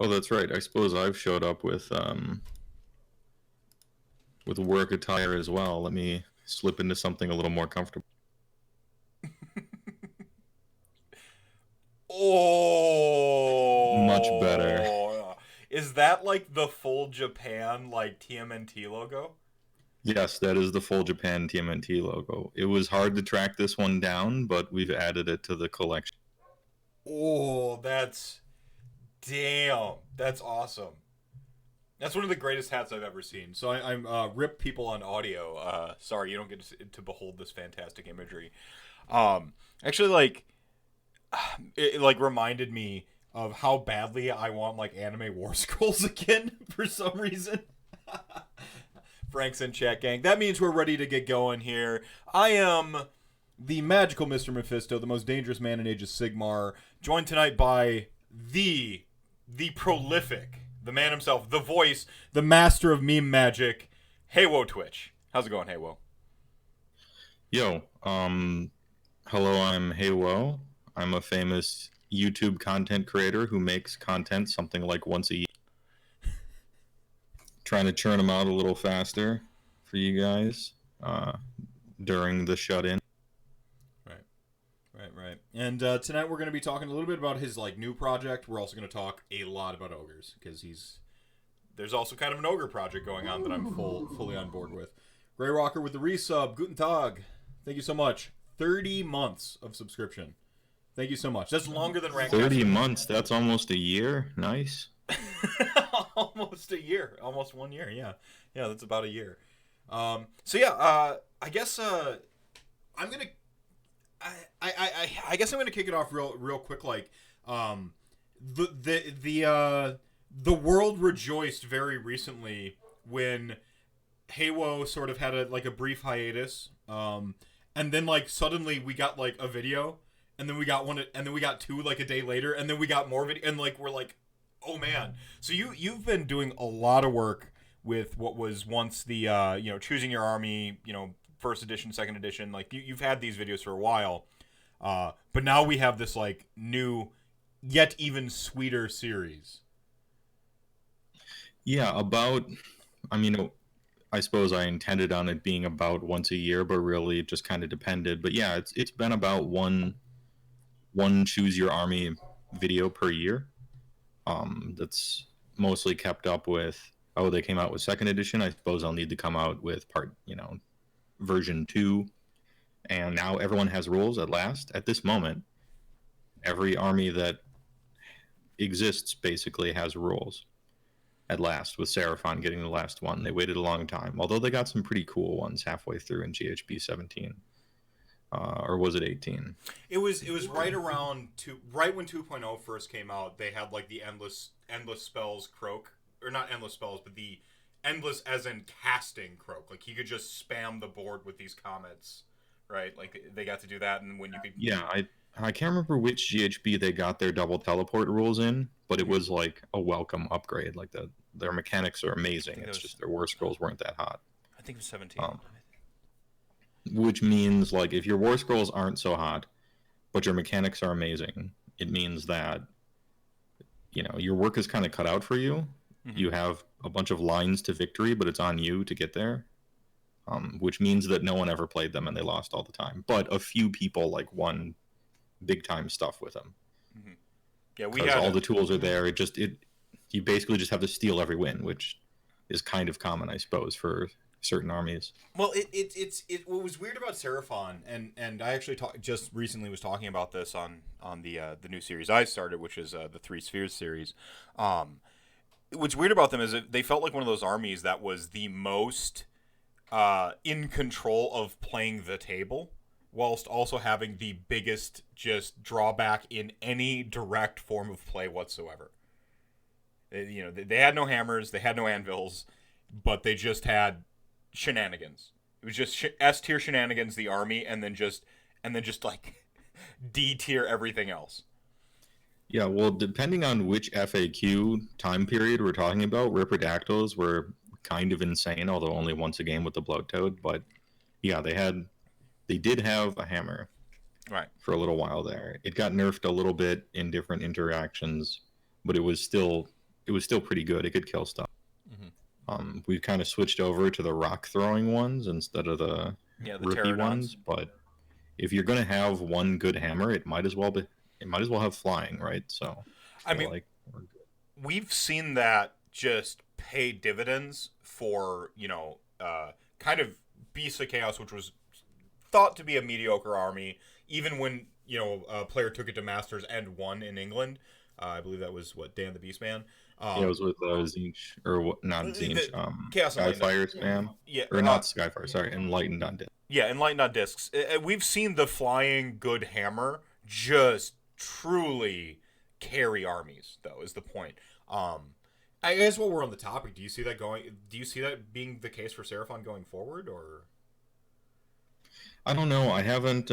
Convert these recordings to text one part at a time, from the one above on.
Oh, that's right. I suppose I've showed up with work attire as well. Let me slip into something a little more comfortable. Much better. Oh, is that like the full Japan like TMNT logo? Yes, that is the full Japan TMNT logo. It was hard to track this one down, but we've added it to the collection. Oh, that's damn. That's awesome. That's one of the greatest hats I've ever seen. So I'm rip people on audio. Sorry, you don't get to behold this fantastic imagery. Actually, like, it like reminded me of how badly I want like anime war scrolls again for some reason. Frank's in chat, gang. That means we're ready to get going here. I am the magical Mr. Mephisto, the most dangerous man in Age of Sigmar, joined tonight by the prolific, the man himself, the voice, the master of meme magic, Heywoah Twitch. How's it going, Heywoah? Yo, hello, I'm Heywoah. I'm a famous YouTube content creator who makes content something like once a year. Trying to churn them out a little faster for you guys during the shut-in. Right. And tonight we're going to be talking a little bit about his like new project. We're also going to talk a lot about ogres because there's also kind of an ogre project going on that I'm fully on board with. Grey Rocker with the resub. Guten Tag. Thank you so much. 30 months of subscription. Thank you so much. That's longer than RantCast. 30 months. That's almost a year. Nice. Almost a year. Almost 1 year. Yeah, that's about a year. I guess I'm gonna. I guess I'm gonna kick it off real quick. Like, the world rejoiced very recently when Heywoah sort of had a brief hiatus. And then like suddenly we got like a video, and then we got one, and then we got two like a day later, and then we got more video, and like we're like, oh man. So you've been doing a lot of work with what was once the choosing your army, first edition, second edition. Like you've had these videos for a while, but now we have this like new, yet even sweeter series. Yeah, I suppose I intended on it being about once a year, but really it just kind of depended. But yeah, it's been about one choose your army video per year. That's mostly kept up with. Oh, they came out with second edition. I suppose I'll need to come out with version 2. And now everyone has rules at last. At this moment, every army that exists basically has rules. At last, with Seraphon getting the last one. They waited a long time, although they got some pretty cool ones halfway through in GHB 17. Or was it 18? It was right around right when 2.0 first came out. They had like the endless spells croak, or not endless spells, but the endless as in casting croak. Like he could just spam the board with these comets, right? Like they got to do that, and when you could. Yeah, I can't remember which GHB they got their double teleport rules in, but it was like a welcome upgrade. Like their mechanics are amazing. It's just their war scrolls weren't that hot. I think it was 17. Which means like if your war scrolls aren't so hot, but your mechanics are amazing, it means that your work is kind of cut out for you. Mm-hmm. You have a bunch of lines to victory, but it's on you to get there. Which means that no one ever played them and they lost all the time. But a few people like won big time stuff with them. Mm-hmm. Yeah, because all the tools are there. You basically just have to steal every win, which is kind of common, I suppose, for certain armies. Well, what was weird about Seraphon, and I actually just recently was talking about this on the new series I started, which is the Three Spheres series. What's weird about them is that they felt like one of those armies that was the most in control of playing the table, whilst also having the biggest just drawback in any direct form of play whatsoever. They had no hammers, they had no anvils, but they just had shenanigans. It was just S tier shenanigans, the army, and then just like D tier everything else. Yeah, well, depending on which FAQ time period we're talking about, Riperdactyls were kind of insane, although only once a game with the Bloat Toad. But yeah, they did have a hammer, right, for a little while there. It got nerfed a little bit in different interactions, but it was still it was still pretty good. It could kill stuff. Mm-hmm. We've kind of switched over to the rock throwing ones instead of the The rookie pterodons. ones, but if you're gonna have one good hammer, it might as well have flying, right? So I mean, like we're good. we've seen that just pay dividends for, kind of Beasts of Chaos, which was thought to be a mediocre army, even when, a player took it to Masters and won in England. I believe that was, Dan the Beastman? Yeah, it was with Zinch, or what? Not Zinch. Chaos Skyfire spam, Yeah, or not Skyfire. Sorry, Enlightened on Disc. Yeah, Enlightened on Discs. We've seen the flying good hammer just truly carry armies, though, is the point. I guess while we're on the topic, do you see that being the case for Seraphon going forward, or? I don't know. I haven't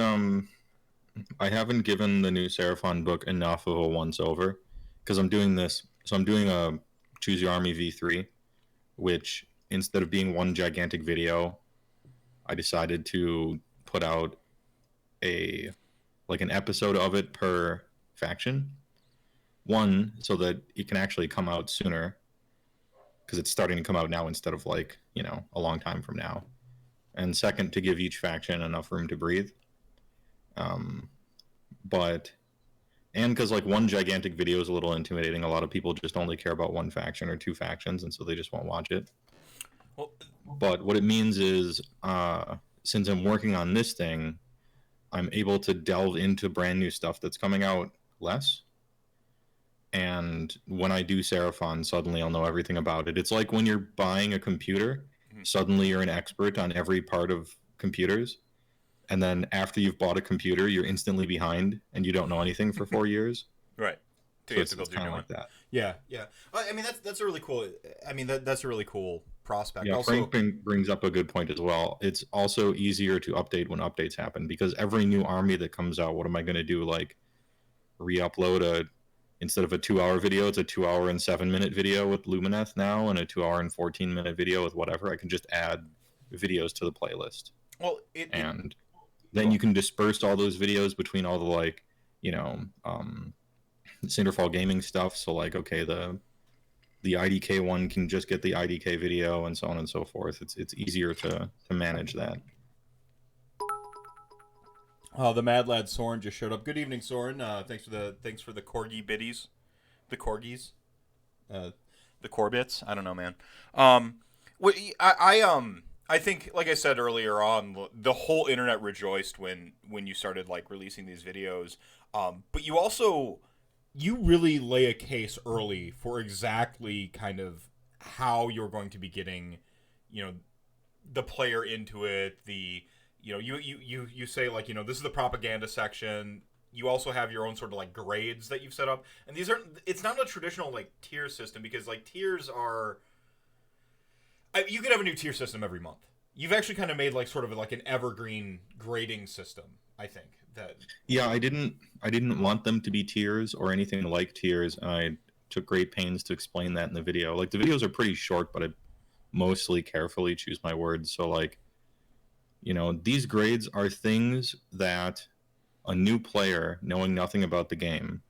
given the new Seraphon book enough of a once over because I'm doing this. So I'm doing a Choose Your Army V3, which instead of being one gigantic video, I decided to put out an episode of it per faction. One, so that it can actually come out sooner, because it's starting to come out now instead of a long time from now. And second, to give each faction enough room to breathe. And because one gigantic video is a little intimidating, a lot of people just only care about one faction or two factions, and so they just won't watch it. Well, but what it means is, since I'm working on this thing, I'm able to delve into brand new stuff that's coming out less. And when I do Seraphon, suddenly I'll know everything about it. It's like when you're buying a computer, suddenly you're an expert on every part of computers. And then after you've bought a computer, you're instantly behind and you don't know anything for 4 years. Right. So it's kind of like that. Yeah, yeah. I mean, that's a really cool. I mean, that's a really cool prospect. Yeah, also, Frank brings up a good point as well. It's also easier to update when updates happen, because every new army that comes out, what am I going to do? Re-upload instead of a 2-hour video, it's a 2-hour and 7-minute video with Lumineth now, and a 2-hour and 14-minute video with whatever. I can just add videos to the playlist. Well, then you can disperse all those videos between all the Cinderfall Gaming stuff. So okay, the IDK one can just get the IDK video, and so on and so forth. It's easier to manage that. The Mad Lad Soren just showed up. Good evening, Soren. Thanks for the corgi biddies, the corgis, the Corbits. I don't know, man. I think, like I said earlier on, the whole internet rejoiced when you started releasing these videos. But you really lay a case early for exactly kind of how you're going to be getting, the player into it. You say this is the propaganda section. You also have your own sort of grades that you've set up, and it's not a traditional tier system, because tiers are. You could have a new tier system every month. You've actually kind of made sort of an evergreen grading system, I think. Yeah, I didn't want them to be tiers or anything like tiers, and I took great pains to explain that in the video. The videos are pretty short, but I mostly carefully choose my words. So these grades are things that a new player knowing nothing about the game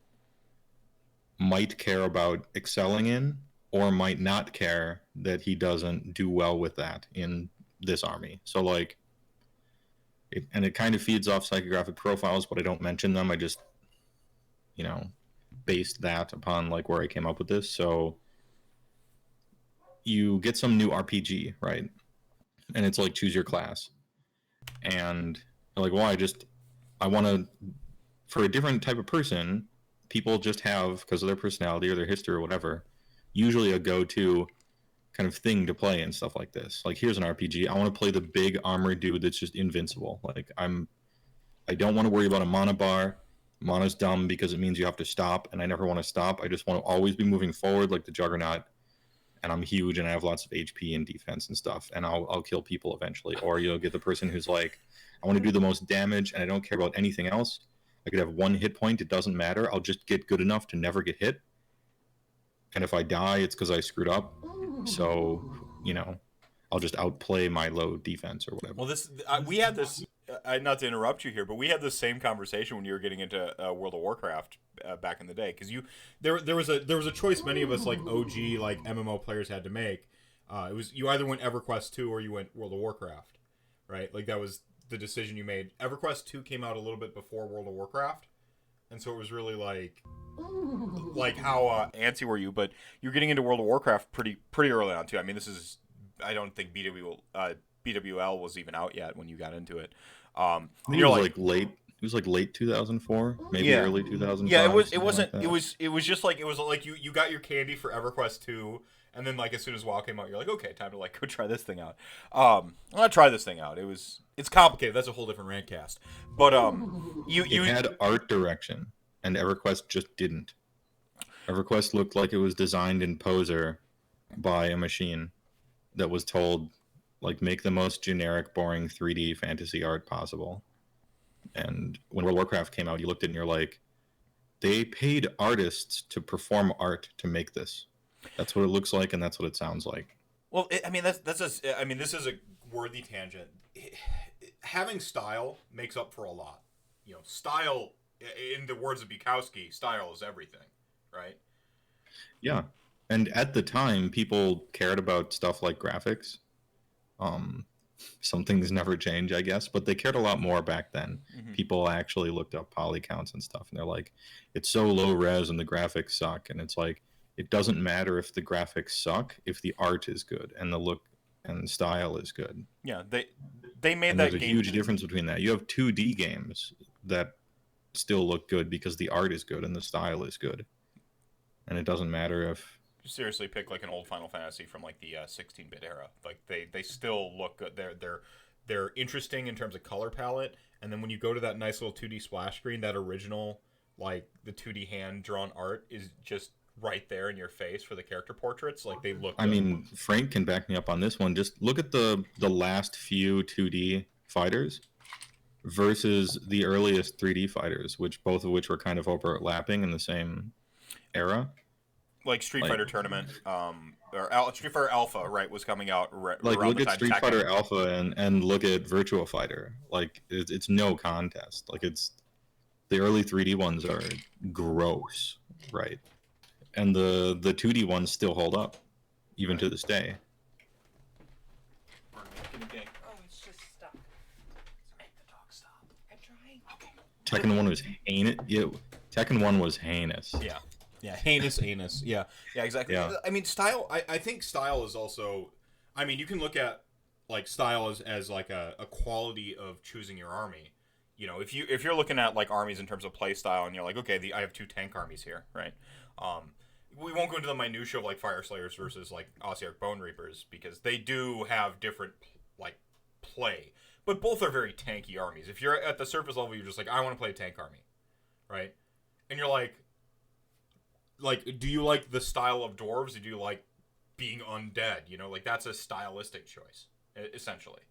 might care about excelling in, or might not care that he doesn't do well with that in this army. So it kind of feeds off psychographic profiles, but I don't mention them. I just, based that upon where I came up with this. So you get some new RPG, right? And it's choose your class. And you're well, I want to, for a different type of person, people just have, because of their personality or their history or whatever, usually a go-to kind of thing to play and stuff like this. Here's an RPG. I want to play the big armored dude that's just invincible. I don't want to worry about a mana bar. Mana's dumb because it means you have to stop, and I never want to stop. I just want to always be moving forward like the Juggernaut, and I'm huge and I have lots of HP and defense and stuff, and I'll kill people eventually. Or you'll get the person who's I want to do the most damage and I don't care about anything else. I could have 1 hit point. It doesn't matter. I'll just get good enough to never get hit. And if I die, it's because I screwed up. So, I'll just outplay my low defense or whatever. Well, we had this not to interrupt you here, but we had the same conversation when you were getting into World of Warcraft back in the day, because there was a choice many of us like OG like MMO players had to make. It was you either went EverQuest 2 or you went World of Warcraft, right? Like that was the decision you made. EverQuest 2 came out a little bit before World of Warcraft, and so it was really like how antsy were you? But you're getting into World of Warcraft pretty early on too. I mean, I don't think BWL was even out yet when you got into it. And you're like late. It was like late 2004, maybe early 2005. Yeah, it wasn't. Like it was just like you got your candy for EverQuest 2, and then like as soon as WoW came out, you're like, okay, time to like go try this thing out. I'm gonna try this thing out. It's complicated. That's a whole different rantcast. But you had art direction, and EverQuest just didn't. EverQuest looked like it was designed in Poser by a machine that was told, like, make the most generic, boring 3D fantasy art possible. And when World of Warcraft came out, you looked at it and you're like, they paid artists to perform art to make this. That's what it looks like, and that's what it sounds like. Well, this is a worthy tangent. Having style makes up for a lot. You know, style, in the words of Bukowski, style is everything, right? Yeah. And at the time, people cared about stuff like graphics. Some things never change, I guess, but they cared a lot more back then. Mm-hmm. People actually looked up poly counts and stuff, and they're like, it's so low res and the graphics suck. And it's like, it doesn't matter if the graphics suck if the art is good and the look and style is good. Yeah, they made and that there's a huge difference between that. You have 2D games that still look good because the art is good and the style is good. And it doesn't matter if... Seriously, pick like an old Final Fantasy from like the 16-bit era. Like they still look good. They're interesting in terms of color palette. And then when you go to that nice little 2D splash screen, that original, like the 2D hand drawn art is just right there in your face for the character portraits. Like they look good. I mean, Frank can back me up on this one. Just look at the last few 2D fighters versus the earliest 3D fighters, both of which were kind of overlapping in the same era. Like Street Fighter Tournament, or Street Fighter Alpha, right, was coming out like around look the at Street Fighter Alpha and look at Virtua Fighter. Like it's no contest. Like it's the early 3D ones are gross, right? And the 2D ones still hold up, even to this day. Oh, it's just stuck. Make the dog stop. I'm trying. Okay. Tekken 1 was heinous. Yeah, Tekken 1 was heinous. Yeah. Yeah, heinous anus. Yeah, exactly. Yeah. I mean, style. I think style is also. I mean, you can look at like style as like a quality of choosing your army. You know, if you're looking at like armies in terms of play style, and you're like, okay, I have 2 tank armies here, right? We won't go into the minutia of like Fire Slayers versus like Ossiarch Bone Reapers because they do have different like play, but both are very tanky armies. If you're at the surface level, you're just like, I want to play a tank army, right? And you're like, do you like the style of dwarves? Or do you like being undead? You know, like that's a stylistic choice, essentially.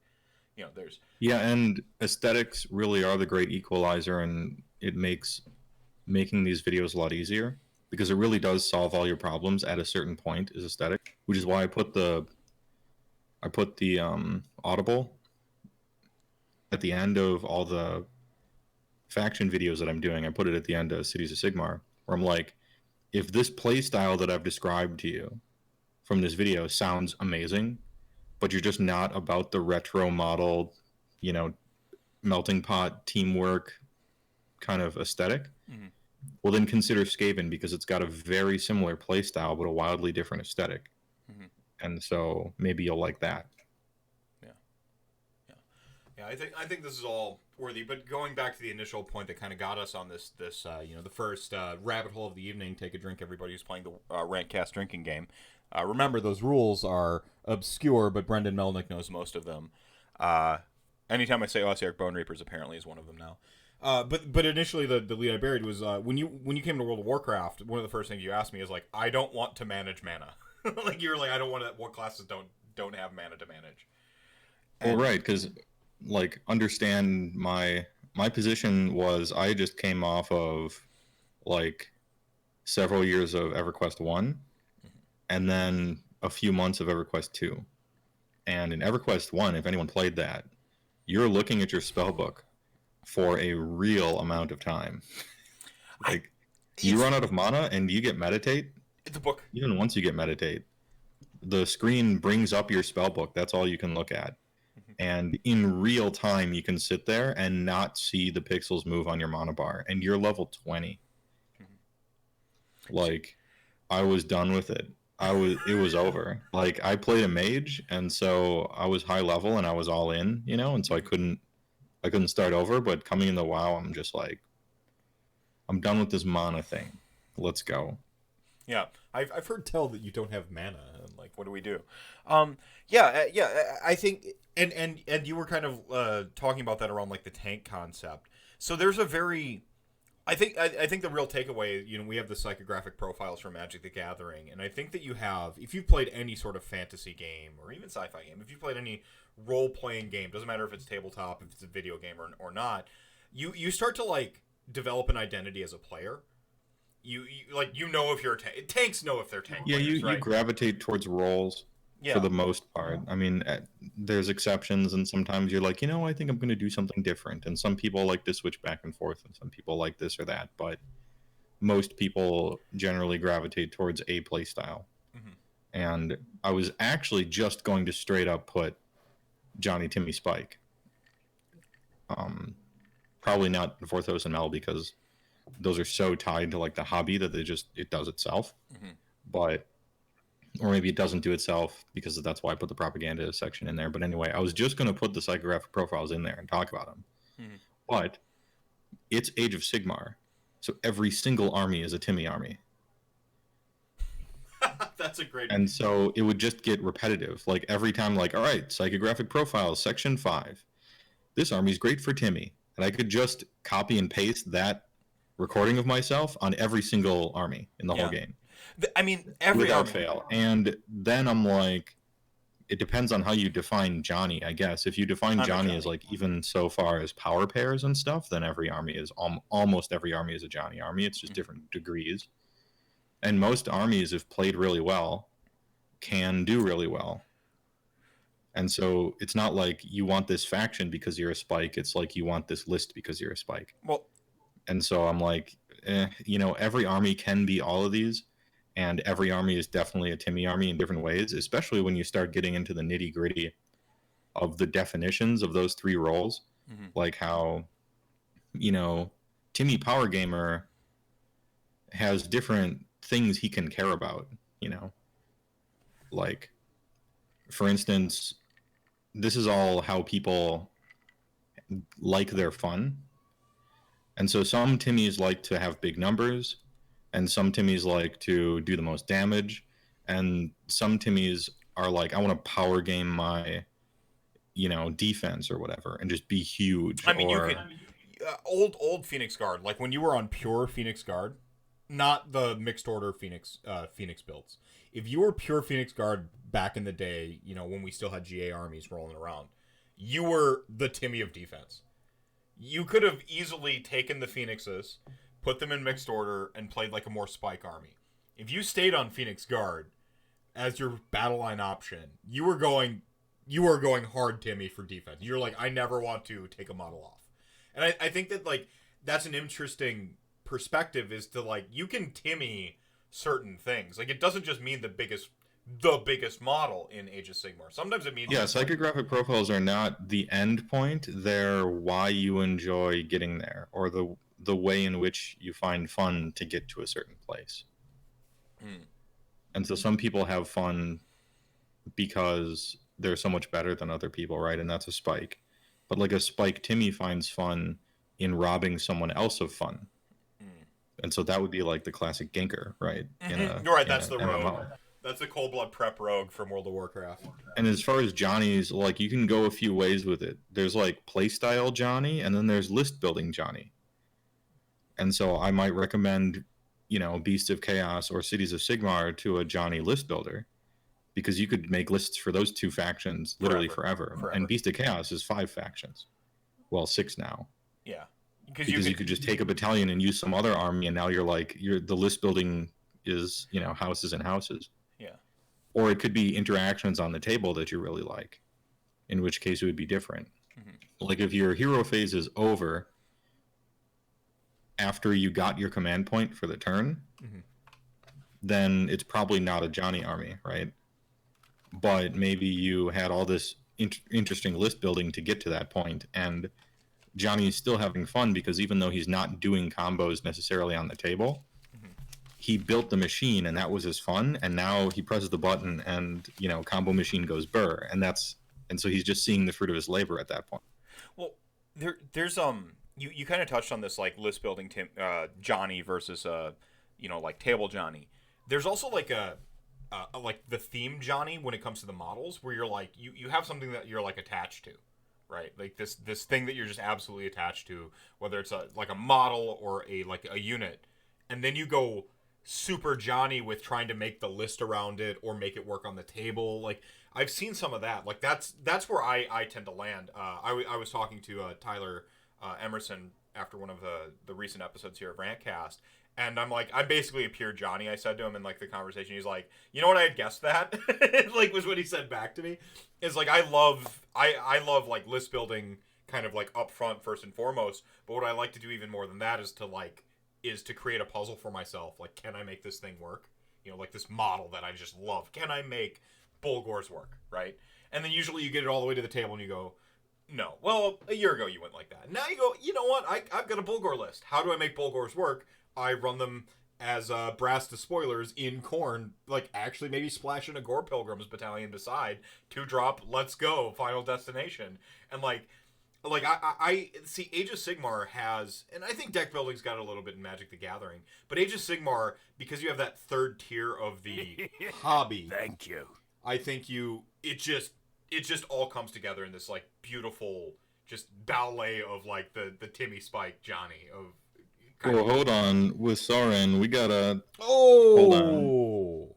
You know, there's... Yeah, and aesthetics really are the great equalizer, and it makes making these videos a lot easier, because it really does solve all your problems at a certain point, is aesthetic, which is why I put the Audible at the end of all the faction videos that I'm doing. I put it at the end of Cities of Sigmar, where I'm like, if this play style that I've described to you from this video sounds amazing, but you're just not about the retro model, you know, melting pot, teamwork kind of aesthetic, well, then consider Skaven, because it's got a very similar play style, but a wildly different aesthetic. Mm-hmm. And so maybe you'll like that. Yeah, I think this is all worthy. But going back to the initial point that kind of got us on this you know, the first rabbit hole of the evening, take a drink, everybody who's playing the RantCast drinking game. Remember, those rules are obscure, but Brendan Melnick knows most of them. Anytime I say Ossiarch Bone Reapers, apparently is one of them now. But initially the lead I buried was when you came to World of Warcraft, one of the first things you asked me is like, I don't want to manage mana. Like you were like, I don't want to. What classes don't have mana to manage? And, well, right, because like understand my position was I just came off of like several years of EverQuest 1 and then a few months of EverQuest 2. And in EverQuest 1, if anyone played that, you're looking at your spell book for a real amount of time. Like, you run out of mana and you get meditate. It's a book. Even once you get meditate, the screen brings up your spell book. That's all you can look at. And in real time, you can sit there and not see the pixels move on your mana bar. And you're level 20. Like, I was done with it. It was over. Like, I played a mage, and so I was high level and I was all in, you know, and so I couldn't start over. But coming into WoW, I'm just like, I'm done with this mana thing. Let's go. Yeah, I've heard tell that you don't have mana, and like, what do we do? I think, and you were kind of talking about that around like the tank concept. So there's a very, I think the real takeaway, you know, we have the psychographic profiles from Magic the Gathering, and I think that you have, if you've played any sort of fantasy game or even sci-fi game, if you've played any role-playing game, doesn't matter if it's tabletop, if it's a video game or not, you start to like develop an identity as a player. You like, you know, if you're a tank. Tanks know if they're tank players, you right? gravitate towards roles for the most part. I mean, there's exceptions, and sometimes you're like, you know, I think I'm going to do something different. And some people like to switch back and forth, and some people like this or that. But most people generally gravitate towards a play style. And I was actually just going to straight up put Johnny, Timmy, Spike. Probably not Vorthos and Mel, because those are so tied to like the hobby that it does itself. But, or maybe it doesn't do itself, because that's why I put the propaganda section in there. But anyway, I was just going to put the psychographic profiles in there and talk about them. But it's Age of Sigmar, so every single army is a Timmy army. That's a great. And so it would just get repetitive. Like, every time, like, all right, psychographic profiles, section 5. This army's great for Timmy. And I could just copy and paste that recording of myself on every single army in the whole game. I mean, every without army. fail. And then I'm like, it depends on how you define Johnny, I guess. If you define Johnny as like even so far as power pairs and stuff, then every army is almost every army is a Johnny army. It's just different degrees. And most armies, if played really well, can do really well. And so it's not like you want this faction because you're a Spike. It's like you want this list because you're a Spike. Well, and so I'm like, you know, every army can be all of these. And every army is definitely a Timmy army in different ways, especially when you start getting into the nitty gritty of the definitions of those 3 roles. Like how, you know, Timmy Power Gamer has different things he can care about, you know. Like, for instance, this is all how people like their fun. And so some Timmies like to have big numbers, and some Timmies like to do the most damage, and some Timmies are like, I want to power game my, you know, defense or whatever, and just be huge. I mean, you could old Phoenix Guard, like when you were on pure Phoenix Guard, not the mixed order Phoenix builds. If you were pure Phoenix Guard back in the day, you know, when we still had GA armies rolling around, you were the Timmy of defense. You could have easily taken the Phoenixes, put them in mixed order, and played like a more Spike army. If you stayed on Phoenix Guard as your battle line option, you were going hard Timmy for defense. You're like, I never want to take a model off. And I think that, like, that's an interesting perspective, is to, like, you can Timmy certain things. Like, it doesn't just mean the biggest model in Age of Sigmar. Sometimes it means... Yeah, psychographic profiles are not the end point. They're why you enjoy getting there, or the way in which you find fun to get to a certain place. And so some people have fun because they're so much better than other people, right? And that's a Spike. But like a Spike Timmy finds fun in robbing someone else of fun. And so that would be like the classic Ganker, right? You're right, that's the rogue. That's the Cold Blood Prep rogue from World of Warcraft. And as far as Johnny's, like, you can go a few ways with it. There's like playstyle Johnny, and then there's list building Johnny. And so I might recommend, you know, Beasts of Chaos or Cities of Sigmar to a Johnny list builder, because you could make lists for those 2 factions literally forever. And Beast of Chaos is 5 factions. Well, 6 now. Yeah. Because you could just take a battalion and use some other army, and now the list building is, you know, houses and houses. Yeah. Or it could be interactions on the table that you really like, in which case it would be different. Like if your hero phase is over after you got your command point for the turn, then it's probably not a Johnny army, right? But maybe you had all this interesting list building to get to that point, and Johnny's still having fun because even though he's not doing combos necessarily on the table, he built the machine and that was his fun, and now he presses the button and, you know, combo machine goes burr, and so he's just seeing the fruit of his labor at that point. Well, there's you kind of touched on this, like, list building Johnny versus you know, like, table Johnny. There's also like a like the theme Johnny when it comes to the models, where you're like you have something that you're like attached to, right? Like this thing that you're just absolutely attached to, whether it's like a model or a unit, and then you go super Johnny with trying to make the list around it or make it work on the table. Like, I've seen some of that. Like, that's where I tend to land. I was talking to Tyler Emerson after one of the recent episodes here of RantCast, and I'm like, I'm basically a pure Johnny. I said to him in like the conversation, he's like, you know what, I had guessed that. Like, was what he said back to me. Is like, I love like list building kind of like up front first and foremost, but what I like to do even more than that is to create a puzzle for myself. Like, can I make this thing work? You know, like this model that I just love. Can I make Bulgors work, right? And then usually you get it all the way to the table and you go, no. Well, a year ago you went like that. Now you go, you know what? I've got a Bulgor list. How do I make Bulgors work? I run them as brass despoilers in Khorne, like actually maybe splash in a Gore Pilgrims battalion beside, 2-drop, let's go, final destination. And like I see Age of Sigmar has, and I think deck building's got a little bit in Magic the Gathering, but Age of Sigmar, because you have that third tier of the hobby. Thank you. I think it just all comes together in this like beautiful just ballet of like the Timmy Spike Johnny of. Well, hold on. With Soren, we gotta. Oh. Hold on.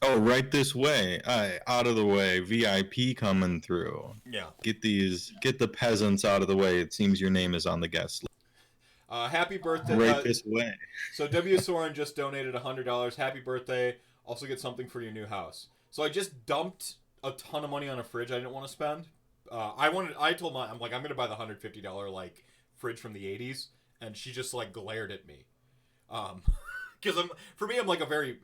Oh, right this way. Out of the way. VIP coming through. Yeah. Get the peasants out of the way. It seems your name is on the guest list. Happy birthday. Right this way. So W. Soren just donated $100. Happy birthday. Also get something for your new house. So I just dumped a ton of money on a fridge I didn't want to spend. I told I'm like, I'm going to buy the $150 like fridge from the 80s. And she just like glared at me. Because I'm like a very,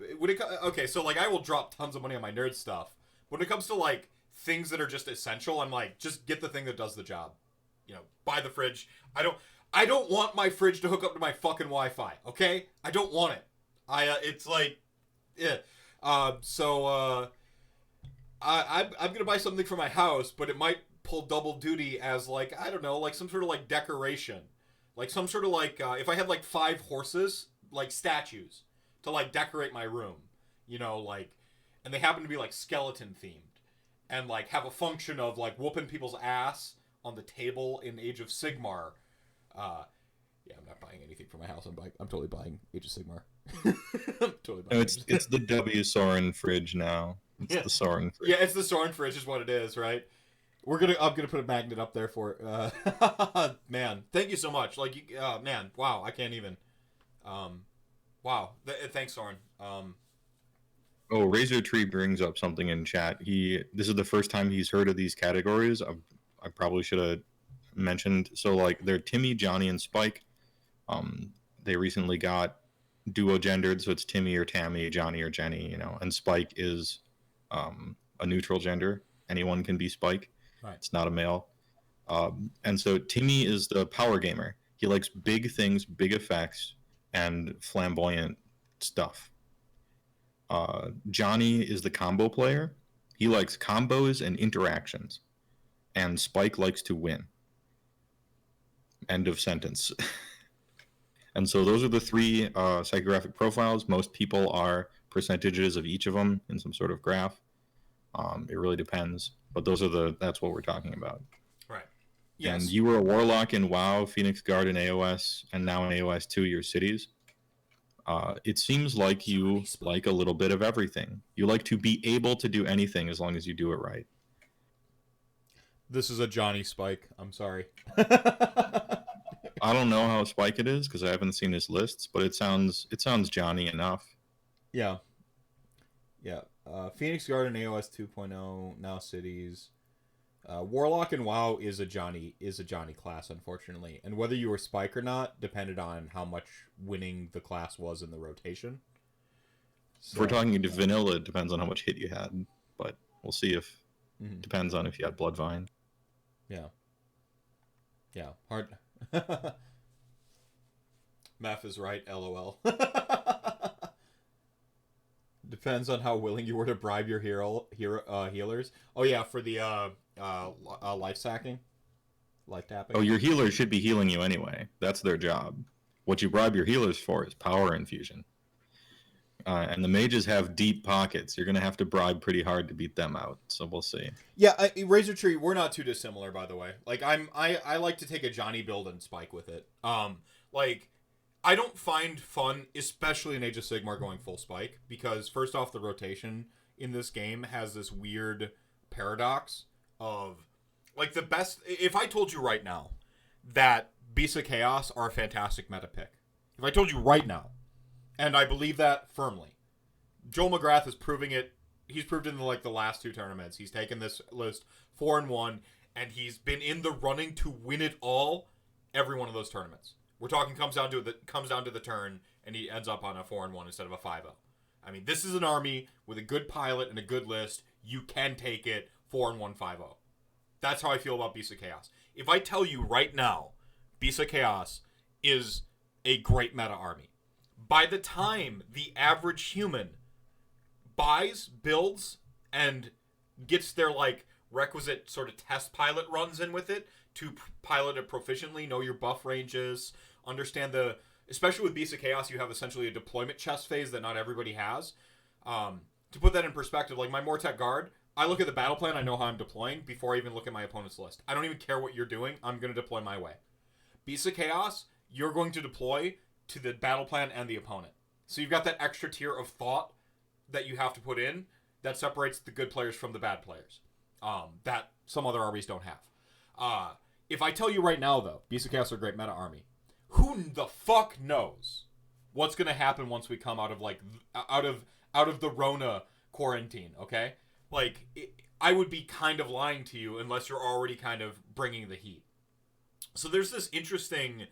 okay, so like I will drop tons of money on my nerd stuff. When it comes to like things that are just essential, I'm like, just get the thing that does the job. You know, buy the fridge. I don't want my fridge to hook up to my fucking Wi-Fi. Okay, I don't want it. It's like, yeah. I'm gonna buy something for my house, but it might pull double duty as like, I don't know, like some sort of like decoration. Like some sort of like, if I had like 5 horses, like statues, to like decorate my room, you know, like, and they happen to be like skeleton themed, and like have a function of like whooping people's ass on the table in Age of Sigmar. Yeah, I'm not buying anything for my house. I'm totally buying Age of Sigmar. I'm totally buying. No, it's the W Soren fridge now. It's the Soren fridge. Yeah, it's the Soren fridge is what it is, right? I'm gonna put a magnet up there for man. Thank you so much. Like, man, wow, I can't even. Wow, thanks, Soren. Oh, Razor Tree brings up something in chat. This is the first time he's heard of these categories. I probably should have mentioned. So like, they're Timmy, Johnny, and Spike. They recently got duo gendered, so it's Timmy or Tammy, Johnny or Jenny. You know, and Spike is a neutral gender. Anyone can be Spike. Right. It's not a male. And so Timmy is the power gamer. He likes big things, big effects, and flamboyant stuff. Johnny is the combo player. He likes combos and interactions. And Spike likes to win. End of sentence. And so those are the 3 psychographic profiles. Most people are percentages of each of them in some sort of graph. It really depends. But that's what we're talking about. Right. Yes. And you were a warlock in WoW, Phoenix Guard in AOS, and now in AOS 2, your cities. It seems like you like a little bit of everything. You like to be able to do anything as long as you do it right. This is a Johnny Spike. I'm sorry. I don't know how Spike it is because I haven't seen his lists, but it sounds Johnny enough. Yeah. Yeah. Phoenix Guard and AOS 2.0, now cities. Warlock in WoW is a Johnny class, unfortunately, and whether you were Spike or not depended on how much winning the class was in the rotation. So, if we're talking into vanilla, it depends on how much hit you had, but we'll see if depends on if you had Bloodvine. Yeah. Yeah. Hard. Math is right. LOL. Depends on how willing you were to bribe your healers. Oh yeah, for the life sacking, life tapping. Oh, your healers should be healing you anyway. That's their job. What you bribe your healers for is power infusion. And the mages have deep pockets. You're gonna have to bribe pretty hard to beat them out. So we'll see. Yeah, Razor Tree. We're not too dissimilar, by the way. Like I like to take a Johnny build and Spike with it. Like I don't find fun, especially in Age of Sigmar, going full Spike because first off, the rotation in this game has this weird paradox of like the best. If I told you right now that Beasts of Chaos are a fantastic meta pick, if I told you right now. And I believe that firmly. Joel McGrath is proving it. He's proved it in the last two tournaments. He's taken this list 4-1, and he's been in the running to win it all every one of those tournaments. We're talking comes down to the turn, and he ends up on a 4-1 instead of a 5-0. I mean, this is an army with a good pilot and a good list. You can take it 4-1, 5-0. That's how I feel about Beasts of Chaos. If I tell you right now, Beasts of Chaos is a great meta army. By the time the average human buys, builds, and gets their requisite sort of test pilot runs in with it to pilot it proficiently, know your buff ranges, understand especially with Beasts of Chaos, you have essentially a deployment chess phase that not everybody has. To put that in perspective, like my Mortek Guard, I look at the battle plan, I know how I'm deploying before I even look at my opponent's list. I don't even care what you're doing, I'm going to deploy my way. Beasts of Chaos, you're going to deploy to the battle plan and the opponent. So you've got that extra tier of thought that you have to put in that separates the good players from the bad players. That some other armies don't have. If I tell you right now, though, Beasts of Chaos are a great meta army, who the fuck knows what's going to happen once we come out of the Rona quarantine, okay? I would be kind of lying to you unless you're already kind of bringing the heat. So there's this interesting...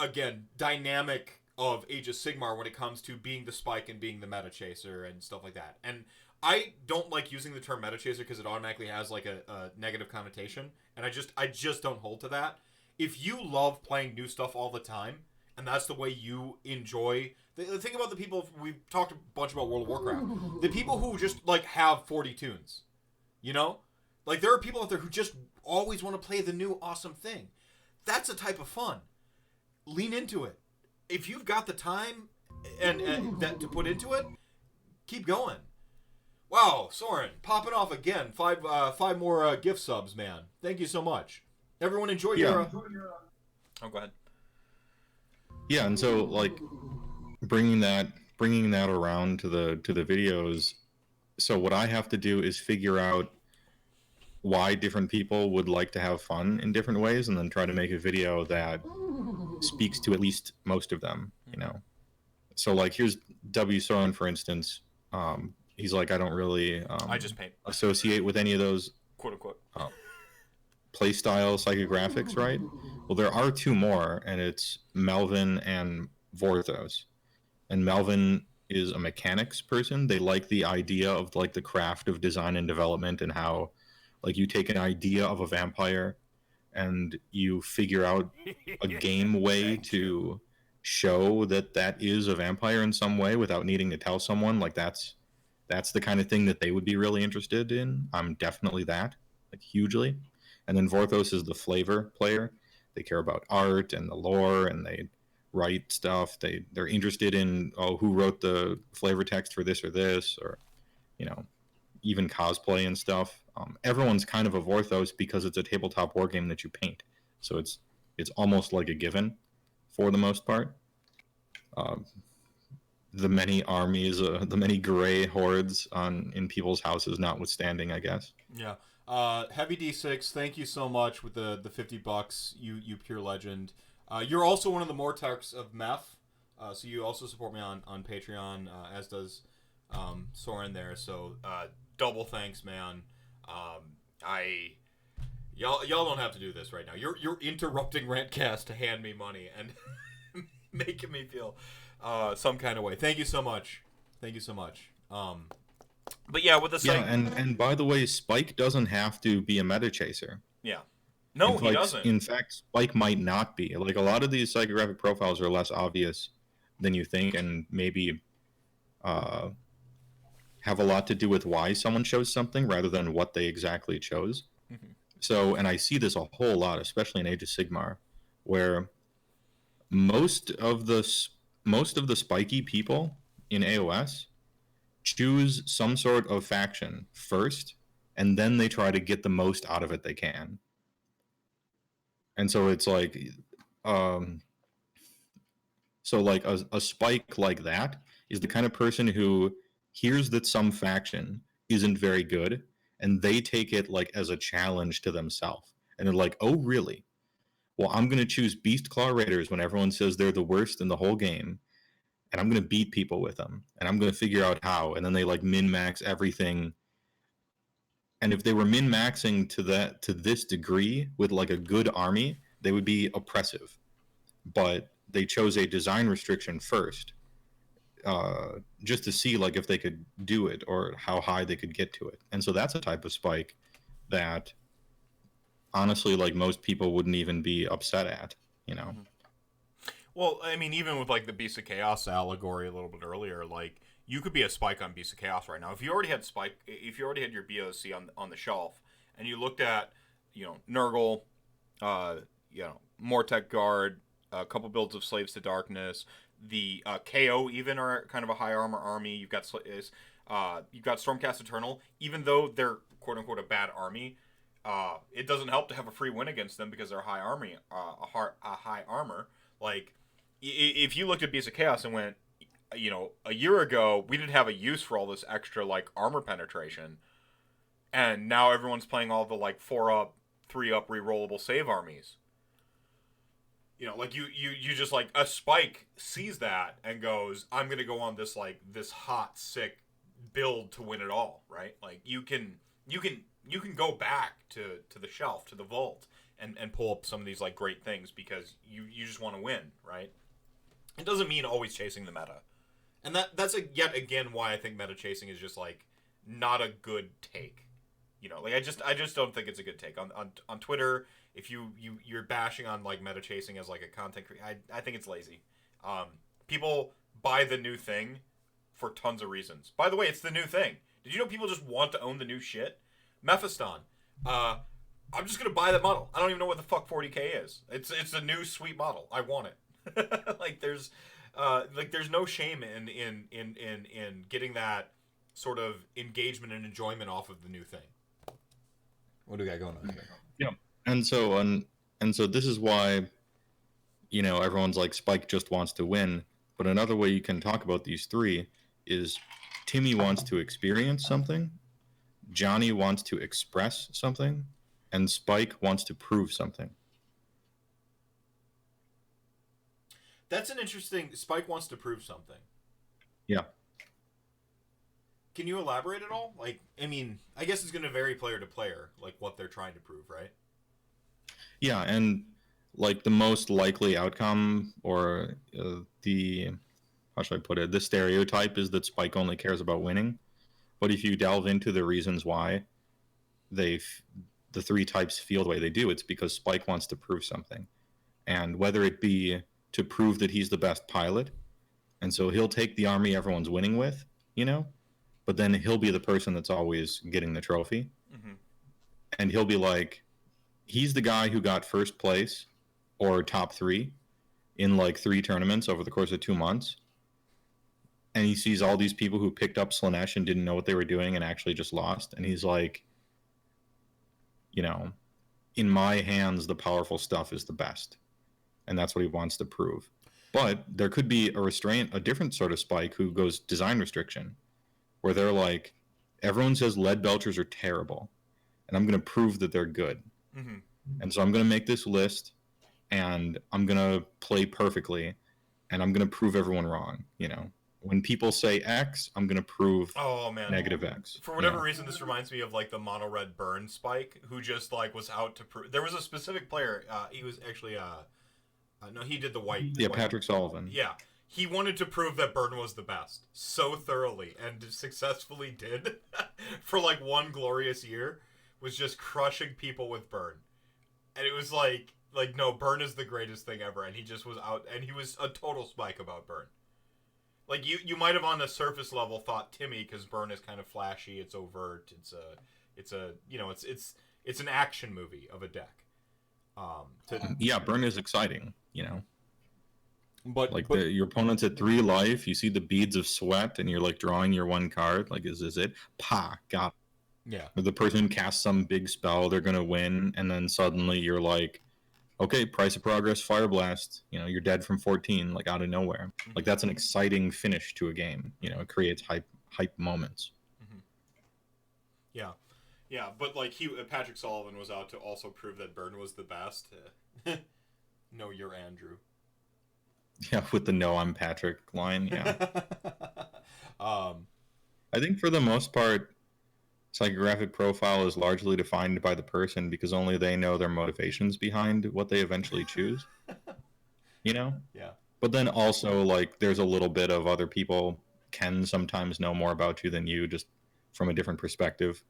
again, dynamic of Age of Sigmar when it comes to being the Spike and being the meta chaser and stuff like that. And I don't like using the term meta chaser because it automatically has a negative connotation, and I just don't hold to that. If you love playing new stuff all the time, and that's the way you enjoy... Think about the people... We've talked a bunch about World of Warcraft. The people who just, have 40 tunes. You know? There are people out there who just always want to play the new awesome thing. That's a type of fun. Lean into it. If you've got the time and that to put into it, keep going. Wow, Soren, popping off again. Five more gift subs, man. Thank you so much. Everyone enjoy your... Oh, go ahead. Yeah, and so bringing that around to the videos. So what I have to do is figure out why different people would like to have fun in different ways, and then try to make a video that speaks to at least most of them, So here's W. Soren, for instance. He's I don't really I just paint. Associate with any of those quote unquote playstyle psychographics, right? Well, there are two more, and it's Melvin and Vorthos. And Melvin is a mechanics person. They like the idea of the craft of design and development, and how you take an idea of a vampire and you figure out a game way to show that is a vampire in some way without needing to tell someone. That's the kind of thing that they would be really interested in. I'm definitely that, hugely. And then Vorthos is the flavor player. They care about art and the lore, and they write stuff. They're interested in who wrote the flavor text for this or this, or even cosplay and stuff. Everyone's kind of a Vorthos because it's a tabletop war game that you paint, so it's almost like a given for the most part. The many armies, the many gray hordes in people's houses notwithstanding, I guess. Yeah. Heavy D6, thank you so much with the $50. You pure legend. You're also one of the Mortarks of Meth, so you also support me on Patreon, as does Soren there. So double thanks, man. Y'all don't have to do this right now. You're interrupting RantCast to hand me money and making me feel some kind of way. Thank you so much. But yeah, with the Yeah, psych, and by the way, Spike doesn't have to be a meta chaser. yeah, no, he doesn't. In fact, Spike might not be. Like, a lot of these psychographic profiles are less obvious than you think, and maybe have a lot to do with why someone chose something rather than what they exactly chose. Mhm. So, and I see this a whole lot, especially in Age of Sigmar, where most of the spiky people in AOS choose some sort of faction first, and then they try to get the most out of it they can. And so it's like, so like a spike like that is the kind of person who hears that some faction isn't very good, and they take it like as a challenge to themselves, and they're like, oh really? Well, I'm going to choose Beast Claw Raiders when everyone says they're the worst in the whole game, and I'm going to beat people with them, and I'm going to figure out how. And then they like min-max everything. And if they were min-maxing to this degree with like a good army, they would be oppressive. But they chose a design restriction first, just to see like if they could do it or how high they could get to it. And so that's a type of spike that honestly, like, most people wouldn't even be upset at, you know. Well, I mean, even with like the Beast of Chaos allegory a little bit earlier, like you could be a spike on Beast of Chaos right now. If you already had your BOC on the shelf, and you looked at, Nurgle, Mortek Guard, a couple builds of Slaves to Darkness, the KO even are kind of a high armor army. You've got Stormcast Eternal, even though they're quote unquote a bad army. It doesn't help to have a free win against them because they're high army, a high armor. Like, if you looked at Beast of Chaos and went, a year ago we didn't have a use for all this extra like armor penetration, and now everyone's playing all the like 4-up, 3-up rerollable save armies. Like you just like a spike sees that and goes, I'm gonna go on this hot sick build to win it all, right? Like you can go back to the shelf, to the vault, and pull up some of these like great things because you just want to win, right? It doesn't mean always chasing the meta. And that's yet again why I think meta chasing is just like not a good take. Like I just don't think it's a good take. On Twitter, if you're bashing on like meta chasing as like a content creator, I think it's lazy. People buy the new thing for tons of reasons. By the way, it's the new thing. Did you know people just want to own the new shit? Mephiston. I'm just gonna buy that model. I don't even know what the fuck 40k is. It's a new sweet model. I want it. Like there's no shame in getting that sort of engagement and enjoyment off of the new thing. What do we got going on here? Yeah. And so this is why, everyone's like, Spike just wants to win. But another way you can talk about these three is Timmy wants to experience something, Johnny wants to express something, and Spike wants to prove something. That's an interesting... Spike wants to prove something. Yeah. Can you elaborate at all? Like, I mean, I guess it's going to vary player to player, like what they're trying to prove, right? Yeah, and like the most likely outcome, or how should I put it? The stereotype is that Spike only cares about winning. But if you delve into the reasons why the three types feel the way they do, it's because Spike wants to prove something. And whether it be to prove that he's the best pilot, and so he'll take the army everyone's winning with, but then he'll be the person that's always getting the trophy. Mm-hmm. And he'll be like, he's the guy who got first place or top 3 in like 3 tournaments over the course of 2 months. And he sees all these people who picked up Slanesh and didn't know what they were doing and actually just lost. And he's like, in my hands, the powerful stuff is the best. And that's what he wants to prove. But there could be a different sort of Spike who goes design restriction, where they're like, everyone says lead belchers are terrible, and I'm going to prove that they're good. Mm-hmm. And so I'm going to make this list, and I'm going to play perfectly, and I'm going to prove everyone wrong, when people say X, I'm gonna prove Oh man, negative X. For whatever reason, this reminds me of like the mono red burn Spike, who just like was out to prove. There was a specific player. He was actually no, he did the white. Yeah, white. Patrick Sullivan. Yeah, he wanted to prove that Burn was the best so thoroughly, and successfully did for like one glorious year. Was just crushing people with Burn, and it was like no, Burn is the greatest thing ever, and he just was out, and he was a total Spike about Burn. Like you might have on the surface level thought Timmy, because Burn is kind of flashy, it's overt, it's an action movie of a deck. Yeah, Burn is exciting, But your opponent's at 3 life, you see the beads of sweat, and you're like drawing your 1 card. Like, is this it? Got it. yeah, Or the person casts some big spell, they're gonna win, and then suddenly you're like, okay, price of progress, fire blast. You're dead from 14, like out of nowhere. Mm-hmm. Like that's an exciting finish to a game. It creates hype moments. Mm-hmm. Yeah, but like Patrick Sullivan was out to also prove that Burn was the best. No, you're Andrew. Yeah, with the "No, I'm Patrick" line. Yeah. I think for the most part, psychographic profile is largely defined by the person because only they know their motivations behind what they eventually choose. Yeah. But then also, like, there's a little bit of other people can sometimes know more about you than you, just from a different perspective.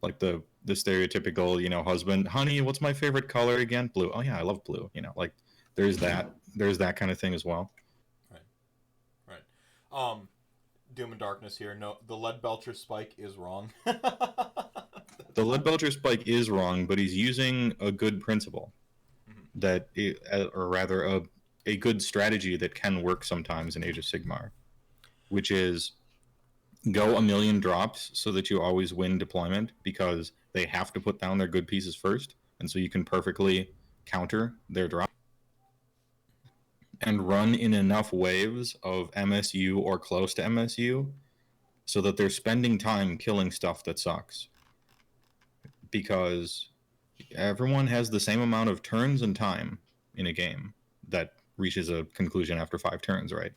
Like the stereotypical, husband, honey, what's my favorite color again? Blue. Oh yeah, I love blue. Like there's that kind of thing as well. Right. Doom and Darkness here. No, the Lead Belcher Spike is wrong. The Lead Belcher Spike is wrong, but he's using a good principle or rather a good strategy that can work sometimes in Age of Sigmar, which is go 1,000,000 drops so that you always win deployment because they have to put down their good pieces first, and so you can perfectly counter their drop. And run in enough waves of MSU or close to MSU so that they're spending time killing stuff that sucks. Because everyone has the same amount of turns and time in a game that reaches a conclusion after 5 turns, right?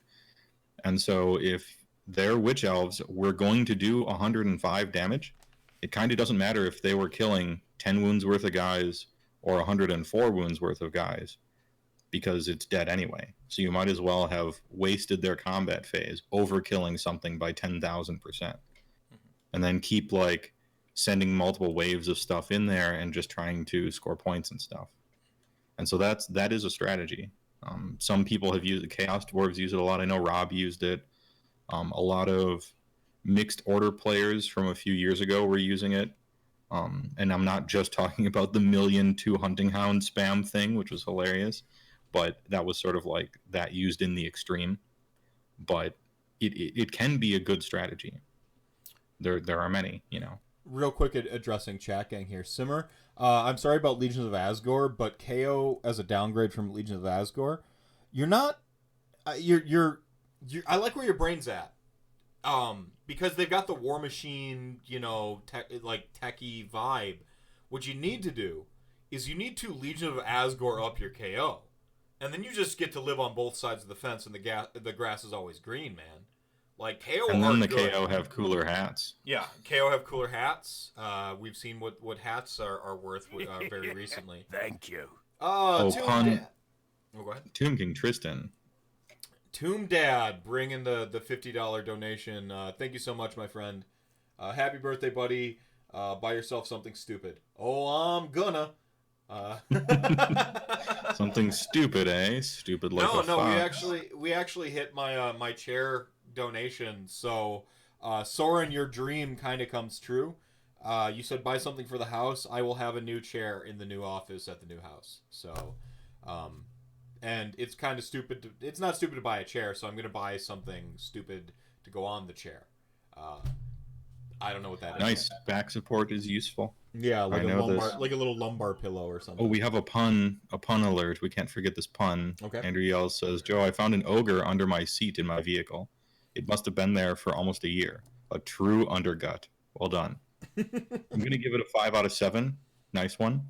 And so if they're Witch Elves were going to do 105 damage, it kind of doesn't matter if they were killing 10 wounds worth of guys or 104 wounds worth of guys, because it's dead anyway. So you might as well have wasted their combat phase overkilling something by 10,000%. And then keep like sending multiple waves of stuff in there and just trying to score points and stuff. And so that is a strategy. Some people have used it. Chaos Dwarves use it a lot. I know Rob used it. A lot of mixed order players from a few years ago were using it. And I'm not just talking about the 1,000,002 Hunting Hound spam thing, which was hilarious. But that was sort of like that used in the extreme. But it can be a good strategy. There are many, Real quick at addressing chat gang here. Simmer, I'm sorry about Legions of Asgore, but KO as a downgrade from Legions of Asgore, you're not. You're. I like where your brain's at. Because they've got the War Machine, techie vibe. What you need to do is you need to Legion of Asgore up your KO. And then you just get to live on both sides of the fence, and the grass is always green, man. Like KO, and then the good. KO have cooler hats. Yeah, KO have cooler hats. We've seen what hats are worth very recently. Thank you. Go ahead. Tomb King Tristan. Tomb Dad, bring in the $50 donation. Thank you so much, my friend. Happy birthday, buddy. Buy yourself something stupid. Oh, I'm gonna. Something stupid, eh? Stupid like a fox. We actually hit my chair donation. So, Soren, your dream kind of comes true. You said buy something for the house. I will have a new chair in the new office at the new house. So, and it's kind of stupid. It's not stupid to buy a chair, so I'm going to buy something stupid to go on the chair. I don't know what that is. Nice. Back support is useful. Yeah, like a little lumbar pillow or something. Oh, we have a pun alert. We can't forget this pun. Okay. Andrew Yells says, Joe, I found an ogre under my seat in my vehicle. It must have been there for almost a year. A true undergut. Well done. I'm going to give it a 5 out of 7. Nice one.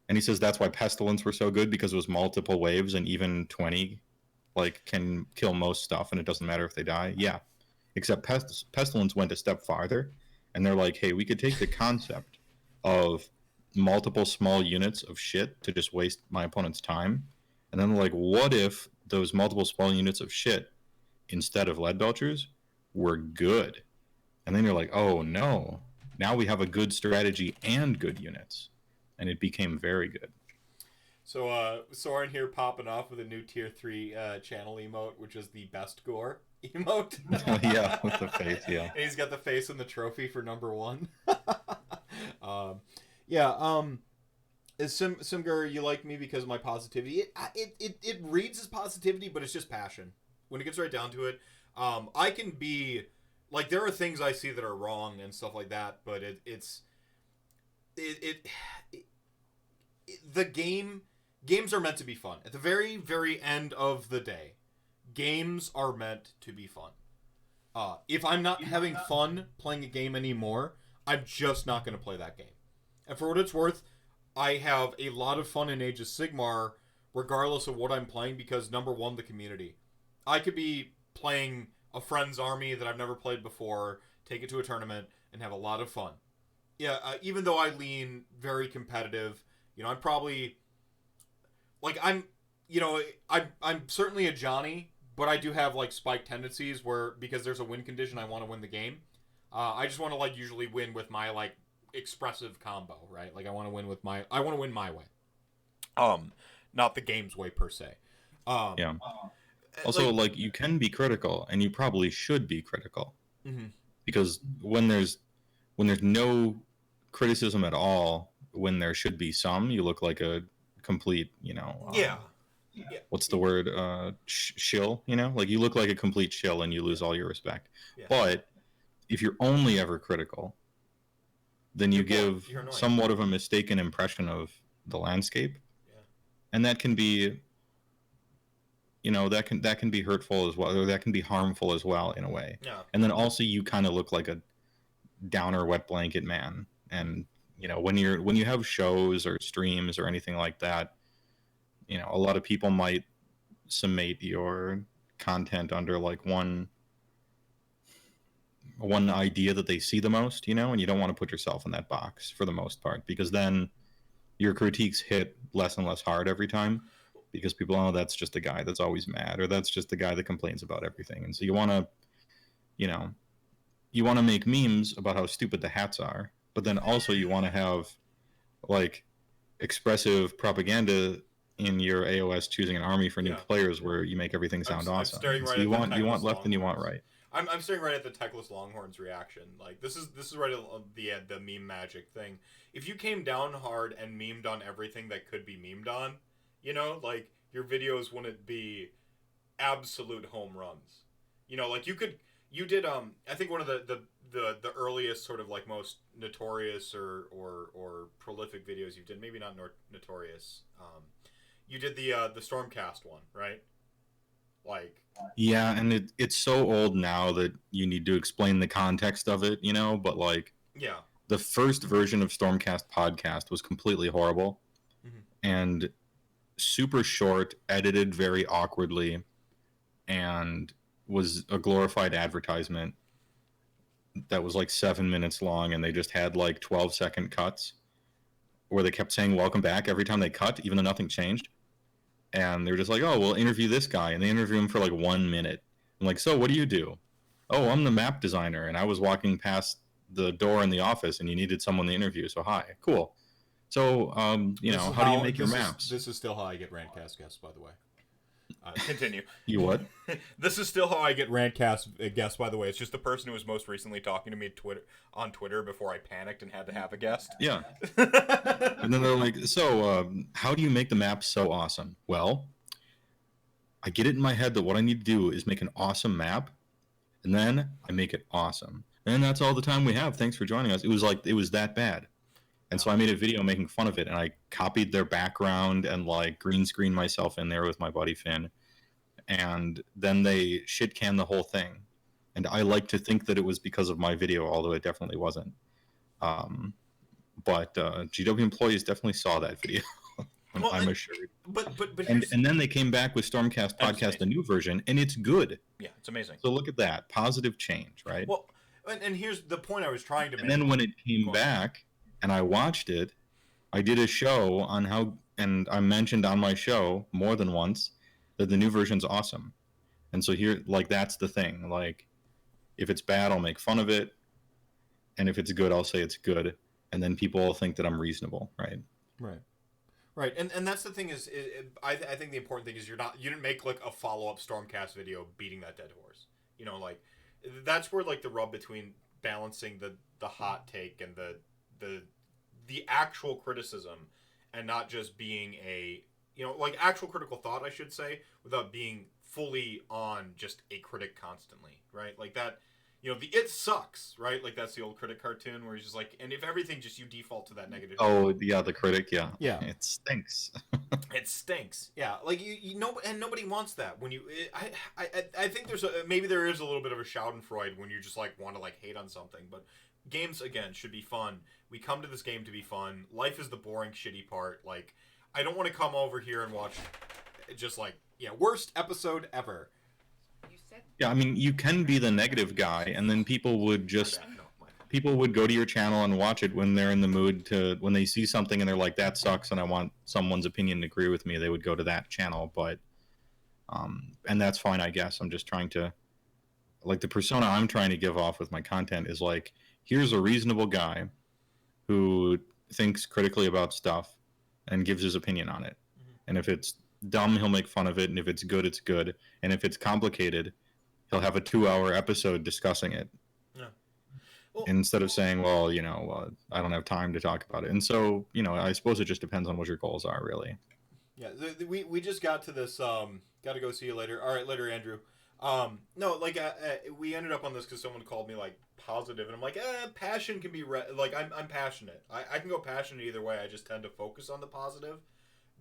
And he says that's why Pestilence were so good, because it was multiple waves, and even 20 like can kill most stuff, and it doesn't matter if they die. Yeah, except Pestilence went a step farther, and they're like, hey, we could take the concept of multiple small units of shit to just waste my opponent's time, and then they're like, what if those multiple small units of shit instead of lead belchers were good? And then you're like, oh no, now we have a good strategy and good units, and it became very good. So Soren here popping off with a new tier 3 channel emote, which is the best gore emote. Yeah, with the face, yeah. And he's got the face and the trophy for number 1. Simgar, you like me because of my positivity. It reads as positivity, but it's just passion. When it gets right down to it, I can be like, there are things I see that are wrong and stuff like that, but games are meant to be fun. At the very, very end of the day, games are meant to be fun. If I'm not having fun playing a game anymore, I'm just not going to play that game. And for what it's worth, I have a lot of fun in Age of Sigmar, regardless of what I'm playing, because number one, the community. I could be playing a friend's army that I've never played before, take it to a tournament, and have a lot of fun. Yeah, even though I lean very competitive, I'm probably like I'm certainly a Johnny, but I do have like spike tendencies where, because there's a win condition, I want to win the game. I just want to like usually win with my like expressive combo, right? Like I want to win my way. Not the game's way per se. Yeah. Also, like you can be critical, and you probably should be critical, because when there's no criticism at all, when there should be some, you look like a complete, what's the word? Shill, like you look like a complete shill, and you lose all your respect. Yeah. But if you're only ever critical, then you give somewhat of a mistaken impression of the landscape, and that can be. That can be hurtful as well, or that can be harmful as well in a way. Yeah. And then also you kind of look like a downer wet blanket man. And when you have shows or streams or anything like that, a lot of people might summate your content under like one idea that they see the most, and you don't want to put yourself in that box for the most part, because then your critiques hit less and less hard every time. Because people know that's just a guy that's always mad, or that's just the guy that complains about everything. And so you want to make memes about how stupid the hats are, but then also you want to have like expressive propaganda in your AOS choosing an army for new players, where you make everything sound awesome. Right, so you want left and you want right. I'm staring right at the Techless Longhorns reaction. Like this is right at the meme magic thing. If you came down hard and memed on everything that could be memed on, like your videos wouldn't be absolute home runs. Like you did I think one of the earliest sort of like most notorious or prolific videos you did, maybe not notorious. You did the Stormcast one, right? Like yeah, and it's so old now that you need to explain the context of it, but like the first version of Stormcast podcast was completely horrible. And super short, edited very awkwardly, and was a glorified advertisement that was like 7 minutes long, and they just had like 12-second cuts where they kept saying welcome back every time they cut, even though nothing changed. And they were just like, oh, we'll interview this guy, and they interview him for like 1 minute. I'm like, so what do you do? Oh, I'm the map designer, and I was walking past the door in the office, and you needed someone to interview, so hi. Cool. So, how do you make your maps? This is still how I get RantCast guests, by the way. Continue. You what? This is still how I get RantCast guests, by the way. It's just the person who was most recently talking to me on Twitter before I panicked and had to have a guest. Yeah. And then they're like, so, how do you make the maps so awesome? Well, I get it in my head that what I need to do is make an awesome map, and then I make it awesome. And that's all the time we have. Thanks for joining us. It was that bad. And so I made a video making fun of it, and I copied their background and like green screened myself in there with my buddy Finn. And then they shit canned the whole thing. And I like to think that it was because of my video, although it definitely wasn't. But GW employees definitely saw that video. Well, I'm assured. But And then they came back with Stormcast Podcast, a new version, and it's good. Yeah, it's amazing. So look at that. Positive change, right? well, and here's the point I was trying to make. And then when it came back and I watched it, I did a show on how, and I mentioned on my show more than once that the new version's awesome. And so here, like, that's the thing. Like, if it's bad, I'll make fun of it. And if it's good, I'll say it's good. And then people will think that I'm reasonable, right? Right, and that's the thing is, I think the important thing is you didn't make like a follow-up Stormcast video beating that dead horse. You know, like that's where like the rub between balancing the hot take and the actual criticism, and not just being a, you know, like actual critical thought, I should say, without being fully on just a critic constantly, right? Like that, you know, it sucks, right? Like that's the old critic cartoon where he's just like, and if everything just you default to that negative. Oh yeah, the critic, yeah. It stinks. It stinks. Yeah, like you know, and nobody wants that. When I think maybe there is a little bit of a Schadenfreude when you just like want to like hate on something, but games again should be fun. We come to this game to be fun. Life is the boring, shitty part. Like I don't want to come over here and watch just like worst episode ever. Yeah, I mean, you can be the negative guy, and then people would go to your channel and watch it when they're in the mood to, when they see something and they're like, that sucks, and I want someone's opinion to agree with me, they would go to that channel. But, and that's fine, I guess. I'm just trying to, like, the persona I'm trying to give off with my content is like, here's a reasonable guy who thinks critically about stuff and gives his opinion on it. And if it's dumb, he'll make fun of it, and if it's good, it's good. And if it's complicated, he'll have a 2-hour episode discussing it. Yeah. Well, instead of saying, well, you know, I don't have time to talk about it. And so, you know, I suppose it just depends on what your goals are, really. Yeah, we just got to this, got to go see you later. All right, later, Andrew. No, like, we ended up on this because someone called me, like, positive, and I'm like, passion can be, like, I'm passionate. I can go passionate either way. I just tend to focus on the positive,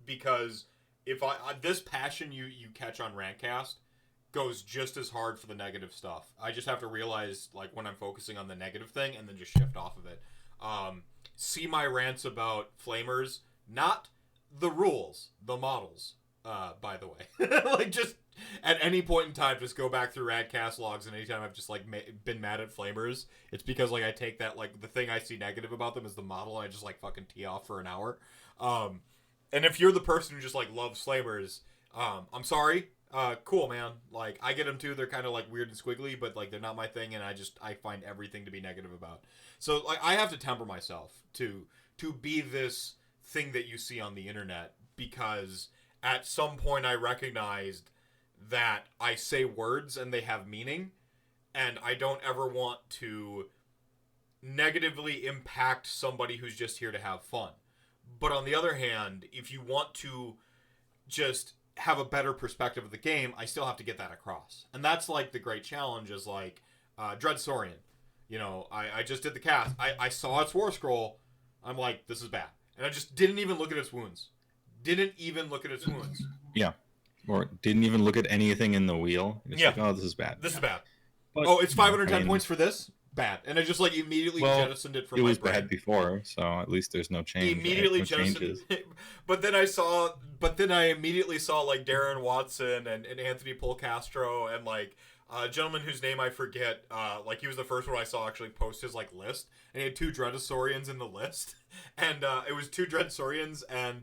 because if this passion you catch on RantCast goes just as hard for the negative stuff. I just have to realize, like, when I'm focusing on the negative thing and then just shift off of it. See my rants about flamers, not the rules, the models, by the way. Like, just at any point in time, just go back through RantCast logs, and anytime I've just, like, been mad at flamers, it's because, like, I take that, like, the thing I see negative about them is the model, I just, like, fucking tee off for an hour. And if you're the person who just, like, loves flamers, I'm sorry. Cool, man. Like, I get them too. They're kind of like weird and squiggly, but like they're not my thing, and I find everything to be negative about. So like I have to temper myself to be this thing that you see on the internet, because at some point I recognized that I say words and they have meaning, and I don't ever want to negatively impact somebody who's just here to have fun. But on the other hand, if you want to just have a better perspective of the game, I still have to get that across. And that's like the great challenge is like Dread Saurian. You know, I just did the cast. I saw its war scroll. I'm like, this is bad. And I just didn't even look at its wounds. Yeah. Or didn't even look at anything in the wheel. It's like, oh, this is bad. But, it's 510 points for this? Bad. And I just like immediately jettisoned it from my brain. It was bad before, so at least there's no change. Immediately jettisoned it. But then I immediately saw like Darren Watson and Anthony Polcastro and like a gentleman whose name I forget. Like he was the first one I saw actually post his like list, and he had 2 Dreadosaurians in the list, and it was 2 Dreadosaurians and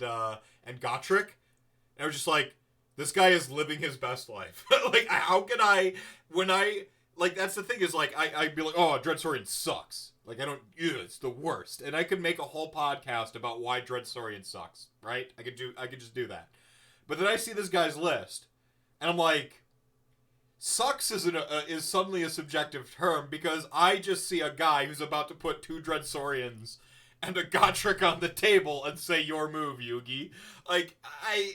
Gotrek. And I was just like, this guy is living his best life. Like, how can I, when I, like, that's the thing is, like, I'd be like, oh, Dreadsaurian sucks. Like, I don't, it's the worst. And I could make a whole podcast about why Dreadsaurian sucks, right? I could just do that. But then I see this guy's list, and I'm like, sucks is suddenly a subjective term, because I just see a guy who's about to put 2 Dreadsaurians and a Gotrek on the table and say, your move, Yugi. Like,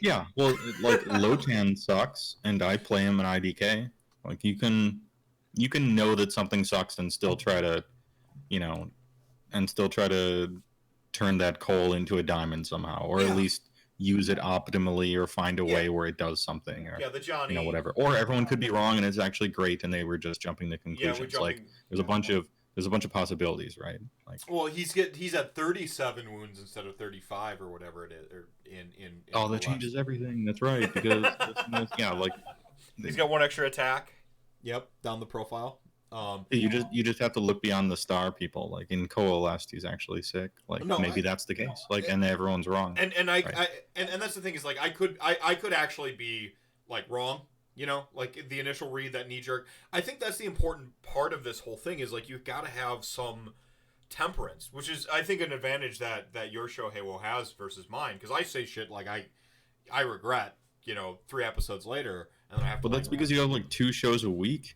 Yeah, well, like, Lotan sucks, and I play him in IDK. Like, you can know that something sucks and still try to, you know, turn that coal into a diamond somehow, or at least use it optimally, or find a way where it does something, or the Johnny, you know, whatever. Or everyone could be wrong and it's actually great, and they were just jumping to conclusions. Like, there's a bunch of there's a bunch of possibilities, right? Like, Well, he's at 37 wounds instead of 35 or whatever it is, or in oh, that changes everything. That's right, because yeah, like He's got one extra attack. Yep, down the profile. you just have to look beyond the star people. Like in Coalesced, he's actually sick. Like No, maybe that's the case. Like, and everyone's wrong. And Right. and that's the thing is like I could actually be like wrong, you know, like the initial read, that knee jerk. I think that's the important part of this whole thing is like you've got to have some temperance, which is I think an advantage that your show Heywoah has versus mine, because I say shit like I regret, you know, 3 episodes later, and then I have to. But that's because you have like 2 shows a week.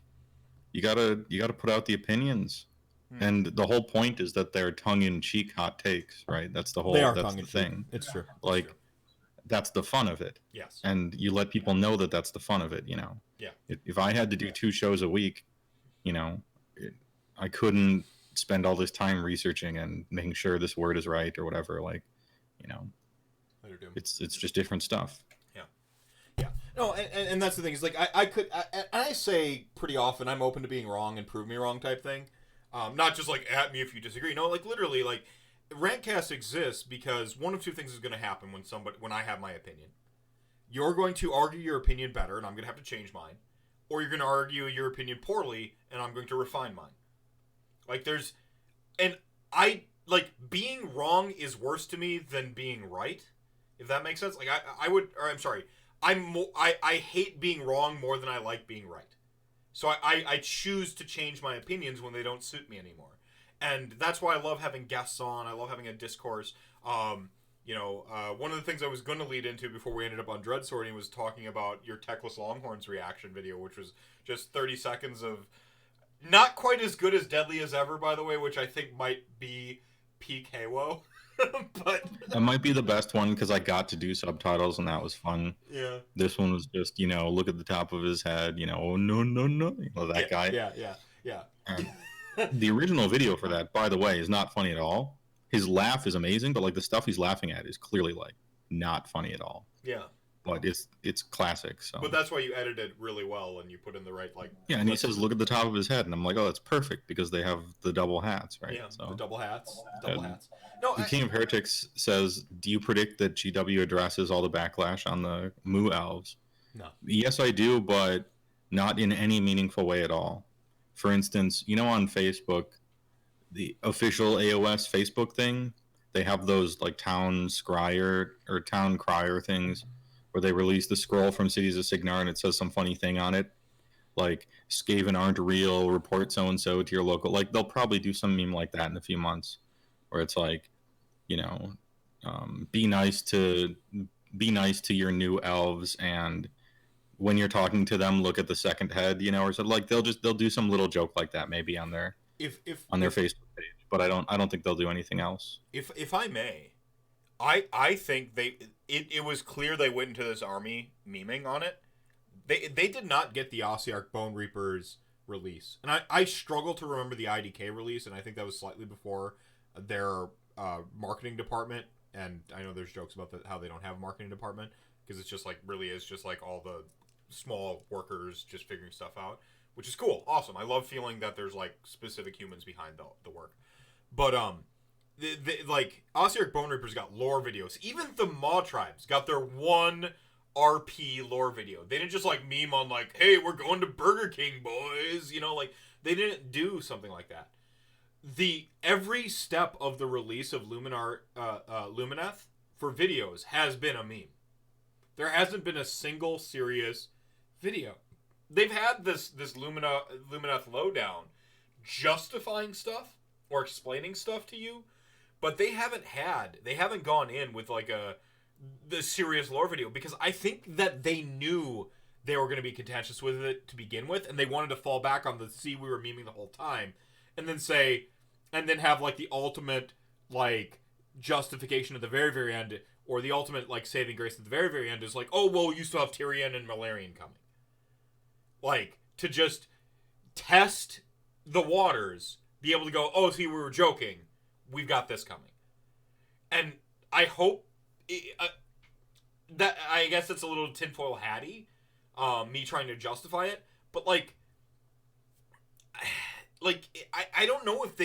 You gotta put out the opinions, and the whole point is that they're tongue-in-cheek hot takes, right? That's the whole. They are that's the tongue-in-cheek. thing. It's true. Like, that's the fun of it. Yes. And you let people know that that's the fun of it. You know. Yeah. If I had to do 2 shows a week, you know, I couldn't spend all this time researching and making sure this word is right or whatever. Like, you know, Later, Doom. it's just different stuff. Yeah. No, and that's the thing. Is like I say pretty often I'm open to being wrong and prove me wrong type thing. Not just like at me if you disagree. No, like literally like RantCast exists because one of 2 things is going to happen when I have my opinion. You're going to argue your opinion better, and I'm going to have to change mine, or you're going to argue your opinion poorly, and I'm going to refine mine. Like being wrong is worse to me than being right. If that makes sense. Like I'm sorry. I hate being wrong more than I like being right. So I choose to change my opinions when they don't suit me anymore. And that's why I love having guests on. I love having a discourse. One of the things I was going to lead into before we ended up on Dread Sorting was talking about your Techless Longhorns reaction video, which was just 30 seconds of not quite as good as Deadly as Ever, by the way, which I think might be peak Heywoah. But That might be the best one because I got to do subtitles and that was fun. yeah. This one was just, you know, look at the top of his head, you know, oh no, you know, that guy. Yeah. And the original video for that, by the way, is not funny at all. His laugh is amazing, but like the stuff he's laughing at is clearly like not funny at all. Yeah. But it's classic. So. But that's why you edited really well and you put in the right like. Yeah, and he says, "Look at the top of his head," and I'm like, "Oh, that's perfect because they have the double hats, right?" Yeah. So. The double hats. And No. The King of Heretics says, "Do you predict that GW addresses all the backlash on the Moo elves?" No. Yes, I do, but not in any meaningful way at all. For instance, you know, on Facebook, the official AOS Facebook thing, they have those like town scryer or town crier things where they release the scroll from Cities of Signar and it says some funny thing on it, like Skaven aren't real, report so and so to your local. Like they'll probably do some meme like that in a few months, where it's like, you know, be nice to your new elves, and when you're talking to them, look at the second head, you know, or so. Like they'll do some little joke like that maybe on their Facebook page, but I don't think they'll do anything else. If I may, I think it was clear they went into this army memeing on it. They did not get the Ossiarch Bone Reapers release, and I struggle to remember the IDK release, and I think that was slightly before their marketing department. And I know there's jokes about how they don't have a marketing department because it's just like really is just like all the small workers just figuring stuff out, which is cool, awesome. I love feeling that there's like specific humans behind the work, but like Ossiarch Bone Reapers got lore videos. Even the Mawtribes got their one RP lore video. They didn't just like meme on like, hey, we're going to Burger King, boys. You know, like they didn't do something like that. Every step of the release of Lumineth for videos has been a meme. There hasn't been a single serious video. They've had this Lumineth lowdown justifying stuff or explaining stuff to you, but they haven't gone in with like the serious lore video, because I think that they knew they were going to be contentious with it to begin with, and they wanted to fall back on we were memeing the whole time, and then have like the ultimate like justification at the very, very end, or the ultimate like saving grace at the very, very end is like, oh well, you still have Tyrion and Malarian coming. Like, to just test the waters, be able to go, oh, see, we were joking. We've got this coming. And I hope that, I guess it's a little tinfoil hatty, me trying to justify it, but like, like I don't know if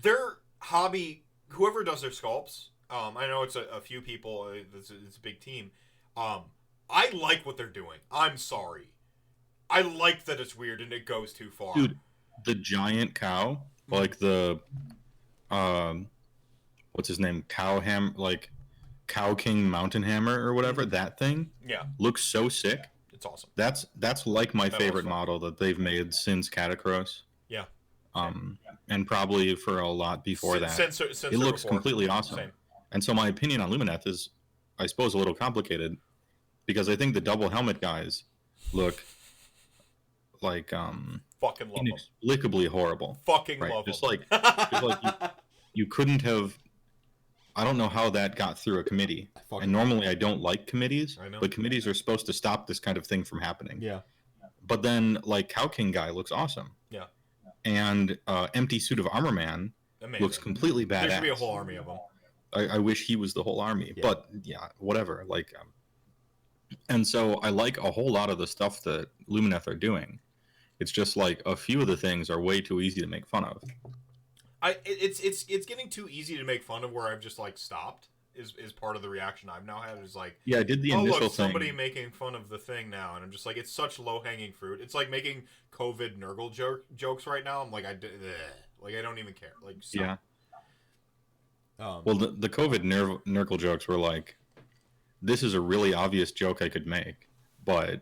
their hobby, whoever does their sculpts, I know it's a few people, it's a big team. I like what they're doing. I'm sorry. I like that it's weird and it goes too far. Dude, the giant cow, like the what's his name? Cow King Mountain Hammer or whatever, that thing Yeah, looks so sick. it's awesome. That's like my That favorite was fun. model that they've made since Catacross. Yeah. And probably for a lot before that. Since It looks completely awesome. Same. And so my opinion on Lumineth is, I suppose, a little complicated, because I think the double helmet guys look like Fucking love them. inexplicably horrible. Fucking Right? love Just them. like you couldn't have. I don't know how that got through a committee. And normally I don't like committees, I know. but committees are supposed to stop this kind of thing from happening. Yeah. But then, like, Cow King guy looks awesome. Yeah. And Empty Suit of Armor Man Amazing. looks completely badass. There should be a whole army of them. I wish he was the whole army, Yeah. but yeah, whatever. Like, and so I like a whole lot of the stuff that Lumineth are doing. It's just like a few of the things are way too easy to make fun of. It's getting too easy to make fun of, where I've just like stopped. Is part of the reaction I've now had, is like, Yeah, I did the oh initial look, somebody thing. making fun of the thing now, and I'm just like, it's such low hanging fruit. It's like making COVID Nurgle jokes right now. I'm like, I don't even care. Like, stop. Yeah. Well, The COVID Nurgle jokes were like, this is a really obvious joke I could make, but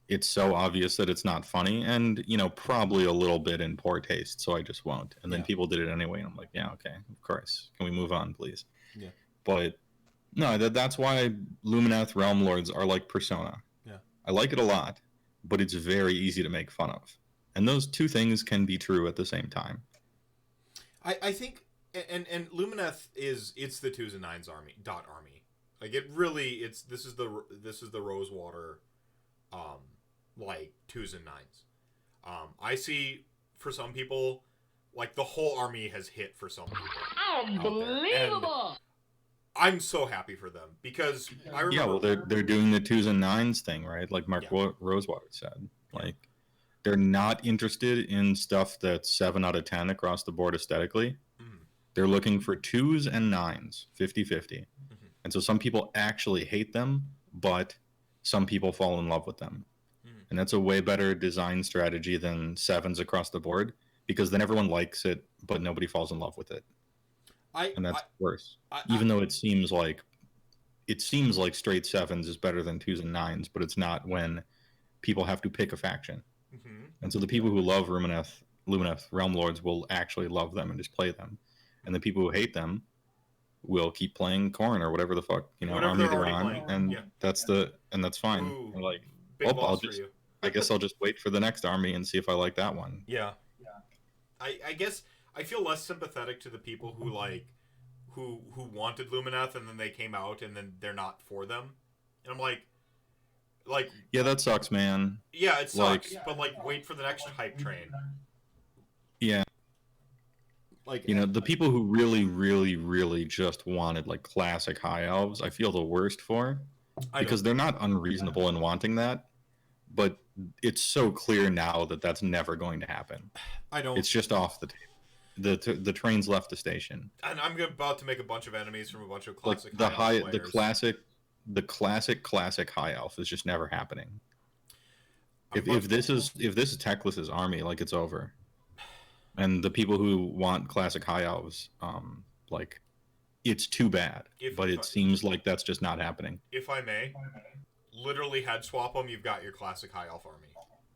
it's so obvious that it's not funny, and probably a little bit in poor taste, so I just won't. And then Yeah. people did it anyway, and I'm like, yeah, okay, of course. Can we move on, please? Yeah. But no, that's why Lumineth Realm Lords are like Persona. Yeah. I like it a lot, but it's very easy to make fun of, and those two things can be true at the same time. I think, and Lumineth it's the 2s and 9s army. Like, it really, this is the Rosewater, like 2s and 9s. I see, for some people, like, the whole army has hit for some people. Unbelievable! I'm so happy for them, because I remember. Yeah, well, they're doing the 2s and 9s thing, right? Like Mark Rosewater said. Like, they're not interested in stuff that's 7 out of 10 across the board aesthetically. Mhm. They're looking for 2s and 9s, 50-50. Mhm. And so some people actually hate them, but some people fall in love with them. Mhm. And that's a way better design strategy than 7s across the board, because then everyone likes it, but nobody falls in love with it. And that's worse. Even though it seems like straight 7s is better than 2s and 9s, but it's not when people have to pick a faction. Mhm. And so the people who love Lumineth Realm Lords will actually love them and just play them. And the people who hate them will keep playing Khorne or whatever the fuck, Whatever army they're they're already on. playing. And Yeah. that's fine. Ooh. And like, Big I'll loss just- for you. I guess I'll just wait for the next army and see if I like that one. Yeah. I guess I feel less sympathetic to the people who who wanted Lumineth, and then they came out and then they're not for them. And I'm like Yeah, that sucks, man. yeah, it sucks, Like- but like, wait for the next hype train. Yeah. like The people who really, really, really just wanted like classic high elves, I feel the worst for, because they're not unreasonable in wanting that, but it's so clear now that that's never going to happen. I don't. It's just off the table. The train's left the station. And I'm about to make a bunch of enemies from a bunch of Like classic the high elf players. classic high elf is just never happening. I'm If this is Teclis's army, like, it's over. And the people who want classic high elves, like, it's too bad. But it seems like that's just not happening. If I may, literally head swap them. You've got your classic high elf army.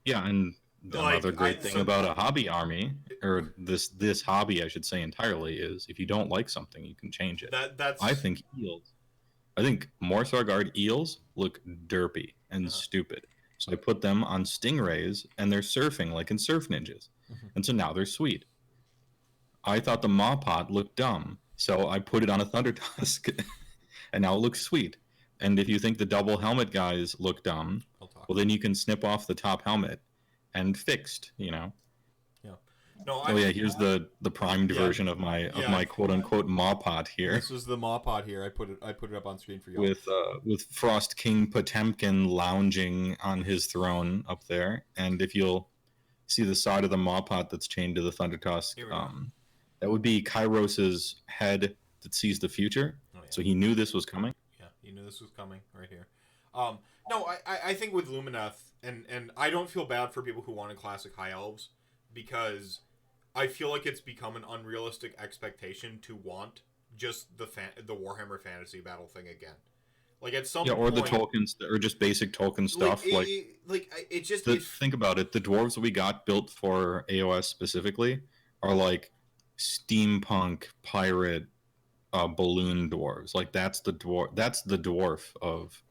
Yeah, and Like, another great thing about a hobby army, or this hobby, I should say entirely, is if you don't like something, you can change it. That's I think Morsar Guard eels look derpy and stupid. So I put them on stingrays, and they're surfing like in Surf Ninjas. And so now they're sweet. I thought the Maw Pot looked dumb, so I put it on a Thunder Tusk, and now it looks sweet. And if you think the double helmet guys look dumb, well, then you can snip off the top helmet and fixed, no. Oh yeah, here's the primed version of my quote unquote Maw Pot here. this is the Maw Pot here. I put it up on screen for you. With Frost King Potemkin lounging on his throne up there, and if you'll see the side of the maw pot that's chained to the Thunder Tusk. Here we go. That would be Kairos's head that sees the future. Oh, yeah. So he knew this was coming. Yeah, you knew this was coming right here. No, I think with Lumineth, and I don't feel bad for people who wanted classic High Elves, because I feel like it's become an unrealistic expectation to want just the Warhammer Fantasy Battle thing again. Like at some or point, the Tolkien, or just basic Tolkien stuff. Think about it. The dwarves that we got built for AOS specifically are like steampunk pirate balloon dwarves. Like that's the dwarf of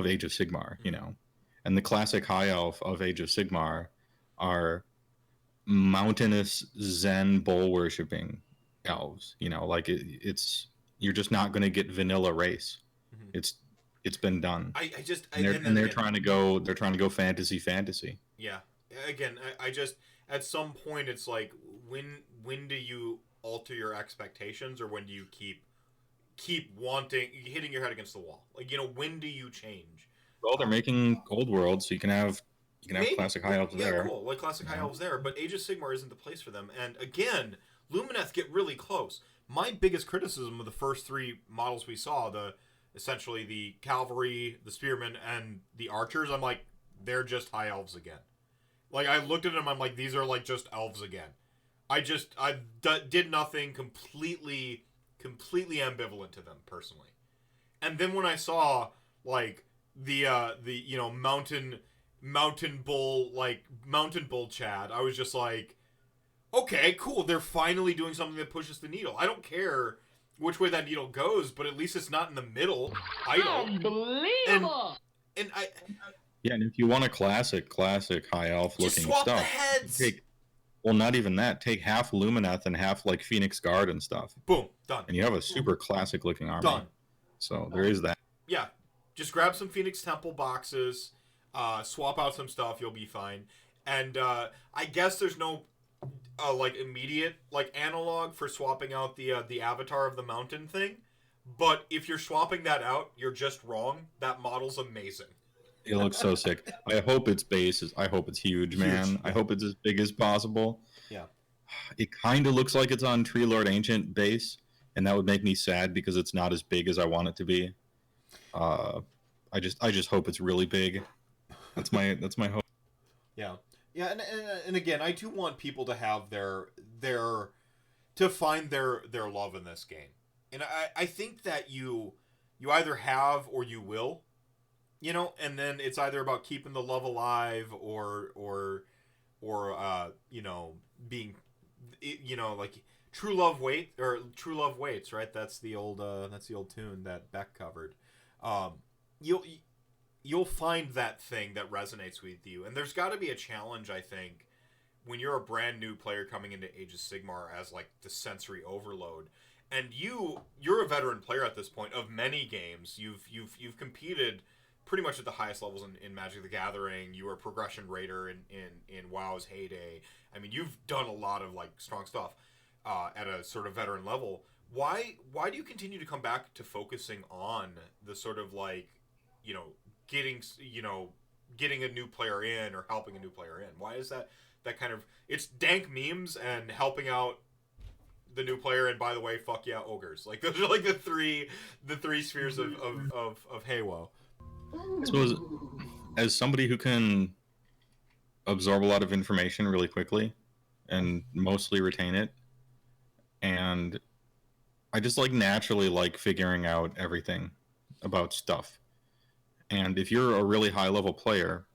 Age of Sigmar, you know. And the classic high elf of Age of Sigmar are mountainous Zen bull worshipping elves. You know, like it's you're just not going to get vanilla race. It's been done. They're trying to go fantasy. Yeah. Again, I just at some point it's like when do you alter your expectations, or when do you keep wanting hitting your head against the wall? Like, you know, when do you change? Well, they're making Cold World, so you can have classic high elves there. Cool, like classic high elves there, but Age of Sigmar isn't the place for them. And again, Lumineth get really close. My biggest criticism of the first three models we saw, essentially the cavalry, the spearmen, and the archers, I'm like, they're just high elves again. Like, I looked at them, I'm like, these are like just elves again. I did nothing, completely ambivalent to them personally. And then when I saw like the mountain bull Chad, I was just like, okay, cool, they're finally doing something that pushes the needle. I don't care which way that needle goes, but at least it's not in the middle. Unbelievable. And and if you want a classic high elf looking swap stuff, the heads. Not even that. Take half Lumineth and half like Phoenix Guard and stuff. Boom, done. And you have a super classic looking army. Done. So there is that. Yeah, just grab some Phoenix Temple boxes, swap out some stuff, you'll be fine. And I guess there's no like immediate like analog for swapping out the avatar of the mountain thing, but if you're swapping that out, you're just wrong. That model's amazing. It looks so sick. I hope its base I hope it's huge, man. Huge. I hope it's as big as possible. Yeah. It kind of looks like it's on Tree Lord Ancient base, and that would make me sad because it's not as big as I want it to be. I just hope it's really big. That's my hope. Yeah. Yeah, and again, I do want people to have to find their love in this game. And I think that you either have or you will, you know, and then it's either about keeping the love alive or you know, being, you know, like true love waits, right? That's the old tune that Beck covered. You'll find that thing that resonates with you. And there's got to be a challenge, I think, when you're a brand new player coming into Age of Sigmar as like the sensory overload. And you're a veteran player at this point of many games. You've competed pretty much at the highest levels in Magic the Gathering. You were a progression raider in WoW's heyday. I mean, you've done a lot of like strong stuff at a sort of veteran level. Why do you continue to come back to focusing on the sort of like, you know, getting a new player in or helping a new player in? Why is that kind of, it's dank memes and helping out the new player, and by the way, fuck yeah, ogres. Like those are like the three spheres of Heywoah. I suppose as somebody who can absorb a lot of information really quickly and mostly retain it, and I just like naturally like figuring out everything about stuff. And if you're a really high level player,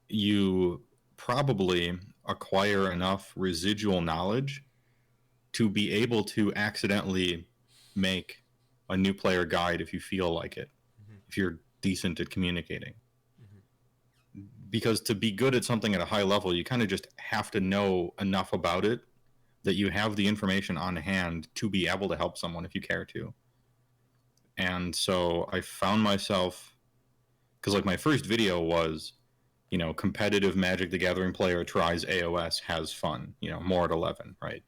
you probably acquire enough residual knowledge to be able to accidentally make a new player guide if you feel like it, if you're decent at communicating. Because to be good at something at a high level, you kind of just have to know enough about it that you have the information on hand to be able to help someone if you care to. And so I found myself, because like my first video was, you know, competitive Magic the Gathering player tries AOS, has fun, you know, more at 11, right?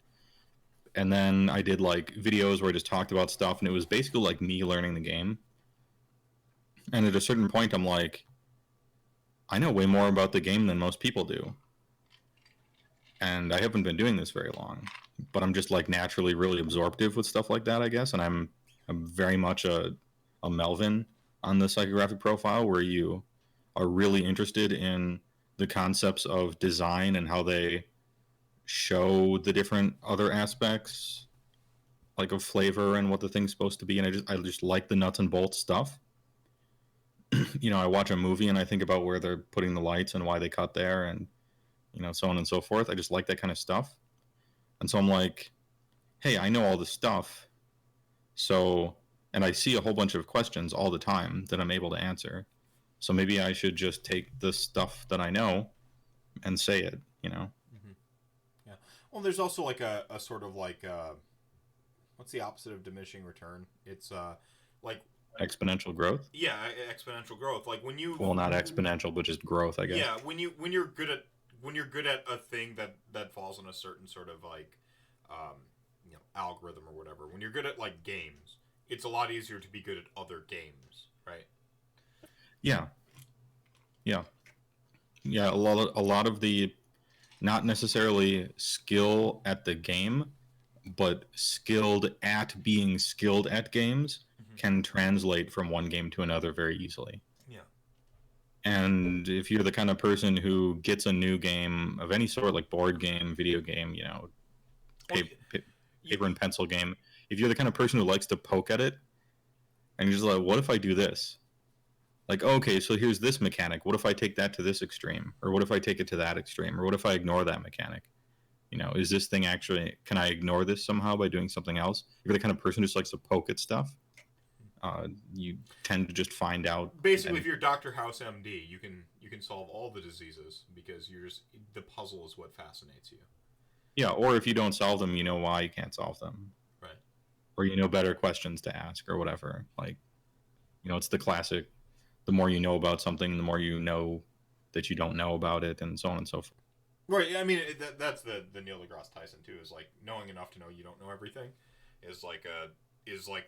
And then I did like videos where I just talked about stuff, and it was basically like me learning the game. And at a certain point, I'm like, I know way more about the game than most people do. And I haven't been doing this very long, but I'm just like naturally really absorptive with stuff like that, I guess. And I'm very much a Melvin on the psychographic profile, where you are really interested in the concepts of design and how they show the different other aspects, like of flavor and what the thing's supposed to be. And I just like the nuts and bolts stuff. You know, I watch a movie and I think about where they're putting the lights and why they cut there, and you know, so on and so forth. I just like that kind of stuff. And so I'm like, hey, I know all this stuff. So, and I see a whole bunch of questions all the time that I'm able to answer. So maybe I should just take the stuff that I know and say it, you know? Mm-hmm. Yeah. Well, there's also like a sort of like, what's the opposite of diminishing return? It's like Exponential growth? Yeah, exponential growth. Like when you Well, not exponential, but just growth, I guess. Yeah, when you're good at a thing that falls in a certain sort of like you know, algorithm or whatever. When you're good at like games, it's a lot easier to be good at other games, right? Yeah. Yeah. Yeah, a lot of the not necessarily skill at the game, but skilled at being skilled at games can translate from one game to another very easily. Yeah. And if you're the kind of person who gets a new game of any sort, like board game, video game, you know, paper and pencil game, if you're the kind of person who likes to poke at it, and you're just like, what if I do this? Like, okay, so here's this mechanic. What if I take that to this extreme? Or what if I take it to that extreme? Or what if I ignore that mechanic? You know, is this thing actually, can I ignore this somehow by doing something else? If you're the kind of person who just likes to poke at stuff, you tend to just find out. Basically, if you're Dr. House MD, you can solve all the diseases because you're just, the puzzle is what fascinates you. Yeah, or if you don't solve them, you know why you can't solve them. Right. Or you know better questions to ask or whatever. Like, you know, it's the classic, the more you know about something, the more you know that you don't know about it, and so on and so forth. Right. I mean, that's the Neil deGrasse Tyson too. Is like knowing enough to know you don't know everything. Is like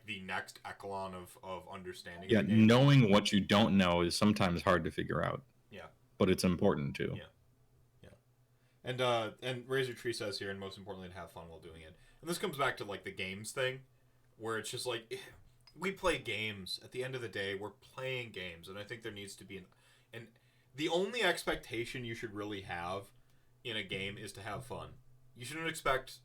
the next echelon of understanding. Yeah, knowing what you don't know is sometimes hard to figure out. Yeah. But it's important too. Yeah. And Razor Tree says here, and most importantly, to have fun while doing it. And this comes back to like the games thing, where it's just like we play games. At the end of the day, we're playing games, and I think there needs to be and the only expectation you should really have in a game is to have fun. You shouldn't expect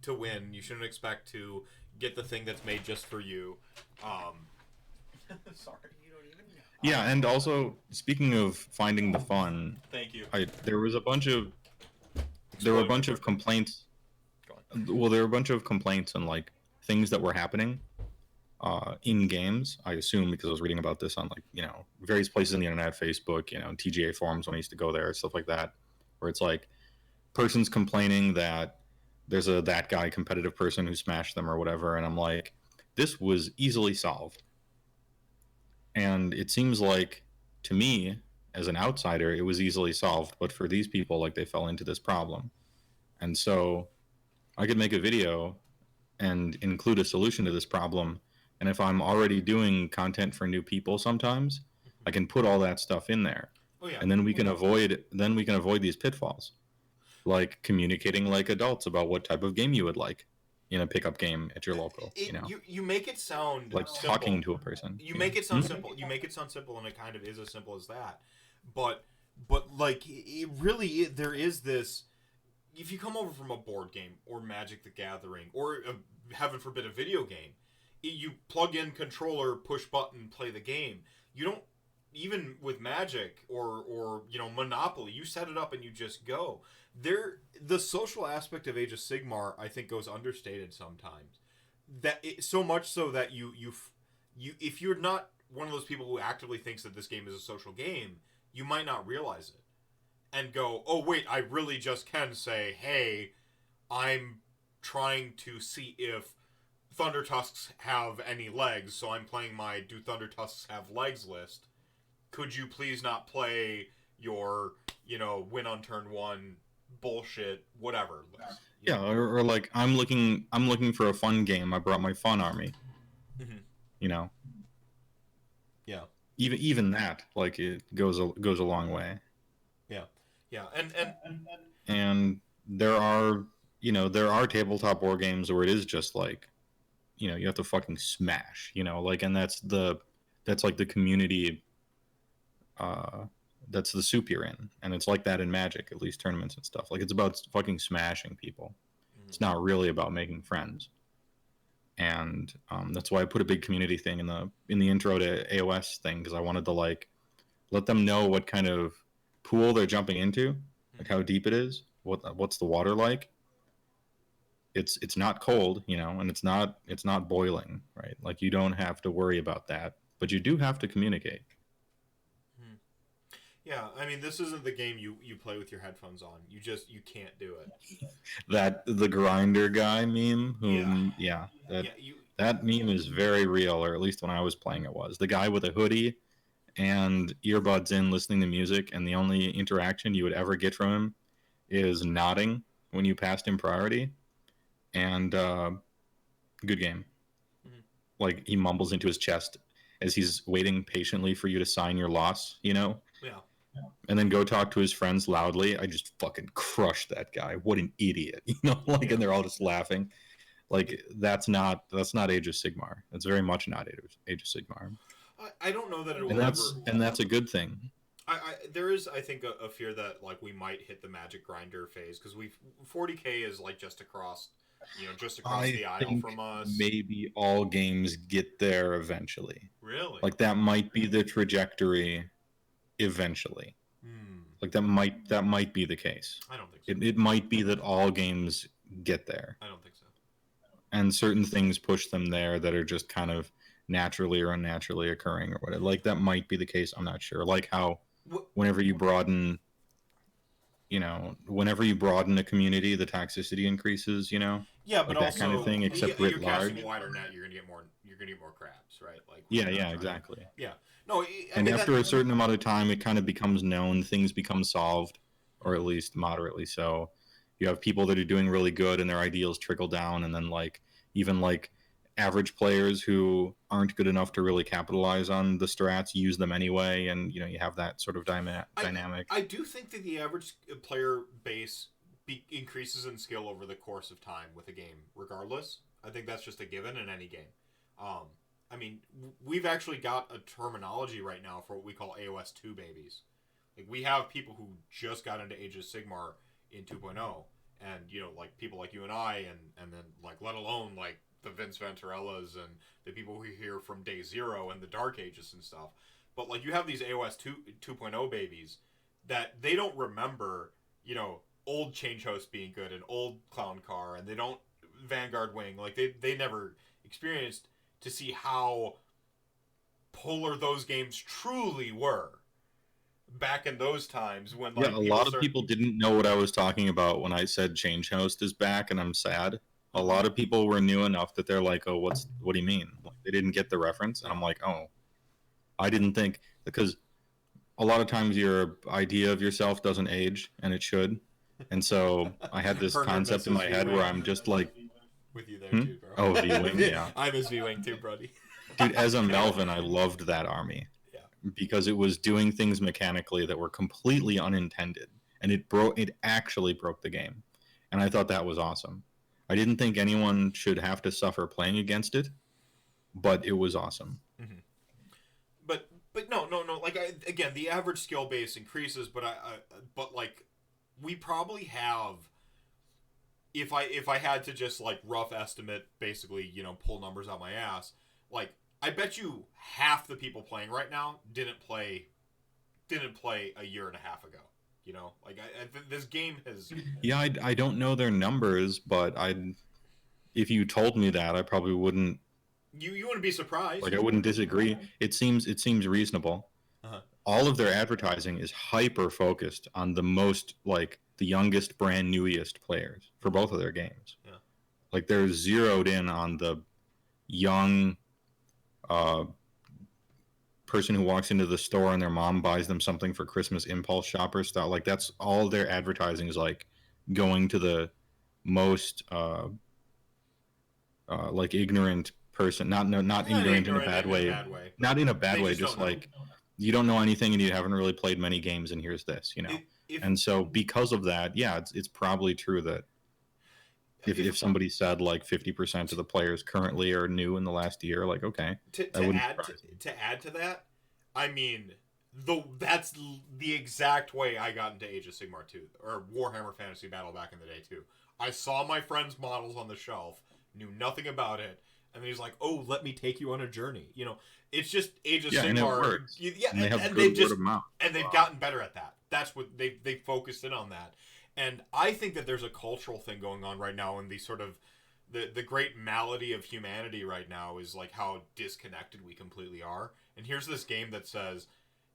to win. You shouldn't expect to get the thing that's made just for you. Sorry, you don't even know. Yeah, and also speaking of finding the fun, Thank you. there were a bunch of complaints. Go on. Well, there were a bunch of complaints and like things that were happening in games. I assume because I was reading about this on like, you know, various places on the internet, Facebook, you know, TGA forums when I used to go there, stuff like that, where it's like person's complaining that there's a that guy competitive person who smashed them or whatever, and I'm like, this was easily solved. And it seems like, to me, as an outsider, it was easily solved, but for these people, like, they fell into this problem. And so I could make a video and include a solution to this problem, and if I'm already doing content for new people sometimes, I can put all that stuff in there. Oh yeah. And then we can avoid these pitfalls, like communicating like adults about what type of game you would like in a pickup game at your local. You make it sound like simple. talking to a person. You make it sound simple. You make it sound simple, and it kind of is as simple as that. But like it really, there is this. If you come over from a board game or Magic the Gathering or heaven forbid a video game, you plug in controller, push button, play the game. You don't. Even with Magic or you know, Monopoly, you set it up and you just go. The social aspect of Age of Sigmar, I think, goes understated sometimes. So much so that you if you're not one of those people who actively thinks that this game is a social game, you might not realize it and go, oh wait, I really just can say, hey, I'm trying to see if Thunder Tusks have any legs, so I'm playing my Do Thunder Tusks Have Legs list. Could you please not play your, you know, win on turn one bullshit, whatever. Yeah, or like I'm looking for a fun game. I brought my fun army. Mm-hmm. You know. Yeah. even that, like, it goes a long way. Yeah, And there are, there are tabletop war games where it is just like, you have to fucking smash, like, and that's like the community, uh that's the soup you're in, and it's like that in Magic, at least tournaments and stuff. Like, it's about fucking smashing people. It's not really about making friends. And that's why I put a big community thing in the intro to AOS thing, because I wanted to, like, let them know what kind of pool they're jumping into, like how deep it is, what's the water like. It's not cold, and it's not boiling, right? Like, you don't have to worry about that, but you do have to communicate. yeah. I mean, this isn't the game you play with your headphones on. You can't do it. That the grinder guy meme, that meme is very real, or at least when I was playing it was. The guy with a hoodie and earbuds in, listening to music, and the only interaction you would ever get from him is nodding when you passed him priority. And good game. Like, he mumbles into his chest as he's waiting patiently for you to sign your loss, Yeah. and then go talk to his friends loudly. I just fucking crushed that guy. What an idiot, like, and they're all just laughing. Like, that's not Age of Sigmar. That's very much not Age of Sigmar. I don't know that it will And that's a good thing. There is, I think, a fear that, like, we might hit the Magic Grinder phase, because 40K is, like, just across the aisle from us. Maybe all games get there eventually. Really? Like, that might be the trajectory eventually. Like, that might be the case. I don't think so. It might be that all games get there. I don't think so. And certain things push them there that are just kind of naturally or unnaturally occurring or whatever. Like, that might be the case. I'm not sure. Like how whenever you broaden a community, the toxicity increases, Yeah, but like also that kind of thing, except you're writ large. casting a wider net, you're gonna get more crabs, right? Like, Yeah, exactly. Yeah. No, And after a certain amount of time, it kind of becomes known, things become solved, or at least moderately so. You have people that are doing really good and their ideals trickle down, and then, like, even like average players who aren't good enough to really capitalize on the strats use them anyway, and you have that sort of dynamic. I do think that the average player base increases in skill over the course of time with a game, regardless. I think that's just a given in any game. I mean, we've actually got a terminology right now for what we call AOS 2 babies. Like, we have people who just got into Age of Sigmar in 2.0, and, like, people like you and I, and then, like, let alone, like, the Vince Venturellas and the people who hear from Day Zero and the Dark Ages and stuff. But, like, you have these AOS 2.0 babies that they don't remember, old Change Host being good and old Clown Car, and they don't Vanguard Wing. Like, they never experienced to see how polar those games truly were back in those times when, like, a lot of people didn't know what I was talking about when I said Change Host is back, and I'm sad. A lot of people were new enough that they're like, oh, what do you mean? Like, they didn't get the reference, and I'm like, oh, I didn't think, because a lot of times your idea of yourself doesn't age, and it should. And so I had this concept in my head where I'm just like, with you there too, bro. Oh, V-Wing, yeah. I miss V-Wing too, buddy. Dude, as a Melvin, I loved that army. Yeah. Because it was doing things mechanically that were completely unintended, and it actually broke the game. And I thought that was awesome. I didn't think anyone should have to suffer playing against it, but it was awesome. Mm-hmm. But no. Like, again, the average skill base increases, but like, we probably have. If I had to just, like, rough estimate, basically, pull numbers out my ass, like, I bet you half the people playing right now didn't play a year and a half ago. Like, this game has. Yeah, I don't know their numbers, but if you told me that, I probably wouldn't. You wouldn't be surprised. Like, I wouldn't disagree. It seems reasonable. Uh-huh. All of their advertising is hyper focused on the most, like, the youngest, brand newest players for both of their games. Yeah. Like, they're zeroed in on the young person who walks into the store and their mom buys them something for Christmas, impulse shopper style. Like, that's all their advertising is, like, going to the most like ignorant person, not Not ignorant in a ignorant bad in a way, bad way, not in a bad they way, just just don't know. like you don't know anything and you haven't really played many games, and here's this, And so because of that, yeah, it's probably true that if somebody said like 50% of the players currently are new in the last year, like, okay, that wouldn't surprise me. to add to that, I mean, that's the exact way I got into Age of Sigmar 2 or Warhammer Fantasy Battle back in the day too. I saw my friend's models on the shelf, knew nothing about it, and then he's like, "Oh, let me take you on a journey." It's just Age of Sigmar. And it works. And they have and good they've just word of mouth. and they've gotten better at that. That's what they focused in on that. And I think that there's a cultural thing going on right now in the sort of the great malady of humanity right now is like how disconnected we completely are. And here's this game that says,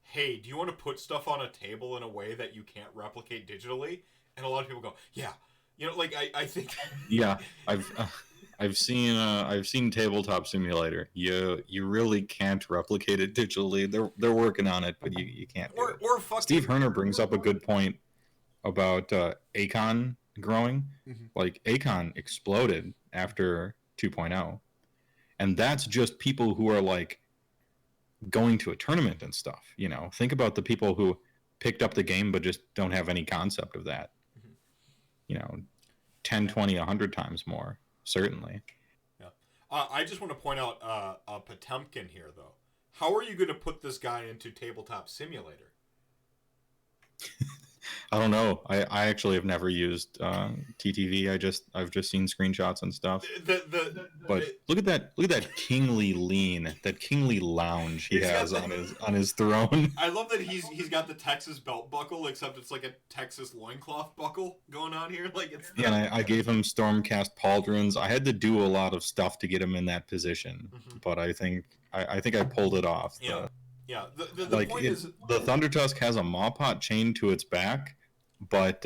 "Hey, do you want to put stuff on a table in a way that you can't replicate digitally?" And a lot of people go, "Yeah." I think Yeah, I've seen Tabletop Simulator. You really can't replicate it digitally. They're working on it, but you can't do it. or fucking Steve Herner brings up a good point about Acon growing. Like, Acon exploded after 2.0, and that's just people who are like going to a tournament and stuff. Think about the people who picked up the game but just don't have any concept of that. 10, 20, 100 times more, certainly. Yeah. I just want to point out Potemkin here, though. How are you going to put this guy into Tabletop Simulator? I don't know. I actually have never used TTV. I've just seen screenshots and stuff. But look at that kingly lean, that kingly lounge he has on his throne. I love that he's got the Texas belt buckle, except it's like a Texas loincloth buckle going on here. Like it's and I gave him Stormcast pauldrons. I had to do a lot of stuff to get him in that position, but I think I pulled it off. Yeah. Yeah, the point is the Thunder Tusk has a maw pot chained to its back, but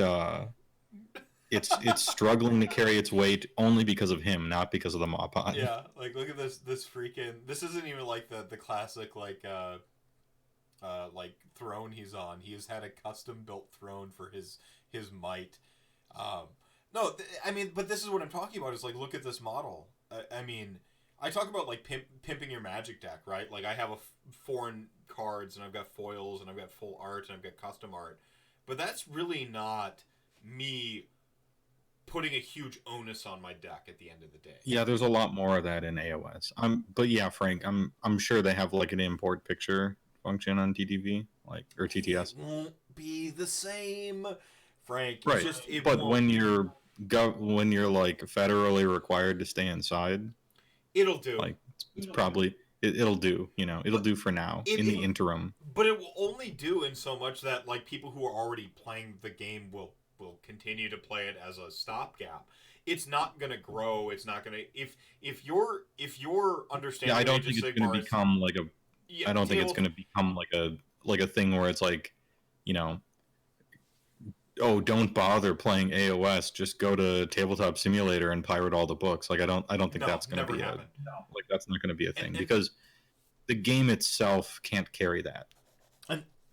it's struggling to carry its weight only because of him, not because of the maw pot. Yeah, like look at this freaking. This isn't even like the classic like throne he's on. He has had a custom built throne for his might. No, I mean, but this is what I'm talking about. Is like look at this model. I mean. I talk about like pimping your Magic deck, right? Like I have foreign cards and I've got foils and I've got full art and I've got custom art, but that's really not me putting a huge onus on my deck at the end of the day. Yeah, there's a lot more of that in AOS. But yeah, Frank, I'm sure they have like an import picture function on TTV, like or TTS. It won't be the same, Frank. Right, but when you're like federally required to stay inside. It'll do. Like it's probably it'll do. It'll do for now in the interim. But it will only do in so much that like people who are already playing the game will continue to play it as a stopgap. It's not going to grow. It's not going to if your understanding. Yeah, I don't think it's going to become like a. Yeah, I don't think it's going to become like a thing where it's like, oh, don't bother playing AOS. Just go to Tabletop Simulator and pirate all the books. Like I don't think that's going to be like that's not going to be a thing because the game itself can't carry that.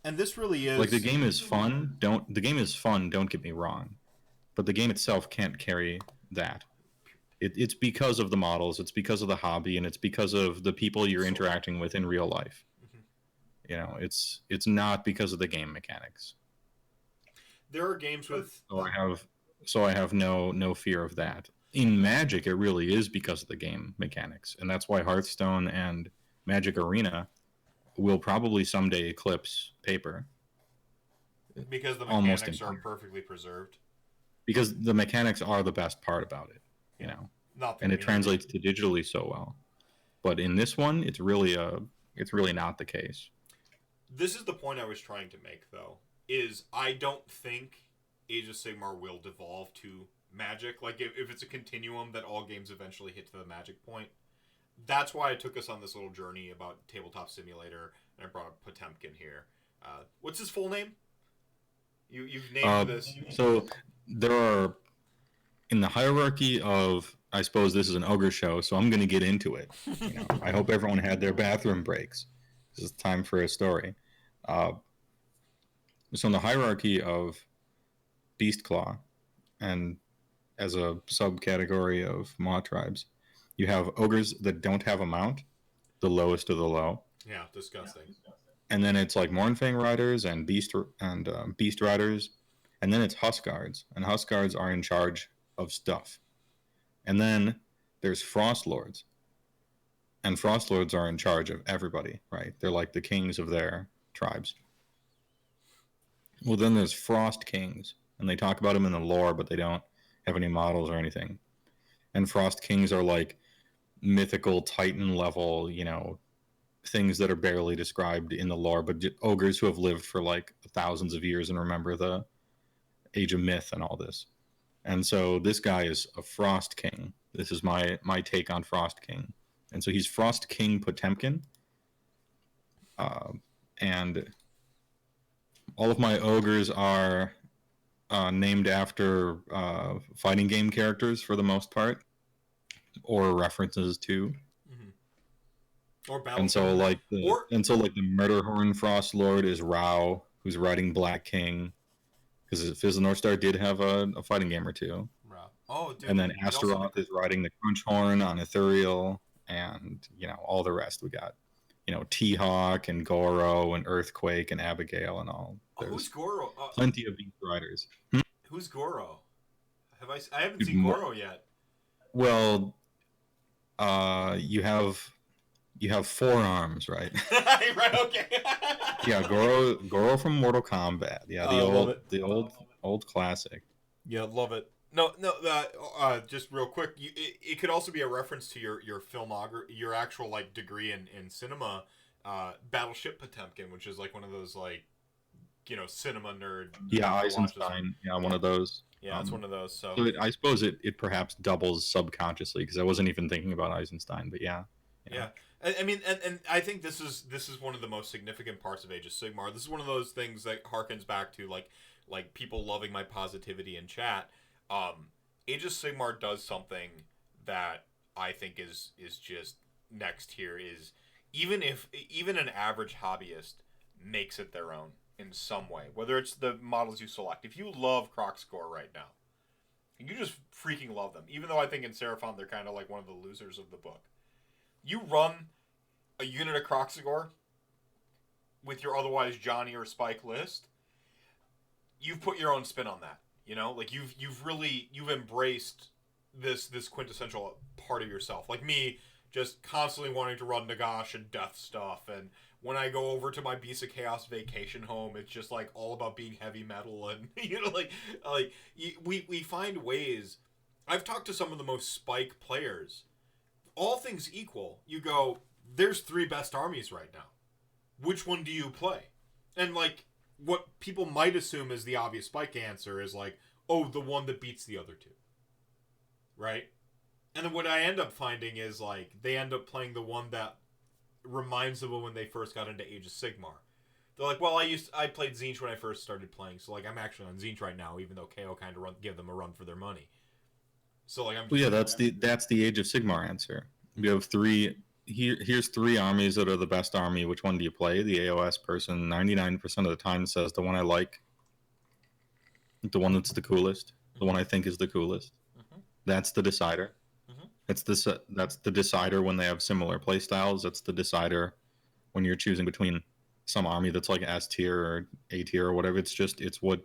And this really is like the game is fun. Don't get me wrong, but the game itself can't carry that. It's because of the models. It's because of the hobby, and it's because of the people you're interacting with in real life. It's not because of the game mechanics. There are games with so I have no fear of that. In Magic, it really is because of the game mechanics, and that's why Hearthstone and Magic Arena will probably someday eclipse paper. Because the mechanics are perfectly preserved. Because the mechanics are the best part about it, and it translates to digitally so well. But in this one, it's really not the case. This is the point I was trying to make, though. Is I don't think Age of Sigmar will devolve to Magic. Like, if it's a continuum that all games eventually hit to the Magic point. That's why I took us on this little journey about Tabletop Simulator, and I brought up Potemkin here. What's his full name? You've named this. So there are, in the hierarchy of, I suppose this is an ogre show, so I'm going to get into it. I hope everyone had their bathroom breaks. This is time for a story. So in the hierarchy of Beastclaw, and as a subcategory of Mawtribes, You have ogres that don't have a mount, the lowest of the low. Yeah, disgusting. And then it's like Mournfang riders and beast riders, and then it's Huskguards, and Huskguards are in charge of stuff. And then there's Frost Lords, and Frost Lords are in charge of everybody, right? They're like the kings of their tribes. Well, then there's Frost Kings, and they talk about them in the lore, but they don't have any models or anything. And Frost Kings are like mythical Titan level, things that are barely described in the lore, but ogres who have lived for like thousands of years and remember the age of myth and all this. And so this guy is a Frost King. This is my take on Frost King. And so he's Frost King Potemkin. And all of my ogres are named after fighting game characters for the most part, or references to. Or battle. And so like the Murderhorn Frost Lord is Rao, who's riding Black King, because Fizz the North Star did have a fighting game or two. Rao. Oh, dude. And then Astaroth is riding the Crunchhorn on Ethereal, and all the rest we got. T-Hawk and Goro and Earthquake and Abigail and all. Who's Goro? Plenty of beast riders. Who's Goro? I haven't seen Goro yet. Well, you have 4 arms, right? Right. Okay. Yeah, Goro from Mortal Kombat. Yeah, the old classic. Yeah, love it. No. Just real quick, it could also be a reference to your filmography, your actual like degree in cinema, Battleship Potemkin, which is like one of those like, cinema nerd. Yeah, Eisenstein. Yeah, one of those. Yeah, it's one of those. So I suppose it perhaps doubles subconsciously, because I wasn't even thinking about Eisenstein, but yeah. Yeah. I mean, and I think this is one of the most significant parts of Age of Sigmar. This is one of those things that harkens back to like people loving my positivity in chat. Age of Sigmar does something that I think is just next here. Is even an average hobbyist makes it their own in some way, whether it's the models you select. If you love Crocscore right now, you just freaking love them, even though I think in Seraphon they're kind of like one of the losers of the book. You run a unit of Crocscore with your otherwise Johnny or Spike list, you've put your own spin on that. Like you've embraced this quintessential part of yourself. Like me, just constantly wanting to run Nagash and death stuff, and when I go over to my Beast of Chaos vacation home, it's just like all about being heavy metal, and we find ways. I've talked to some of the most Spike players. All things equal, you go, there's 3 best armies right now. Which one do you play? And like, what people might assume is the obvious Spike answer is like, oh, the one that beats the other 2. Right? And then what I end up finding is like, they end up playing the one that reminds them of when they first got into Age of Sigmar. They're like, well, I played Tzeentch when I first started playing, so like I'm actually on Tzeentch right now, even though KO kind of give them a run for their money. So like that's the Age of Sigmar answer. You have 3. Here's 3 armies that are the best army. Which one do you play? The AOS person 99% of the time says the one I like, the one that's the coolest, the one I think is the coolest. Mm-hmm. That's the decider. Mm-hmm. That's the decider when they have similar play styles. That's the decider when you're choosing between some army that's like S tier or A tier or whatever. It's what.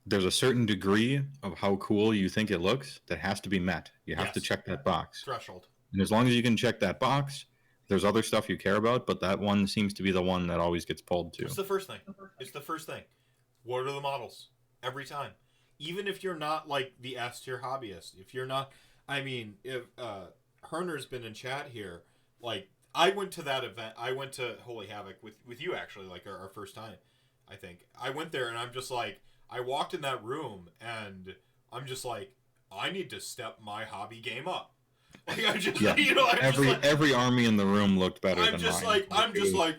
There's a certain degree of how cool you think it looks that has to be met. You have to check that box. Threshold. And as long as you can check that box, there's other stuff you care about, but that one seems to be the one that always gets pulled to. It's the first thing. What are the models? Every time. Even if you're not like the S tier hobbyist. If you're not, if Herner's been in chat here, like I went to that event. I went to Holy Havoc with you actually, like our first time, I think. I went there and I'm just like, I walked in that room and I'm just like, I need to step my hobby game up. Like I'm just, every army in the room looked better than mine.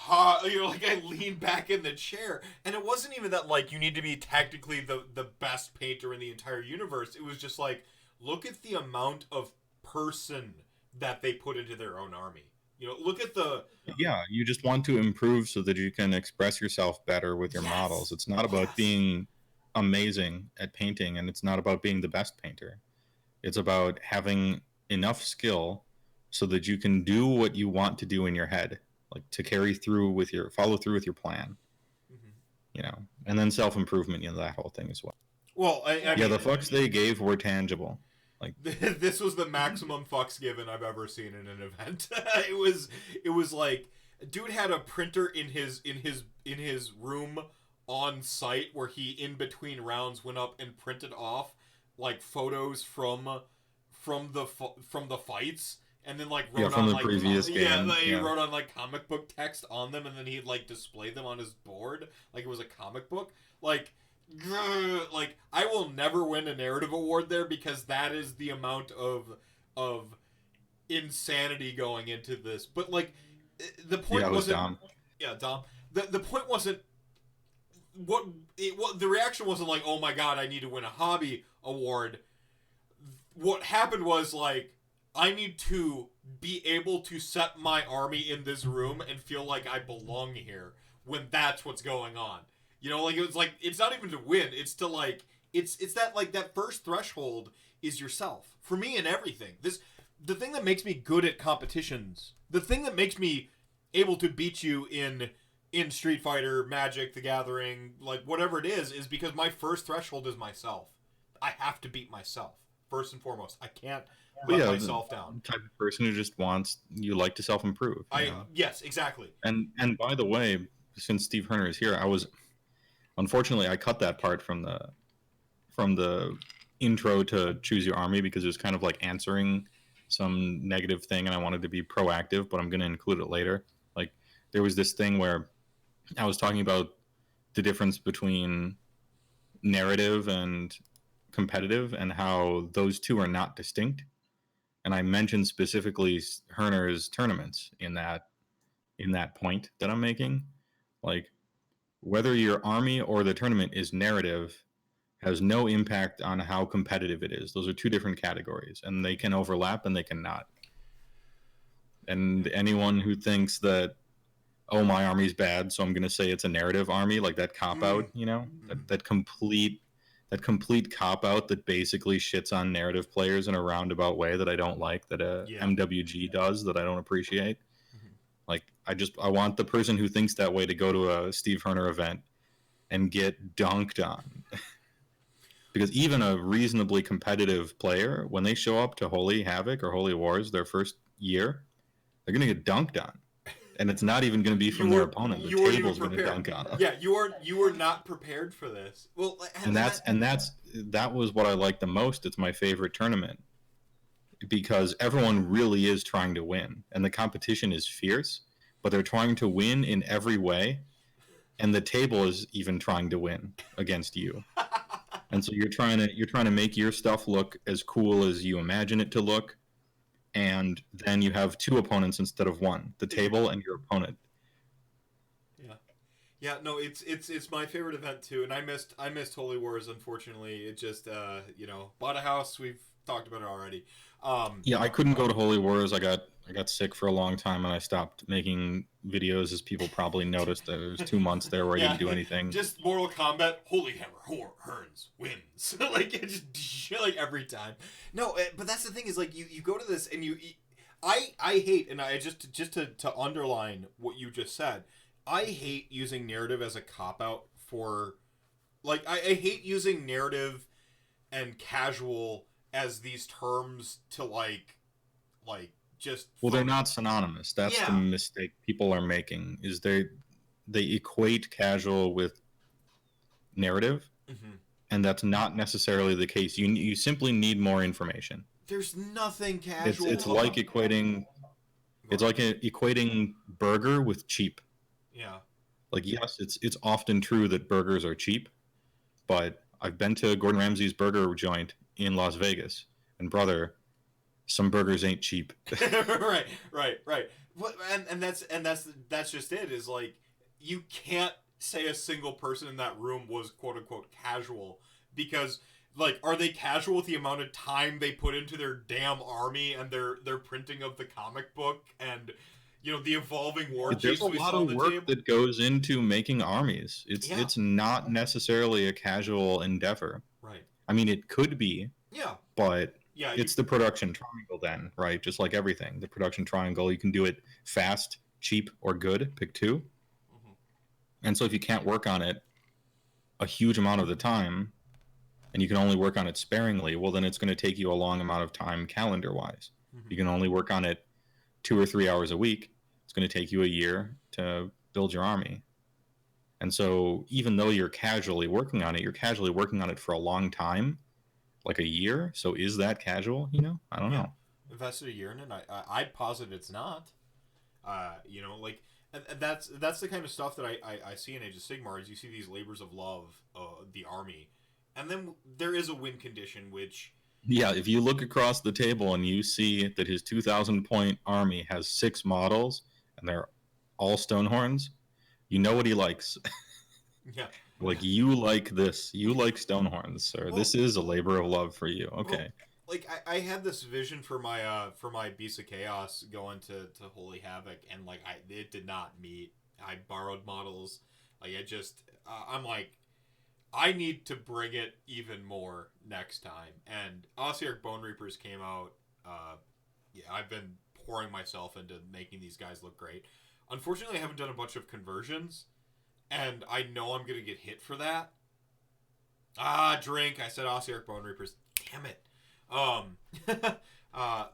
I leaned back in the chair, and it wasn't even that like you need to be technically the best painter in the entire universe. It was just like, look at the amount of person that they put into their own army. Look at the... Yeah, you just want to improve so that you can express yourself better with your models. It's not about being amazing at painting, and it's not about being the best painter. It's about having enough skill so that you can do what you want to do in your head, like to follow through with your plan, you know, and then self-improvement, you know, that whole thing as well. Well, I Yeah, mean, the fucks they gave were tangible. Like, this was the maximum fucks given I've ever seen in an event. it was like, dude had a printer in his room on site where he, in between rounds, went up and printed off like photos from the fights, and then like wrote from on the like previous game. he wrote on like comic book text on them, and then he'd like display them on his board like it was a comic book. Like I will never win a narrative award there, because that is the amount of insanity going into this. But like the point Yeah, it was wasn't Dom. yeah, Dom. The point wasn't what the reaction wasn't like, oh my god, I need to win a hobby award. What happened was like, I need to be able to set my army in this room and feel like I belong here when that's what's going on. You know, like it was like, it's not even to win, it's to like, it's that like that first threshold is yourself. For me in everything. The thing that makes me good at competitions, the thing that makes me able to beat you in Street Fighter, Magic, The Gathering, like whatever it is because my first threshold is myself. I have to beat myself first and foremost. I can't let myself down. The type of person who just wants, you like to self-improve. Yes, exactly. And by the way, since Steve Herner is here, unfortunately I cut that part from the intro to Choose Your Army, because it was kind of like answering some negative thing and I wanted to be proactive, but I'm going to include it later. Like, there was this thing where I was talking about the difference between narrative and competitive and how those two are not distinct. And I mentioned specifically Herner's tournaments in that point that I'm making. Like, whether your army or the tournament is narrative has no impact on how competitive it is. Those are two different categories, and they can overlap and they cannot. And anyone who thinks that, oh, my army's bad, so I'm going to say it's a narrative army, like that cop-out, you know? That complete cop-out that basically shits on narrative players in a roundabout way that I don't like, that MWG does, that I don't appreciate. Like, I want the person who thinks that way to go to a Steve Herner event and get dunked on. Because even a reasonably competitive player, when they show up to Holy Havoc or Holy Wars their first year, they're going to get dunked on. And it's not even going to be from their opponent. The table's going to dunk on them. Yeah, you were not prepared for this. Well, that was what I liked the most. It's my favorite tournament, because everyone really is trying to win, and the competition is fierce, but they're trying to win in every way, and the table is even trying to win against you. And so you're trying to make your stuff look as cool as you imagine it to look, and then you have two opponents instead of one, the table and your opponent. Yeah, no, it's my favorite event too, and I missed Holy Wars, unfortunately. It just bought a house. We've talked about it already. Yeah, I couldn't go to Holy Wars. I got sick for a long time, and I stopped making videos, as people probably noticed. There was 2 months there where I didn't do anything. Just Mortal Kombat, Holy Hammer, Hearns wins. Like, it just like every time. No, but that's the thing, is like you go to this and I hate, and I just to underline what you just said, I hate using narrative as a cop-out for, like, I hate using narrative and casual as these terms to like just... Well, they're not synonymous. That's the mistake people are making, is they equate casual with narrative, and that's not necessarily the case. You simply need more information. There's nothing casual. It's like equating burger with cheap. Yeah. Like, yes, it's often true that burgers are cheap, but I've been to Gordon Ramsay's burger joint in Las Vegas, and brother, some burgers ain't cheap. right. Well, and that's just it. Is like, you can't say a single person in that room was quote unquote casual, because, like, are they casual with the amount of time they put into their damn army and their printing of the comic book and, you know, the evolving war chiefs? There's a lot of work that goes into making armies. It's not necessarily a casual endeavor. Right. I mean, it could be. Yeah. But Yeah, it's the production triangle then, right? Just like everything, the production triangle. You can do it fast, cheap, or good. Pick two. Mhm. And so if you can't work on it a huge amount of the time, and you can only work on it sparingly, well, then it's going to take you a long amount of time calendar-wise. Mhm. You can only work on it 2 or 3 hours a week. It's going to take you a year to build your army. And so even though you're casually working on it, you're casually working on it for a long time, like a year. So is that casual? I don't Yeah. know. Invested a year in it. I'd posit it's not. Like, and that's the kind of stuff that I see in Age of Sigmar. Is you see these labors of love, the army, and then there is a win condition, which Yeah, if you look across the table and you see that his 2,000 point army has 6 models and they're all Stonehorns, you know what he likes. yeah. Like, you like this. You like Stonehorns, sir. Well- This is a labor of love for you. Okay. Well, like I had this vision for my Beast of Chaos going to Holy Havoc, and like it did not meet. I borrowed models. Like it just I'm like, I need to bring it even more next time. And Ossiarch Bone Reapers came out. Yeah, I've been pouring myself into making these guys look great. Unfortunately, I haven't done a bunch of conversions, and I know I'm gonna get hit for that. Drink. I said Ossiarch Bone Reapers. Damn it.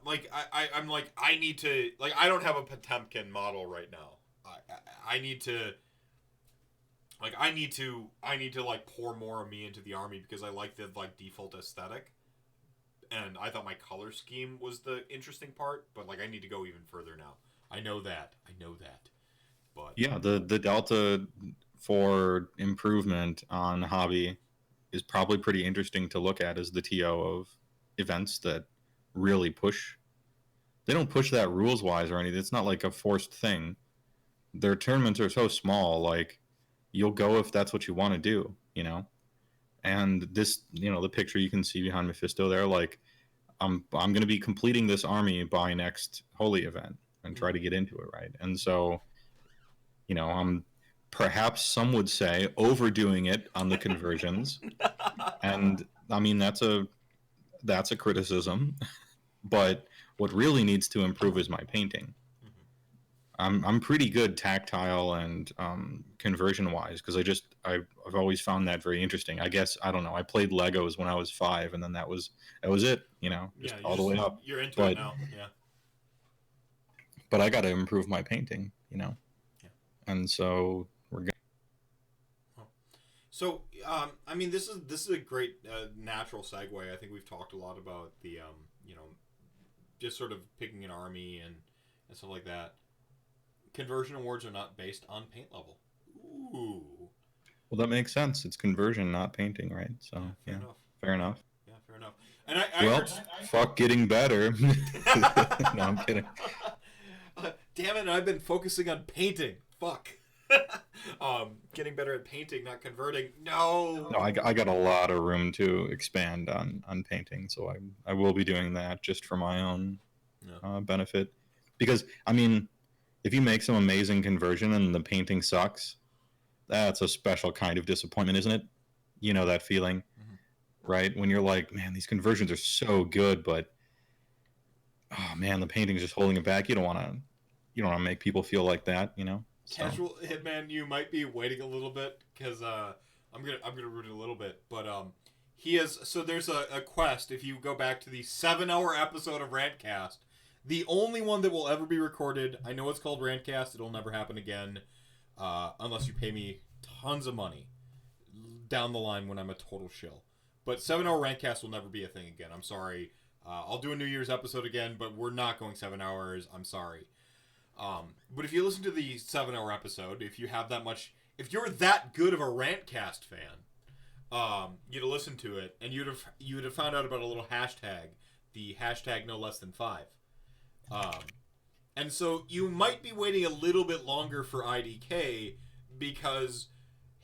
Like I'm like I need to, like, I don't have a Potemkin model right now. I need to. Like I need to like pour more of me into the army because I like the like default aesthetic, and I thought my color scheme was the interesting part. But like I need to go even further now. I know that. But Yeah, the delta for improvement on hobby is probably pretty interesting to look at as the TO of events that really push. They don't push that rules wise or anything. It's not like a forced thing. Their tournaments are so small, like you'll go if that's what you want to do, And this, the picture you can see behind Mephisto there, like I'm going to be completing this army by next holy event and try to get into it, right? And so, I'm perhaps some would say overdoing it on the conversions. And I mean that's a criticism, but what really needs to improve is my painting. I'm pretty good tactile and conversion wise because I've always found that very interesting. I guess I don't know. I played Legos when I was 5, and then that was it. Just all the way up. You're into But- it now. Yeah. But I got to improve my painting. Yeah. And so we're going. So, I mean, this is a great natural segue. I think we've talked a lot about the, just sort of picking an army and stuff like that. Conversion awards are not based on paint level. Ooh. Well, that makes sense. It's conversion, not painting, right? So Fair enough. fair enough. Yeah, fair enough. And I Well, heard... fuck getting better. No, I'm kidding. Damn it! I've been focusing on painting. Fuck. Getting better at painting, not converting. No. No, I got a lot of room to expand on painting, so I will be doing that just for my own benefit. Because I mean, if you make some amazing conversion and the painting sucks, that's a special kind of disappointment, isn't it? You know that feeling, right? When you're like, man, these conversions are so good, but oh man, the painting's just holding it back. You don't want to make people feel like that, So. Casual Hitman, you might be waiting a little bit because I'm gonna root it a little bit, but there's a quest. If you go back to the 7-hour episode of RantCast, the only one that will ever be recorded. I know it's called RantCast. It'll never happen again, unless you pay me tons of money down the line when I'm a total shill. But 7-hour RantCast will never be a thing again. I'm sorry. I'll do a New Year's episode again, but we're not going 7 hours. I'm sorry. But if you listen to the 7-hour episode, if you're that good of a RantCast fan, you'd have listened to it, and you'd have found out about a little hashtag, the hashtag no less than 5. And so you might be waiting a little bit longer for IDK because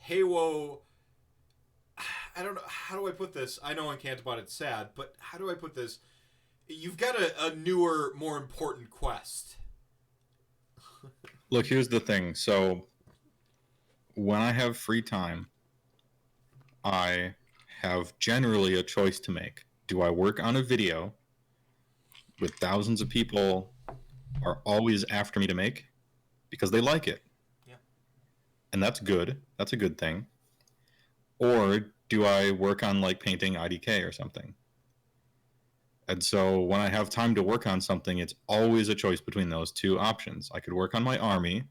Heywoah, I don't know, how do I put this? I know on Cantobot it's sad, but how do I put this? You've got a newer, more important quest. Look, here's the thing. So when I have free time, I have generally a choice to make. Do I work on a video with thousands of people are always after me to make because they like it. Yeah. And that's good. That's a good thing. Or do I work on like painting IDK or something? And so when I have time to work on something, it's always a choice between those two options. I could work on my army,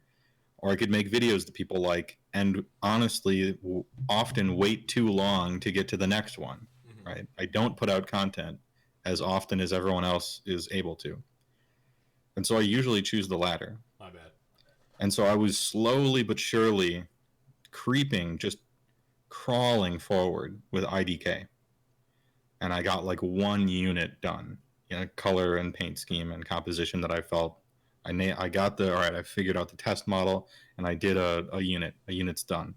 or I could make videos that people like, and honestly, often wait too long to get to the next one, right? I don't put out content as often as everyone else is able to. And so I usually choose the latter. My bad. And so I was slowly but surely creeping, just crawling forward with IDK. And I got like one unit done, color and paint scheme and composition that I felt I got all right, I figured out the test model and I did a unit. A unit's done.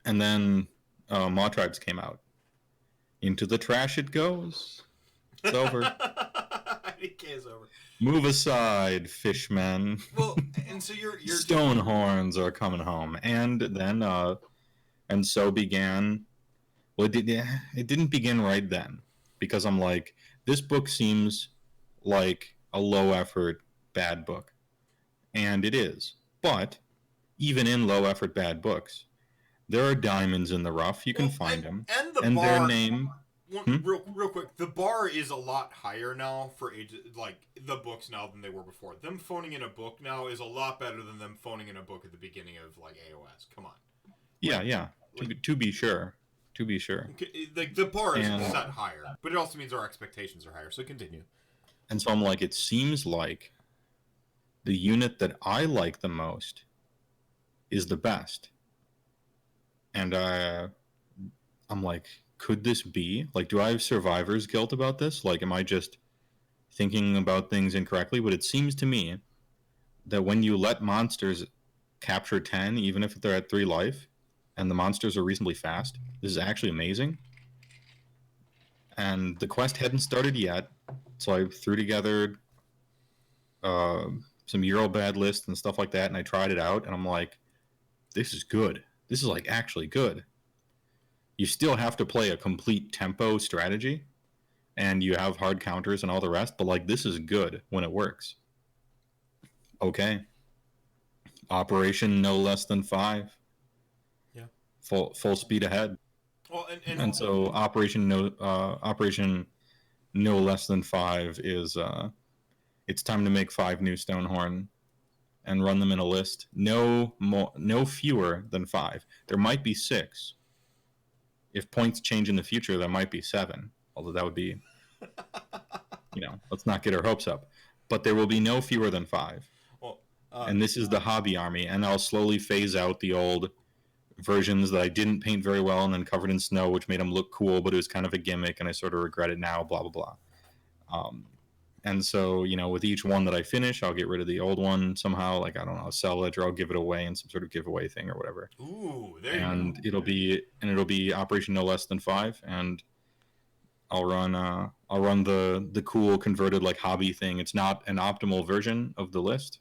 And then Mawtribes came out. Into the trash it goes. It's over. IDK is over. Move aside, fishmen. Well, and so you're Stone horns are coming home. And then and so began. Well, it didn't begin right then, because I'm like, this book seems like a low effort bad book, and it is. But even in low effort bad books, there are diamonds in the rough. You can find them, and their name. Real quick, the bar is a lot higher now for the books now than they were before. Them phoning in a book now is a lot better than them phoning in a book at the beginning of like AOS. Come on. Yeah. To be sure. To be sure. Like the bar is set higher, but it also means our expectations are higher. So continue. And so I'm like, it seems like the unit that I like the most is the best. And I'm like, could this be? Like, do I have survivor's guilt about this? Like, am I just thinking about things incorrectly? But it seems to me that when you let monsters capture 10, even if they're at 3 life, and the monsters are reasonably fast, this is actually amazing. And the quest hadn't started yet, so I threw together some Eurobad lists and stuff like that, and I tried it out, and I'm like, this is good. This is like actually good. You still have to play a complete tempo strategy, and you have hard counters and all the rest, but like this is good when it works. Okay. Operation no less than 5. Yeah. Full speed ahead. Well, and so Operation no less than 5 is it's time to make 5 new Stonehorn and run them in a list. No fewer than 5. There might be 6. If points change in the future, there might be 7. Although that would be, let's not get our hopes up. But there will be no fewer than 5. Well, and this is the hobby army, and I'll slowly phase out the old versions that I didn't paint very well and then covered in snow, which made them look cool, but it was kind of a gimmick, and I sort of regret it now, blah, blah, blah. And so, with each one that I finish, I'll get rid of the old one somehow, like, I don't know, sell it, or I'll give it away in some sort of giveaway thing or whatever. Ooh, there you and go. It'll be Operation No Less Than 5, and I'll run the cool converted like hobby thing. It's not an optimal version of the list,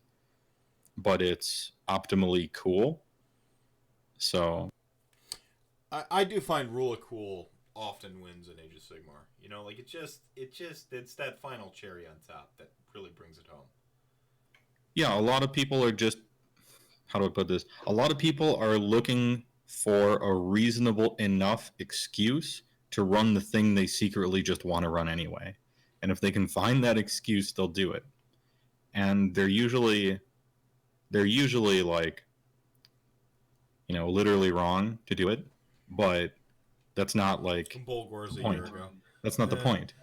but it's optimally cool. So I do find Rule of Cool often wins in Age of Sigmar. Like it's that final cherry on top that really brings it home. Yeah, a lot of people are just, how do I put this? A lot of people are looking for a reasonable enough excuse to run the thing they secretly just want to run anyway. And if they can find that excuse, they'll do it. And they're usually like, literally wrong to do it, but that's not like Bulgors a point. year ago. That's not the point.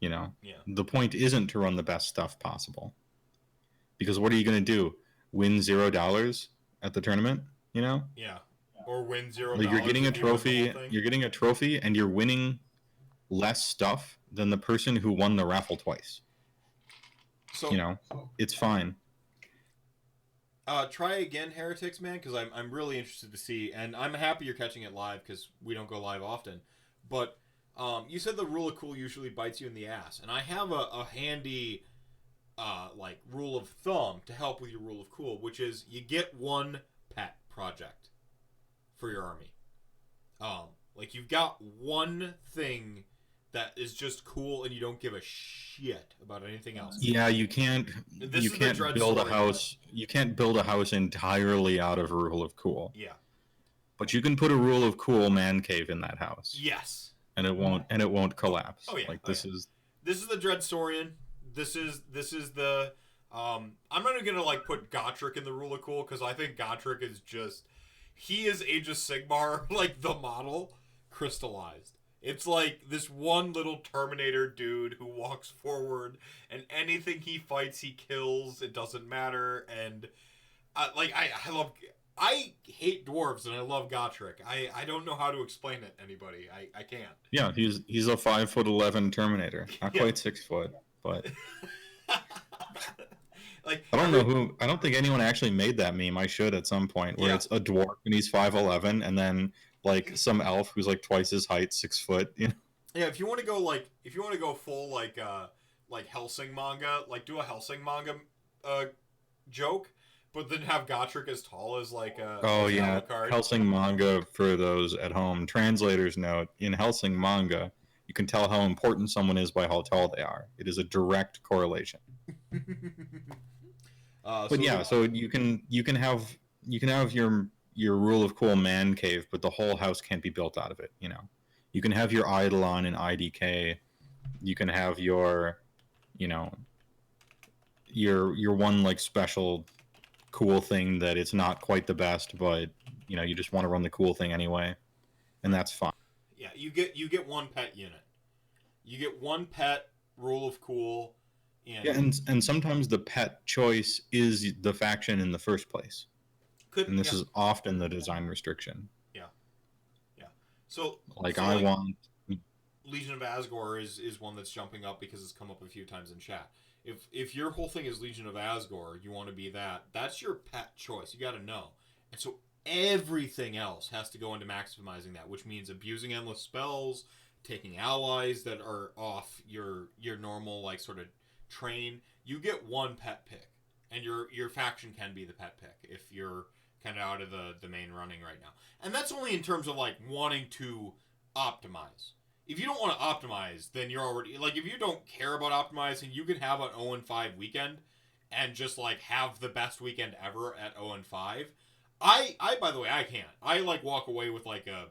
Yeah. The point isn't to run the best stuff possible. Because what are you going to do? Win $0 at the tournament? Yeah. Or win $0. Like you're getting a trophy. You're getting a trophy, and you're winning less stuff than the person who won the raffle twice. So it's fine. Try again, Heretics, man, because I'm really interested to see, and I'm happy you're catching it live because we don't go live often. But you said the Rule of Cool usually bites you in the ass, and I have a handy rule of thumb to help with your Rule of Cool, which is you get one pet project for your army. Like you've got one thing that is just cool and you don't give a shit about anything else. Yeah, you can't This you is the can't Dread build a story. house. You can't build a house entirely out of rule of cool. Yeah. But you can put a rule of cool man cave in that house. Yes. And it won't collapse. Oh, yeah. Like Oh, this yeah. is This is the Dreadstorian. This is the I'm not gonna like put Gotrek in the rule of cool because I think Gotrek is just he is Age of Sigmar like the model crystallized. It's like this one little Terminator dude who walks forward and anything he fights he kills. It doesn't matter. And I hate dwarves and I love Gotrek. I don't know how to explain it to anybody. I can't. yeah, he's a 5'11" Terminator. Not Yeah. quite 6 foot, but Like I don't think anyone actually made that meme. I should at some point where Yeah. it's a dwarf and he's 5'11" and then like some elf who's like twice his height, 6 foot, you know. Yeah, if you want to go full like Helsing manga, like do a Helsing manga joke, but then have Gotrek as tall as like Oh as yeah, Alucard. Helsing manga for those at home. Translator's note: in Helsing manga, you can tell how important someone is by how tall they are. It is a direct correlation. But yeah, so you can have your rule of cool man cave, but the whole house can't be built out of it. You know, you can have your Eidolon in IDK. You can have your, you know, your one like special cool thing that it's not quite the best, but you know you just want to run the cool thing anyway, and that's fine. Yeah, you get one pet unit. You get one pet rule of cool. Yeah, and sometimes the pet choice is the faction in the first place, and this is often the design restriction. So Like so, I want. Legion of Asgore is one that's jumping up because it's come up a few times in chat. If your whole thing is Legion of Asgore, you want to be that. That's your pet choice. You got to know. And so everything else has to go into maximizing that, which means abusing endless spells, taking allies that are off your normal like sort of train. You get one pet pick, and your faction can be the pet pick if you're kind of out of the main running right now. And that's only in terms of like wanting to optimize. If you don't want to optimize, then you're already like if you don't care about optimizing, you can have an 0-5 weekend and just like have the best weekend ever at 0-5. I by the way, I can't. I like walk away with like a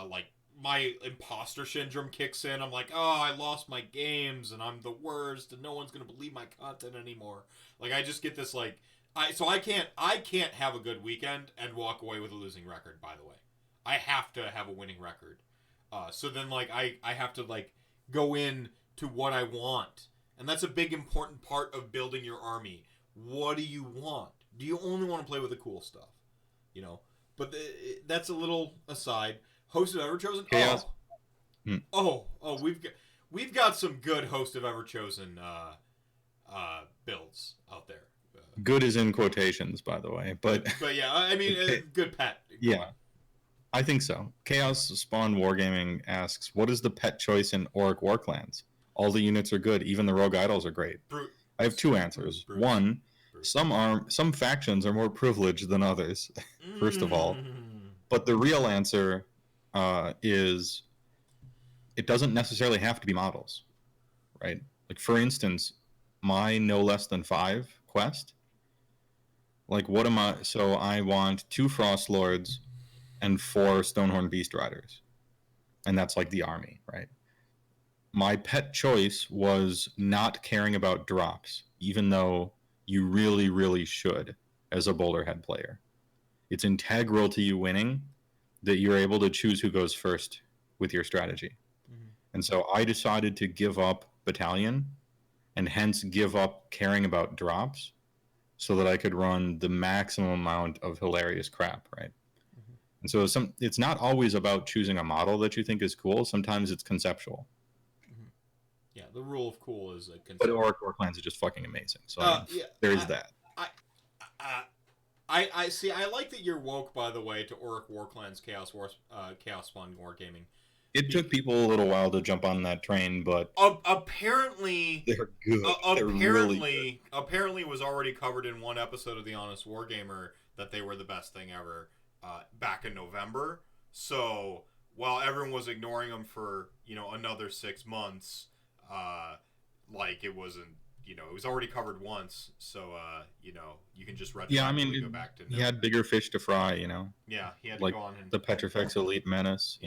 like my imposter syndrome kicks in. I'm like, oh, I lost my games and I'm the worst and no one's gonna believe my content anymore. Like I just get this like I can't have a good weekend and walk away with a losing record. By the way, I have to have a winning record. So then like I have to like go in to what I want, and that's a big important part of building your army. What do you want? Do you only want to play with the cool stuff? You know, but that's a little aside. Host of Everchosen. Chaos. Oh, we've got some good Host of Everchosen builds out there. Good is in quotations, by the way, but yeah, I mean, good pet. yeah, I think so. Chaos Spawn Wargaming asks, "What is the pet choice in Auric War Clans? All the units are good, even the rogue idols are great." Brute. I have two answers. Brute. One, Brute. some factions are more privileged than others. First of all, but the real answer is it doesn't necessarily have to be models, right? Like for instance, my no less than 5 quest. Like what am I? So I want 2 Frost Lords and 4 Stonehorn Beast Riders, and that's like the army, right? My pet choice was not caring about drops, even though you really, really should as a Boulderhead player. It's integral to you winning that you're able to choose who goes first with your strategy. Mhm. And so I decided to give up Battalion and hence give up caring about drops so that I could run the maximum amount of hilarious crap, right? Mhm. And so it's not always about choosing a model that you think is cool. Sometimes it's conceptual. Yeah, the rule of cool is a concept. But Auric War Clans is just fucking amazing. So I mean, there's that. I see. I like that you're woke, by the way, to Auric War Clans Chaos Spawn Wargaming. It took people a little while to jump on that train, but Apparently, they're good. They're really good. apparently, it was already covered in one episode of The Honest Wargamer that they were the best thing ever back in November. So while everyone was ignoring them for, another 6 months, like it wasn't, it was already covered once, so, you can just retroactively go back to... he had bigger fish to fry, Yeah, he had to like go on and... the Petrifex Elite Menace,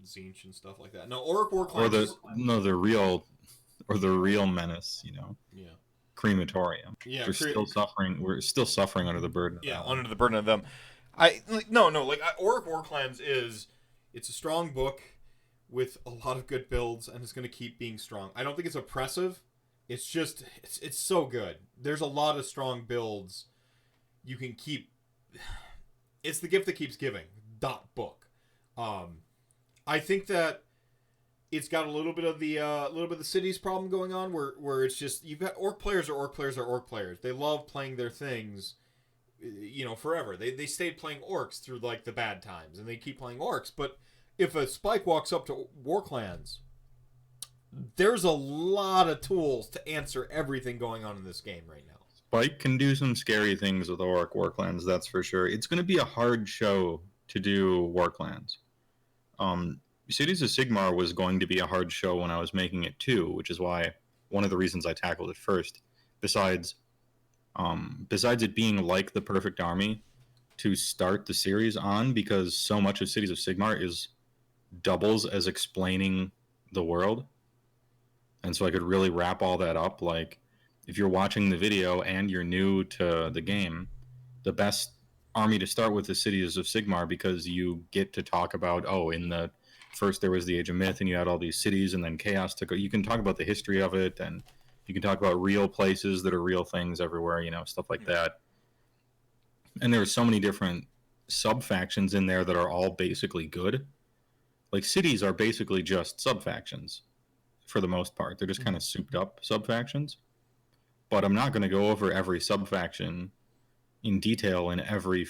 Zinch and stuff like that. No, Orc War or Clans... the real Menace, Yeah. Crematorium. Yeah, We're still suffering. We're still suffering under the burden. Yeah, under the burden of them. Orc War Clans it's a strong book with a lot of good builds, and it's going to keep being strong. I don't think it's oppressive. It's just it's so good. There's a lot of strong builds you can keep. It's the gift that keeps giving. Book. I think that it's got a little bit of the cities problem going on, where it's just you've got orc players. They love playing their things, forever. They stayed playing orcs through like the bad times, and they keep playing orcs. But if a spike walks up to war clans, there's a lot of tools to answer everything going on in this game right now. Spike can do some scary things with Orc War Clans, that's for sure. It's going to be a hard show to do War Clans. Cities of Sigmar was going to be a hard show when I was making it too, which is why one of the reasons I tackled it first. Besides it being like the perfect army to start the series on, because so much of Cities of Sigmar doubles as explaining the world, and so I could really wrap all that up. Like, if you're watching the video and you're new to the game, the best army to start with is Cities of Sigmar, because you get to talk about, in the first there was the Age of Myth and you had all these cities, and then Chaos took it. You can talk about the history of it, and you can talk about real places that are real things everywhere, stuff like that. And there are so many different sub-factions in there that are all basically good. Like, cities are basically just sub-factions for the most part. They're just kind of souped up sub-factions. But I'm not going to go over every sub-faction in detail in every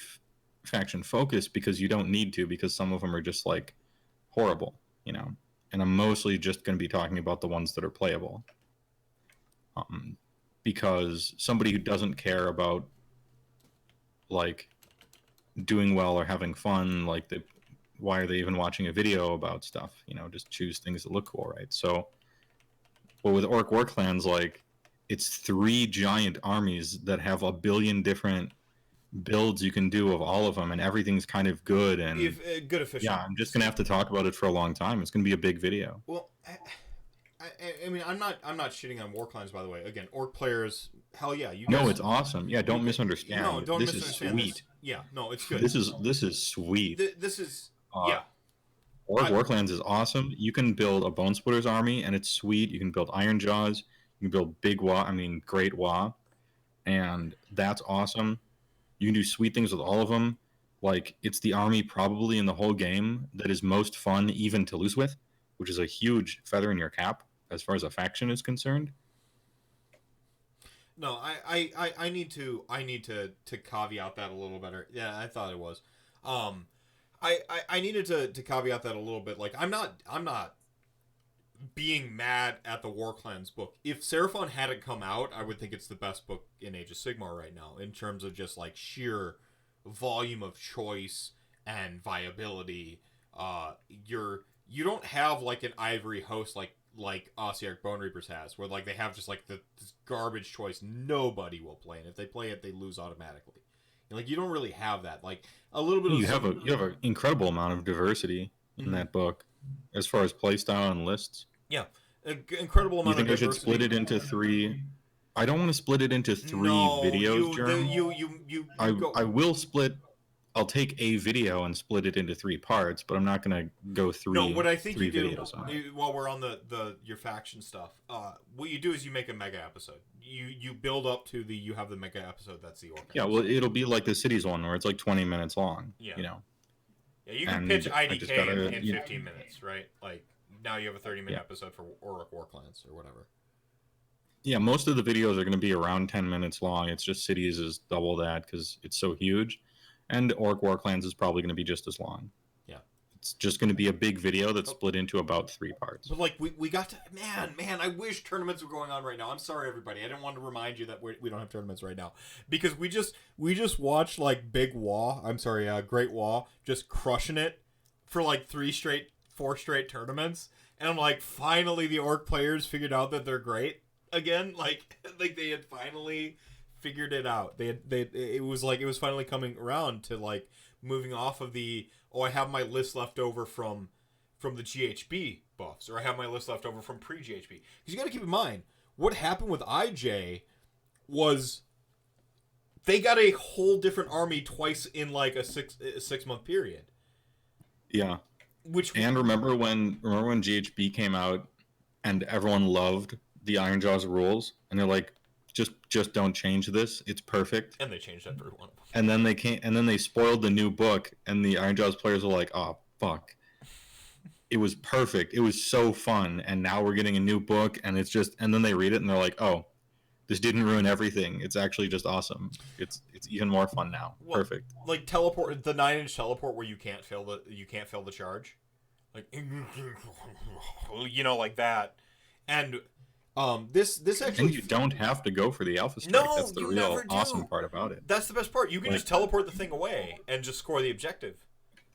faction focus, because you don't need to, because some of them are just like horrible, and I'm mostly just going to be talking about the ones that are playable, because somebody who doesn't care about like doing well or having fun, like why are they even watching a video about stuff? Just choose things that look cool, right? So, but with Orc War Clans, like, it's 3 giant armies that have a billion different builds you can do of all of them, and everything's kind of good and good efficient. Yeah, I'm just gonna have to talk about it for a long time. It's gonna be a big video. Well, I mean, I'm not shitting on War Clans, by the way. Again, orc players, hell yeah, you guys... No, it's awesome. Yeah, don't misunderstand. No, don't this misunderstand. Is sweet. This. Yeah, no, it's good. This is sweet. This is yeah. War Clans is awesome. You can build a Bone Splitter's army, and it's sweet. You can build Iron Jaws. You can build Great Wa, and that's awesome. You can do sweet things with all of them. Like, it's the army probably in the whole game that is most fun even to lose with, which is a huge feather in your cap as far as a faction is concerned. No, I need to caveat that a little better. Yeah, I thought it was. I needed to caveat that a little bit. Like, I'm not being mad at the War Clans book. If Seraphon hadn't come out, I would think it's the best book in Age of Sigmar right now, in terms of just like sheer volume of choice and viability. You don't have like an Ivory Host like Ossiarch Bone Reapers has, where like they have just like this garbage choice nobody will play, and if they play it, they lose automatically. Like, you don't really have that. Like, a little bit. You have an incredible amount of diversity in that book, as far as playstyle and lists. Yeah, incredible amount. You think of I should split it into 3? I don't want to split it into 3 videos, Jeremy. I will split. I'll take a video and split it into 3 parts, but I'm not going to go through. No, what I think you do videos while we're on your faction stuff, what you do is you make a mega episode. You build up to you have the mega episode that's the orc. Yeah, well, it'll be like the cities one where it's like 20 minutes long. Yeah, Yeah, you can pitch IDK in 15 minutes, right? Like, now you have a 30-minute episode for Orc War Clans or whatever. Yeah, most of the videos are going to be around 10 minutes long. It's just cities is double that because it's so huge. And Orc War Clans is probably going to be just as long. Yeah. It's just going to be a big video that's split into about 3 parts. But, like, we got to... Man, I wish tournaments were going on right now. I'm sorry, everybody. I didn't want to remind you that we don't have tournaments right now. Because we just watched, like, Great Wa just crushing it for like 4 straight tournaments, and I'm like, finally the orc players figured out that they're great again. Like they had finally figured it out. It was finally coming around to like moving off of the, oh, I have my list left over from the GHB buffs, or I have my list left over from pre-GHB. Because you got to keep in mind, what happened with IJ was they got a whole different army twice in like a 6 month period. Yeah. And remember when GHB came out and everyone loved the Iron Jaws rules, and they're like, just don't change this. It's perfect. And they changed every one of them. And then they spoiled the new book, and the Iron Jaws players were like, oh fuck. It was perfect. It was so fun, and now we're getting a new book, and and then they read it and they're like, oh, this didn't ruin everything. It's actually just awesome. It's even more fun now. Well, perfect. Like teleport, the 9-inch teleport where you can't fail the charge, like like that, and this actually. And you don't have to go for the alpha strike. No, that's the you real never do. awesome part about it. That's the best part. You can just teleport the thing away and just score the objective.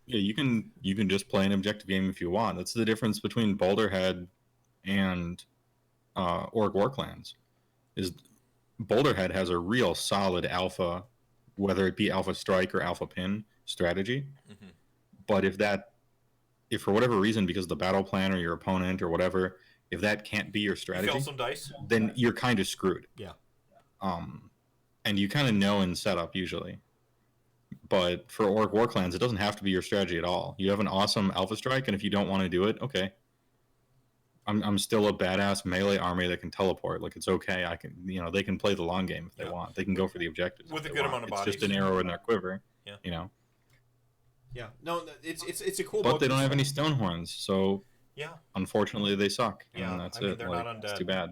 Yeah, you can just play an objective game if you want. That's the difference between Boulderhead and Orc War Clans. Is Boulderhead has a real solid alpha, whether it be alpha strike or alpha pin strategy. Mm-hmm. But if for whatever reason, because of the battle plan or your opponent or whatever, if that can't be your strategy, fail some dice, then you're kind of screwed. Yeah. And you kind of know in setup usually. But for Orc War Clans, it doesn't have to be your strategy at all. You have an awesome alpha strike, and if you don't want to do it, okay. I'm still a badass melee army that can teleport. Like, it's okay. I can, they can play the long game if they want. They can go for the objectives with a good amount of bodies. It's just an arrow in their quiver. Yeah. Yeah. No, it's a cool. But they don't have any stone horns, so yeah. Unfortunately, they suck. Yeah, and that's it. They're not undead. It's too bad.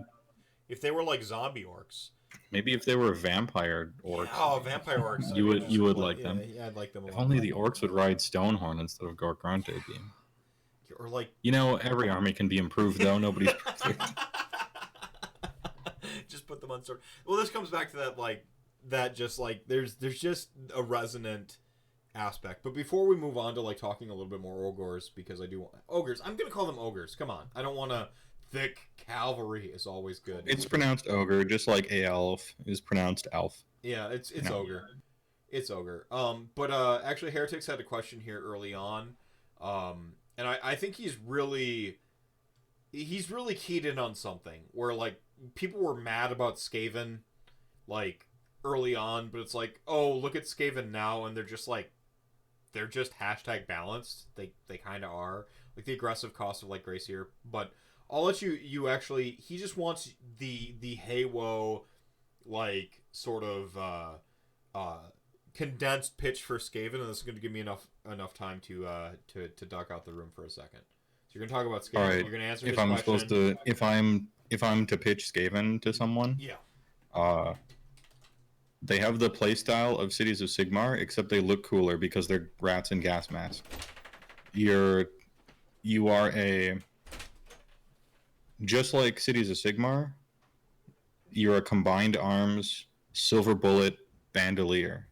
If they were like zombie orcs. Maybe if they were vampire orcs. Yeah, oh, vampire orcs. you would like them. Yeah, I'd like them a lot. If only the orcs would ride Stonehorn instead of Gorgrante beam. Or like every army can be improved though. Nobody's perfect. Just put them on sword. Well, this comes back to that there's just a resonant aspect. But before we move on to like talking a little bit more ogres, because I do want ogres. I'm gonna call them ogres. Come on, I don't want to. Thick cavalry is always good. It's pronounced ogre, just like Aelf is pronounced elf. Yeah, it's ogre. It's ogre. But actually, Heretics had a question here early on, and I think he's really keyed in on something where like people were mad about Skaven, like early on, but it's like, oh, look at Skaven now, and they're just hashtag balanced. They kind of are, like the aggressive cost of like Grace here, but. I'll let you actually. He just wants the Heywoah, like sort of condensed pitch for Skaven, and this is going to give me enough time to duck out the room for a second. So you're going to talk about Skaven. All right. You're going to answer if his I'm question. supposed to, if I'm to pitch Skaven to someone, yeah. They have the playstyle of Cities of Sigmar, except they look cooler because they're rats and gas masks. You are a. Just like Cities of Sigmar, you're a combined arms, silver bullet, bandolier.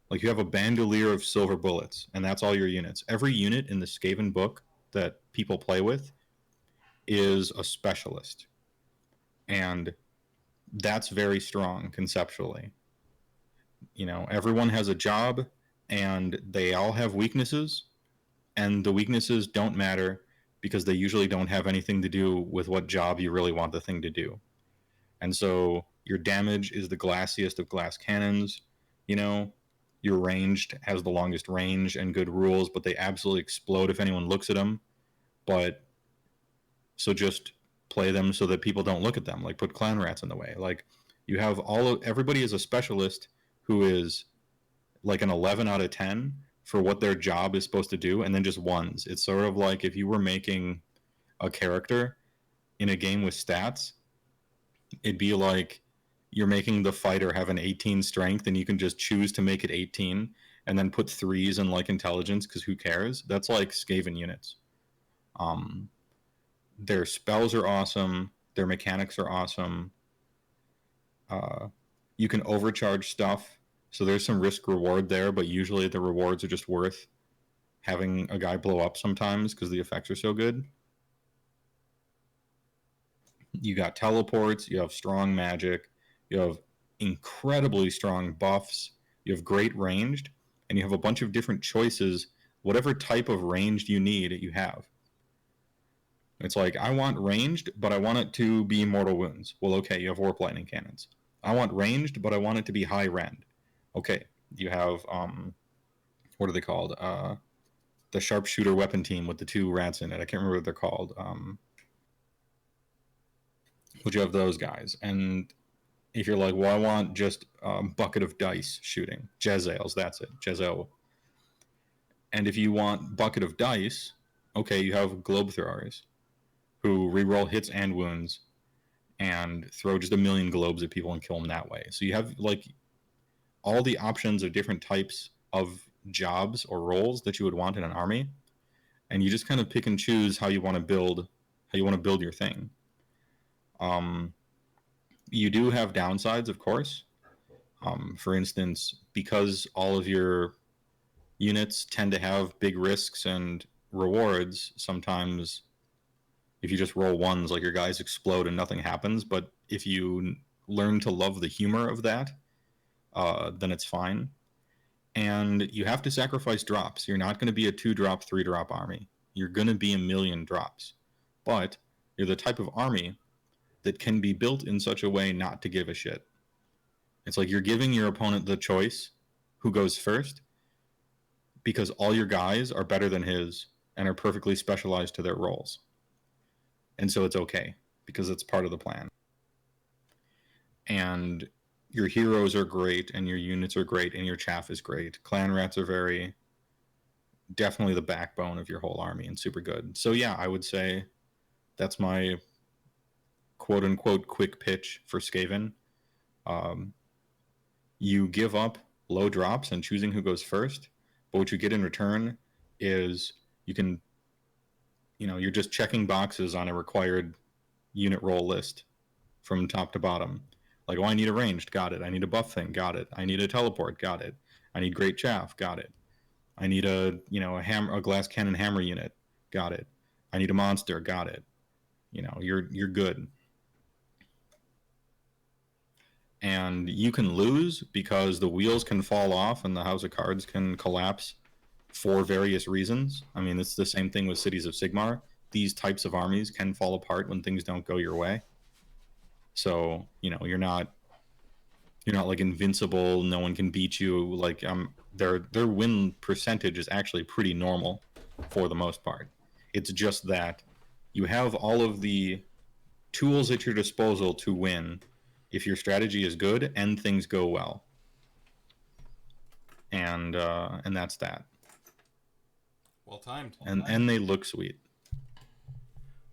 Like, you have a bandolier of silver bullets, and that's all your units. Every unit in the Skaven book that people play with is a specialist. And that's very strong conceptually. Everyone has a job, and they all have weaknesses, and the weaknesses don't matter because they usually don't have anything to do with what job you really want the thing to do. And so your damage is the glassiest of glass cannons. Your ranged has the longest range and good rules, but they absolutely explode if anyone looks at them. But so just play them so that people don't look at them. Like, put clan rats in the way. Like, you have everybody is a specialist who is like an 11 out of 10 for what their job is supposed to do, and then just ones. It's sort of like if you were making a character in a game with stats, it'd be like you're making the fighter have an 18 strength, and you can just choose to make it 18, and then put 3s in like intelligence, because who cares? That's like Skaven units. Their spells are awesome. Their mechanics are awesome. You can overcharge stuff. So there's some risk reward there, but usually the rewards are just worth having a guy blow up sometimes because the effects are so good. You got teleports, you have strong magic, you have incredibly strong buffs, you have great ranged, and you have a bunch of different choices. Whatever type of ranged you need, you have. It's like, I want ranged, but I want it to be mortal wounds. Well, okay, you have warp lightning cannons. I want ranged, but I want it to be high rend. Okay, you have, what are they called? The sharpshooter weapon team with the 2 rats in it. I can't remember what they're called. But you have those guys. And if you're like, well, I want just a bucket of dice shooting. Jezzails, that's it. Jezzail. And if you want bucket of dice, okay, you have globe throwers who reroll hits and wounds and throw just a million globes at people and kill them that way. So you have like all the options of different types of jobs or roles that you would want in an army, and you just kind of pick and choose how you want to build your thing. You do have downsides, of course. For instance, because all of your units tend to have big risks and rewards, sometimes if you just roll ones, like your guys explode and nothing happens. But if you learn to love the humor of that, then it's fine. And you have to sacrifice drops. You're not going to be a 2-drop, 3-drop army. You're going to be a million drops. But you're the type of army that can be built in such a way not to give a shit. It's like you're giving your opponent the choice who goes first because all your guys are better than his and are perfectly specialized to their roles. And so it's okay because it's part of the plan. And your heroes are great and your units are great and your chaff is great. Clan rats are definitely the backbone of your whole army and super good. So yeah, I would say that's my quote-unquote quick pitch for Skaven. You give up low drops and choosing who goes first, but what you get in return is you're just checking boxes on a required unit roll list from top to bottom. Like, oh, I need a ranged, got it. I need a buff thing, got it. I need a teleport, got it. I need great chaff, got it. I need a glass cannon hammer unit, got it. I need a monster, got it. You're good. And you can lose because the wheels can fall off and the house of cards can collapse for various reasons. I mean, it's the same thing with Cities of Sigmar. These types of armies can fall apart when things don't go your way. So, you're not like invincible, no one can beat you. Like, their win percentage is actually pretty normal for the most part. It's just that you have all of the tools at your disposal to win if your strategy is good and things go well. And that's that. Well timed. And they look sweet.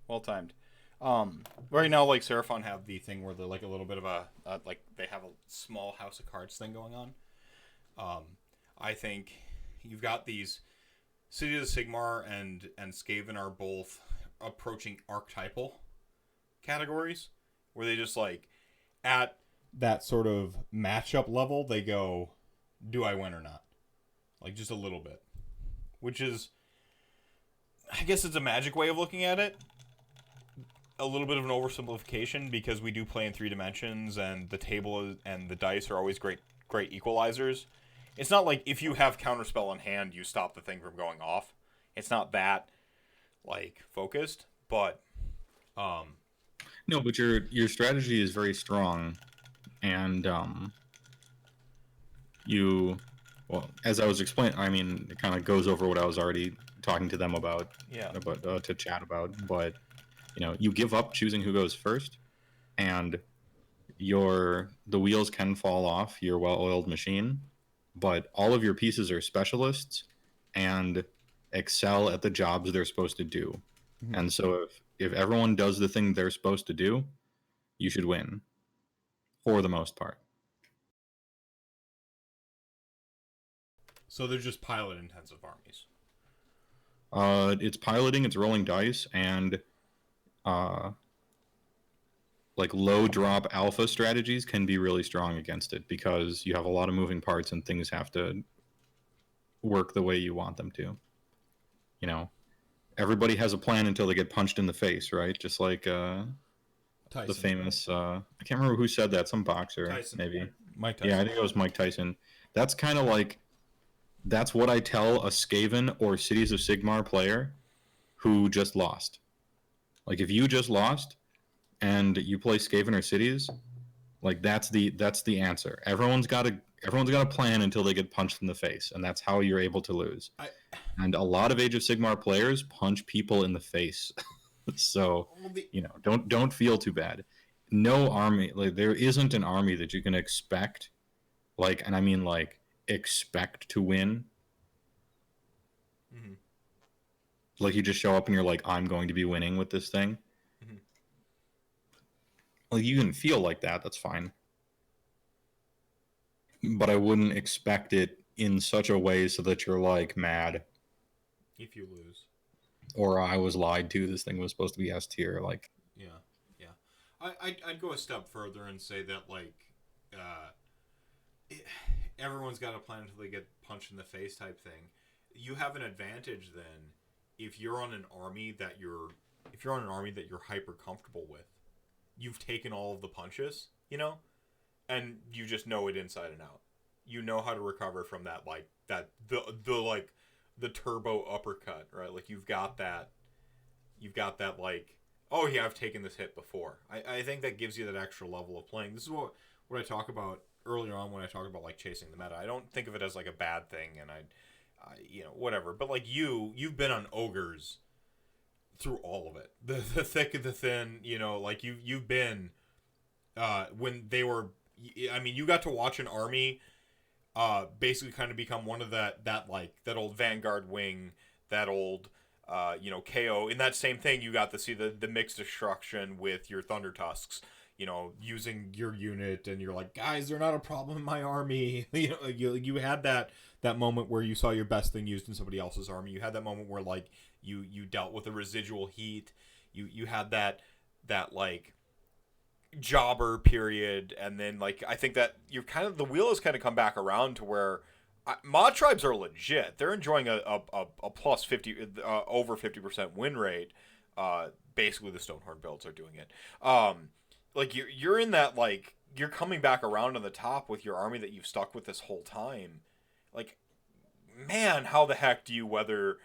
Well timed. Right now, like Seraphon have the thing where they're like a little bit of a like they have a small House of Cards thing going on. I think you've got these Cities of Sigmar and Skaven are both approaching archetypal categories where they just like at that sort of matchup level, they go, do I win or not? Like, just a little bit. Which is, I guess it's a magic way of looking at it. A little bit of an oversimplification because we do play in 3 dimensions and the table and the dice are always great equalizers. It's not like if you have Counterspell in hand, you stop the thing from going off. It's not that, like, focused, but... No, but your strategy is very strong, and as I was explaining, I mean, it kind of goes over what I was already talking to them about, to chat about. But you give up choosing who goes first, and the wheels can fall off your well-oiled machine, but all of your pieces are specialists and excel at the jobs they're supposed to do. Mm-hmm. And so if everyone does the thing they're supposed to do, you should win, for the most part. So they're just pilot-intensive armies. It's piloting, it's rolling dice, and like low-drop alpha strategies can be really strong against it because you have a lot of moving parts and things have to work the way you want them to. You know, everybody has a plan until they get punched in the face, right? Just like the famous I can't remember who said that, some boxer. Tyson. Maybe Mike Tyson. Yeah, I think it was Mike Tyson. That's kind of like, that's what I tell a Skaven or Cities of Sigmar player who just lost. Like, if you just lost and you play Skaven or Cities, like, that's the answer. Everyone's got a plan until they get punched in the face, and that's how you're able to lose. And a lot of Age of Sigmar players punch people in the face. So, don't feel too bad. No army, like, there isn't an army that you can expect, like, and I mean, like, expect to win. Mm-hmm. Like, you just show up and you're like, I'm going to be winning with this thing. Mm-hmm. Like, you can feel like that, that's fine. But I wouldn't expect it in such a way so that you're, like, mad. If you lose. Or I was lied to, this thing was supposed to be S tier, like... Yeah. I'd go a step further and say that, like, everyone's got a plan until they get punched in the face type thing. You have an advantage then if you're on an army that you're hyper comfortable with. You've taken all of the punches, and you just know it inside and out. You know how to recover from that, like the turbo uppercut, right? Like, you've got that like, oh yeah, I've taken this hit before. I think that gives you that extra level of playing. This is what I talk about earlier on when I talk about, like, chasing the meta. I don't think of it as like a bad thing, and I whatever. But, like, you've been on ogres through all of it, the thick and the thin. Like, you've been when they were. I mean, you got to watch an army basically kind of become one of that old Vanguard wing, that old KO. In that same thing, you got to see the mixed destruction with your Thunder Tusks, using your unit, and you're like, guys, they're not a problem in my army. You had that moment where you saw your best thing used in somebody else's army. You had that moment where, like, you dealt with a residual heat. You had that like jobber period, and then, like, I think that the wheel has kind of come back around to where Mawtribes are legit. They're enjoying a plus 50 over 50% win rate. Basically, the Stonehorn builds are doing it. Like, you're in that, like, you're coming back around on the top with your army that you've stuck with this whole time. Like, man, how the heck do you weather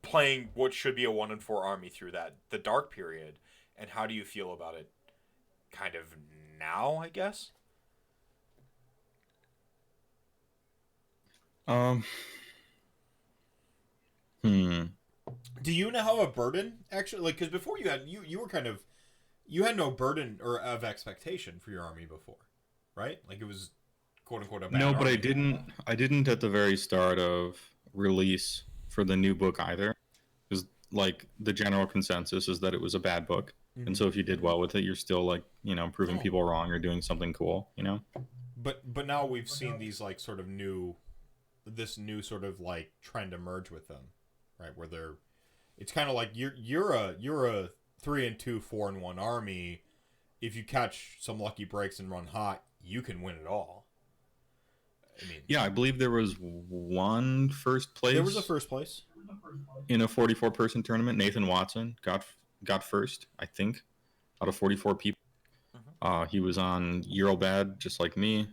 playing what should be a 1-4 army through the dark period, and how do you feel about it kind of now, I guess? Do you now have a burden, actually? Like, because before you were kind of, you had no burden or of expectation for your army before, right? Like, it was quote unquote a bad No, but army. I didn't at the very start of release for the new book either. Because, like, the general consensus is that it was a bad book. Mm-hmm. And so if you did well with it, you're still, like, proving people wrong or doing something cool, But now we've seen these, like, sort of this new sort of, like, trend emerge with them, right? Where it's kind of like you're a 3-2, 4-1 army. If you catch some lucky breaks and run hot, you can win it all. I mean, yeah, I believe there was one first place. There was a first place in a 44-person tournament. Nathan Watson got first, I think, out of 44 people. Mm-hmm. He was on Eurobad, just like me.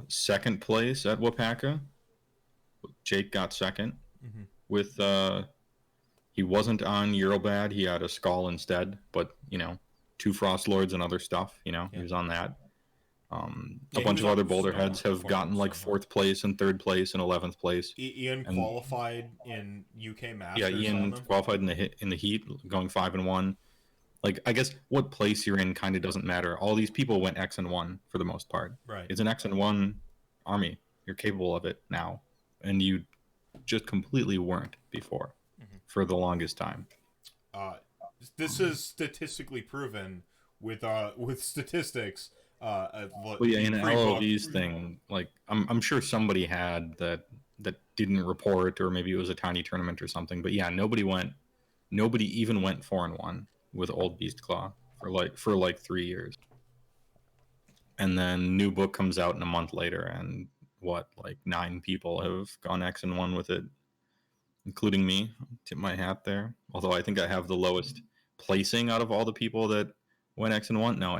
Second place at Wapaka. Jake got second. Mm-hmm. With he wasn't on Eurobad. He had a Skull instead, but 2 Frost Lords and other stuff. He was on that. A bunch of other Boulder heads have gotten, like, 4th place and 3rd place and 11th place. Ian qualified in UK Masters. Yeah, Ian qualified in the heat, going 5-1. Like, I guess what place you're in kind of doesn't matter. All these people went X and 1 for the most part. Right. It's an X and 1 army. You're capable of it now, and you just completely weren't before for the longest time. This is statistically proven with statistics. Well, yeah, in an LOV's thing, like, I'm sure somebody had that didn't report, or maybe it was a tiny tournament or something. But yeah, nobody even went 4-1 with Old Beast Claw for like 3 years. And then new book comes out in a month later, and 9 people have gone X and 1 with it. including me. Tip my hat there. Although I think I have the lowest placing out of all the people that went X and 1. No,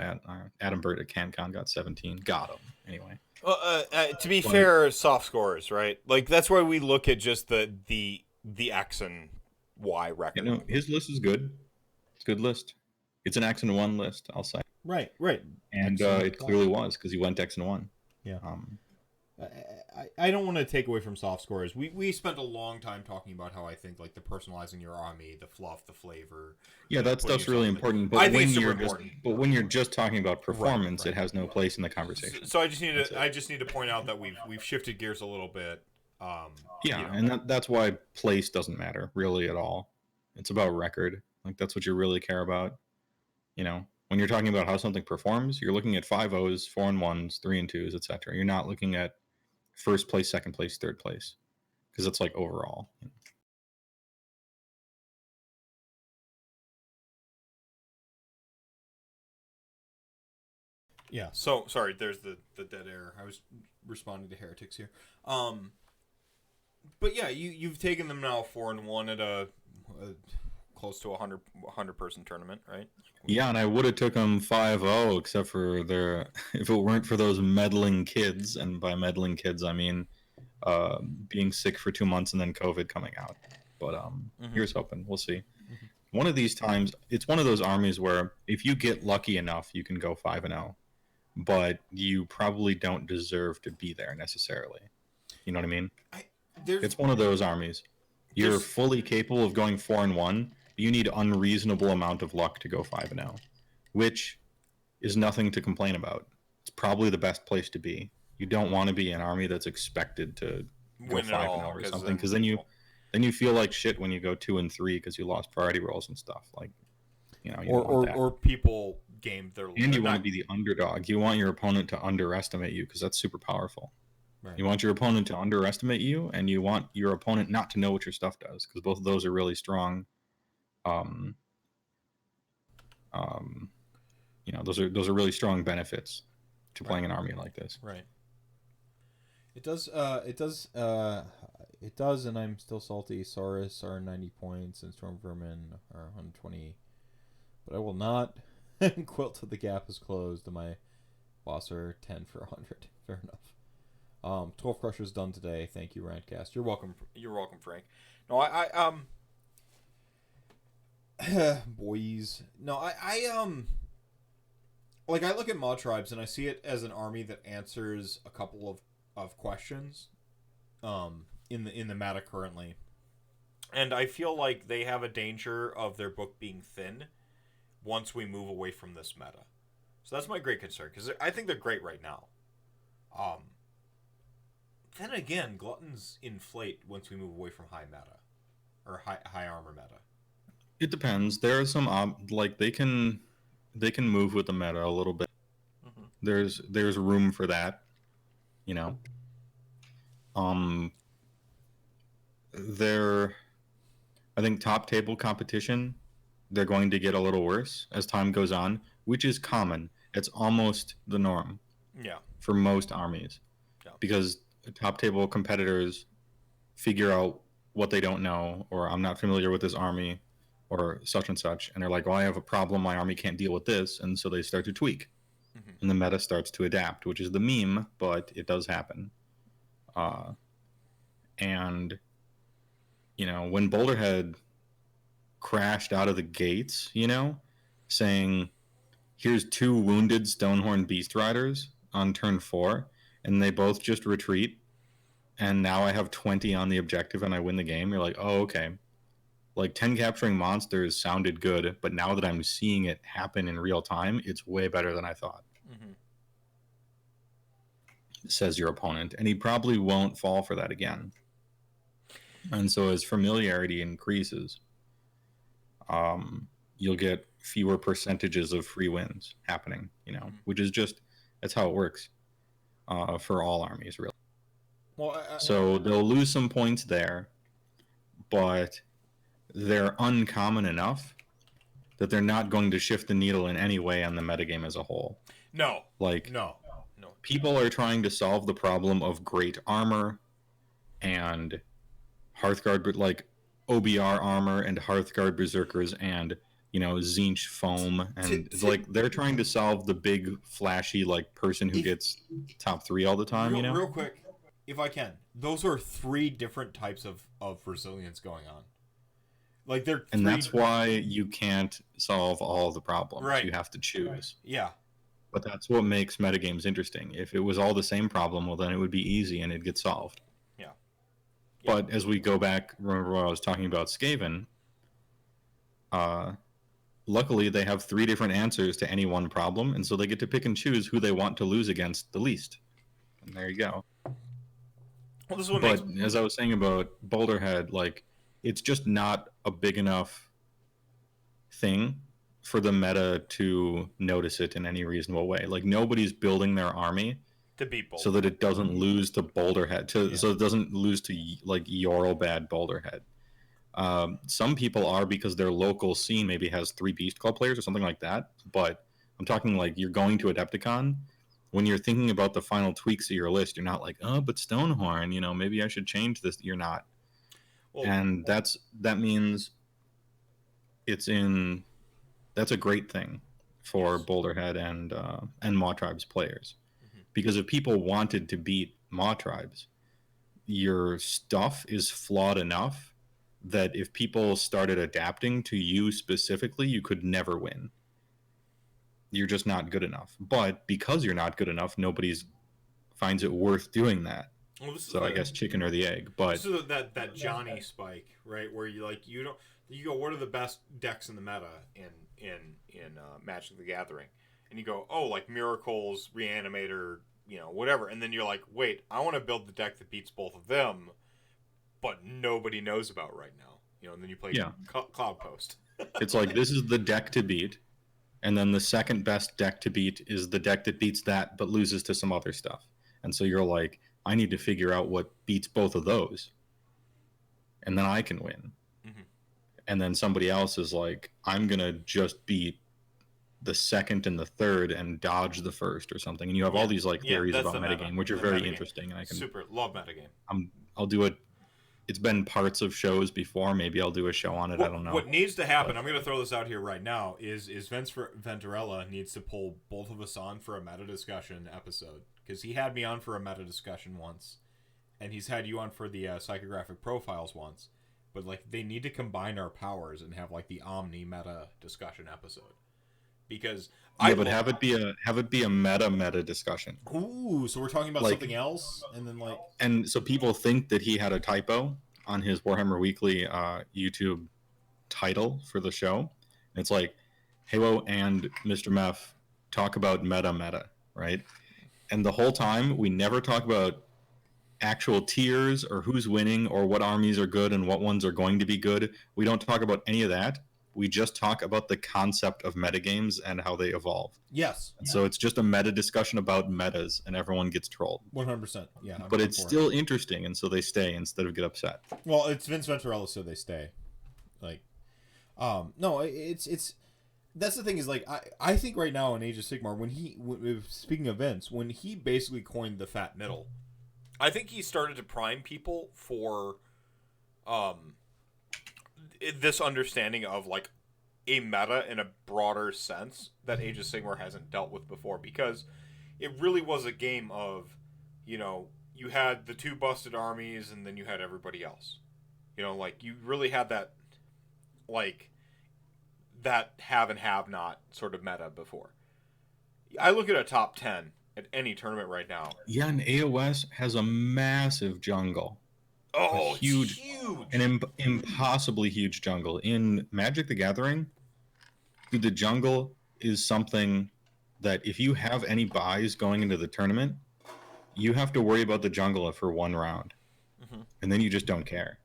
Adam Burt at CanCon got 17. Got him. Anyway. Well, to be But- fair, soft scores, right? Like that's why we look at just the X and Y record. You know, his list is good. It's a good list. It's an X and 1 list, I'll say. Right. And Excellent it clearly was because he went X and 1. Yeah. I don't want to take away from soft scores. We spent a long time talking about how I think like the personalizing your army, the fluff, the flavor. Yeah, that putting stuff's really yourself in- important. But I think when it's super you're just, important. but when you're just talking about performance, right. it has no place in the conversation. So I just need to point out that we've shifted gears a little bit. Yeah, you know. and that's why place doesn't matter really at all. It's about record. Like that's what you really care about. You know, when you're talking about how something performs, you're looking at 5-0s, 4-1s, 3-2s, etc. You're not looking at first place, second place, third place, because it's like overall. Yeah. So sorry, there's the dead air. I was responding to heretics here. But yeah, you've taken them now 4-1 at a close to a 100 person tournament, right? Yeah, and I would have took them 5-0, except for if it weren't for those meddling kids, and by meddling kids I mean being sick for 2 months and then COVID coming out. But here's hoping. We'll see. One of these times, it's one of those armies where if you get lucky enough, you can go 5-0, but you probably don't deserve to be there necessarily. You know what I mean? It's one of those armies. You're fully capable of going 4-1. You need unreasonable amount of luck to go 5-0, which is nothing to complain about. It's probably the best place to be. You don't want to be an army that's expected to go Win it 5-0 all, or something, because then you feel like shit when you go 2-3 because you lost priority rolls and stuff. Like, you know, you don't want that. or people gamed their And you want to be the underdog. You want your opponent to underestimate you because that's super powerful. Right. You want your opponent to underestimate you, and you want your opponent not to know what your stuff does, because both of those are really strong. You know, those are really strong benefits to playing an army like this. Right. It does, and I'm still salty. Saurus are 90 points, and Storm Vermin are 120. But I will not quilt till the gap is closed, and my boss are 10 for 100. Fair enough. 12 Crushers done today. Thank you, RantCast. You're welcome. You're welcome, Frank. No, I Boys. No, I like I look at Mawtribes and I see it as an army that answers a couple of questions in the meta currently. and I feel like they have a danger of their book being thin once we move away from this meta. So that's my great concern, because I think they're great right now. Then again, gluttons inflate once we move away from high meta or high armor meta. It depends. There are some like they can move with the meta a little bit. Mm-hmm. There's room for that, you know. I think top table competition, they're going to get a little worse as time goes on, which is common. It's almost the norm. Yeah. For most armies. Yeah. Because top table competitors figure out what they don't know, or I'm not familiar with this army, or such and such, and they're like, well, I have a problem, my army can't deal with this, and so they start to tweak. Mm-hmm. And the meta starts to adapt, which is the meme, but it does happen. And, you know, when Boulderhead crashed out of the gates, you know, saying, here's 2 wounded Stonehorn Beast Riders on turn 4, and they both just retreat, and now I have 20 on the objective and I win the game, you're like, oh, okay. Like, 10 capturing monsters sounded good, but now that I'm seeing it happen in real time, it's way better than I thought. Mm-hmm. Says your opponent, and he probably won't fall for that again. And so as familiarity increases, you'll get fewer percentages of free wins happening, you know, which is just, that's how it works for all armies, really. Well, So they'll lose some points there, but they're uncommon enough that they're not going to shift the needle in any way on the metagame as a whole. No. Like, no. people are trying to solve the problem of great armor and Hearthguard, but like OBR armor and Hearthguard Berserkers and, Zinch foam, and it's like they're trying to solve the big flashy like person who gets top 3 all the time. Real quick, if I can, those are 3 different types of resilience going on. Like and that's why you can't solve all the problems. Right. You have to choose. Yeah. But that's what makes metagames interesting. If it was all the same problem, well, then it would be easy and it'd get solved. Yeah. But as we go back, remember what I was talking about Skaven, luckily they have 3 different answers to any one problem, and so they get to pick and choose who they want to lose against the least. And there you go. Well, this is what But as I was saying about Boulderhead, like, it's just not a big enough thing for the meta to notice it in any reasonable way. Like, nobody's building their army to beat Boulderhead so that it doesn't lose to Boulderhead, so it doesn't lose to like Yorlbad Boulderhead. Some people are because their local scene maybe has 3 Beast Club players or something like that. But I'm talking like you're going to Adepticon. When you're thinking about the final tweaks of your list, you're not like, oh, but Stonehorn, maybe I should change this. You're not. Well, And that means that's a great thing for Boulderhead and Mawtribes players. Because if people wanted to beat Mawtribes, your stuff is flawed enough that if people started adapting to you specifically, you could never win. You're just not good enough. But because you're not good enough, nobody finds it worth doing that. well, this is So I guess chicken or the egg. But this is that Johnny spike, right? Where you go, what are the best decks in the meta in Magic the Gathering? And you go, oh, like Miracles, Reanimator, whatever. And then you're like, wait, I want to build the deck that beats both of them, but nobody knows about right now. And then you play Cloud Post. it's like, this is the deck to beat. And then the second best deck to beat is the deck that beats that but loses to some other stuff. And so you're like, I need to figure out what beats both of those. And then I can win. Mm-hmm. And then somebody else is like, I'm going to just beat the second and the third and dodge the first or something. And you have all these like theories that's about the meta. metagame, which are The very metagame. interesting. And I can, Super love metagame. I'll do it. It's been parts of shows before. Maybe I'll do a show on it. I don't know. What needs to happen, I'm going to throw this out here right now, is Vince Venturella needs to pull both of us on for a meta discussion episode. Because he had me on for a meta discussion once, and he's had you on for the psychographic profiles once. But like, they need to combine our powers and have like the Omni meta discussion episode. Because but have it be a meta discussion. Ooh, so we're talking about Like- something else, and then like And so people think that he had a typo on his Warhammer Weekly YouTube title for the show. And it's like, Heywoah and Mr. Meth talk about meta, right? And the whole time, we never talk about actual tiers or who's winning or what armies are good and what ones are going to be good. We don't talk about any of that. We just talk about the concept of metagames and how they evolve. yes, So it's just a meta discussion about metas, and everyone gets trolled. 100%. Yeah, I'm But for it's it. still interesting, and so they stay instead of get upset. Well, it's Vince Venturella, so they stay. Like, no, it's that's the thing is like I think right now in Age of Sigmar speaking of Vince, when he basically coined the fat middle. I think he started to prime people for this understanding of like a meta in a broader sense that Age of Sigmar hasn't dealt with before, because it really was a game of, you had the 2 busted armies and then you had everybody else. Like, you really had that, like, that have and have not sort of meta before. I look at a top 10 at any tournament right now. Yeah, and AOS has a massive jungle. Oh, huge- it's huge. An impossibly huge jungle. In Magic the Gathering, the jungle is something that if you have any buys going into the tournament, you have to worry about the jungle for 1 round. Mhm. And then you just don't care.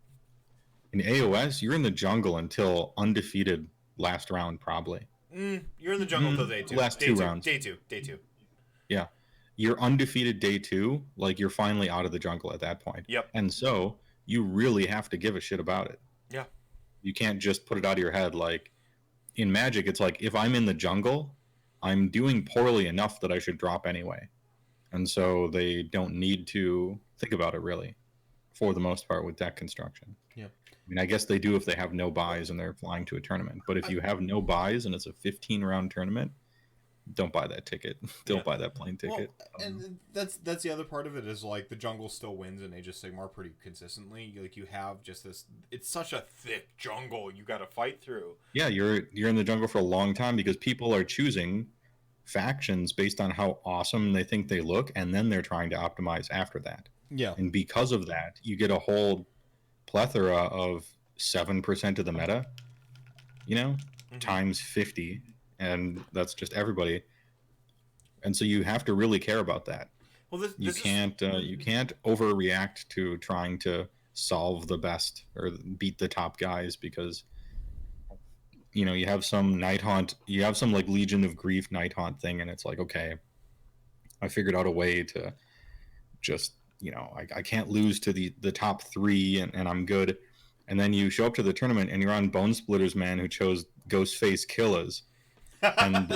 In AOS, you're in the jungle until undefeated last round, probably. You're in the jungle till day 2. Last day 2 two. rounds. Day 2. Day 2. Yeah. You're undefeated day 2, like you're finally out of the jungle at that point. Yep. And so you really have to give a shit about it. Yeah. You can't just put it out of your head. Like in Magic, it's like if I'm in the jungle, I'm doing poorly enough that I should drop anyway. And so they don't need to think about it really, for the most part, with deck construction. I mean, I guess they do if they have no buys and they're flying to a tournament. But if you have no buys and it's a 15-round tournament, don't buy that ticket. Don't buy that plane ticket. Well, and that's the other part of it is like the jungle still wins in Age of Sigmar pretty consistently. Like you have just this. It's such a thick jungle you got to fight through. Yeah, you're in the jungle for a long time because people are choosing factions based on how awesome they think they look, and then they're trying to optimize after that. Yeah, And because of that, you get a whole plethora of 7% of the meta, times 50, and that's just everybody. And so you have to really care about that. well, You can't overreact to trying to solve the best or beat the top guys because you have some night haunt, you have some like Legion of Grief night haunt thing, and it's like, okay, I figured out a way to just I can't lose to the top 3 and I'm good. And then you show up to the tournament and you're on Bone Splitter's man who chose Ghostface Killers, and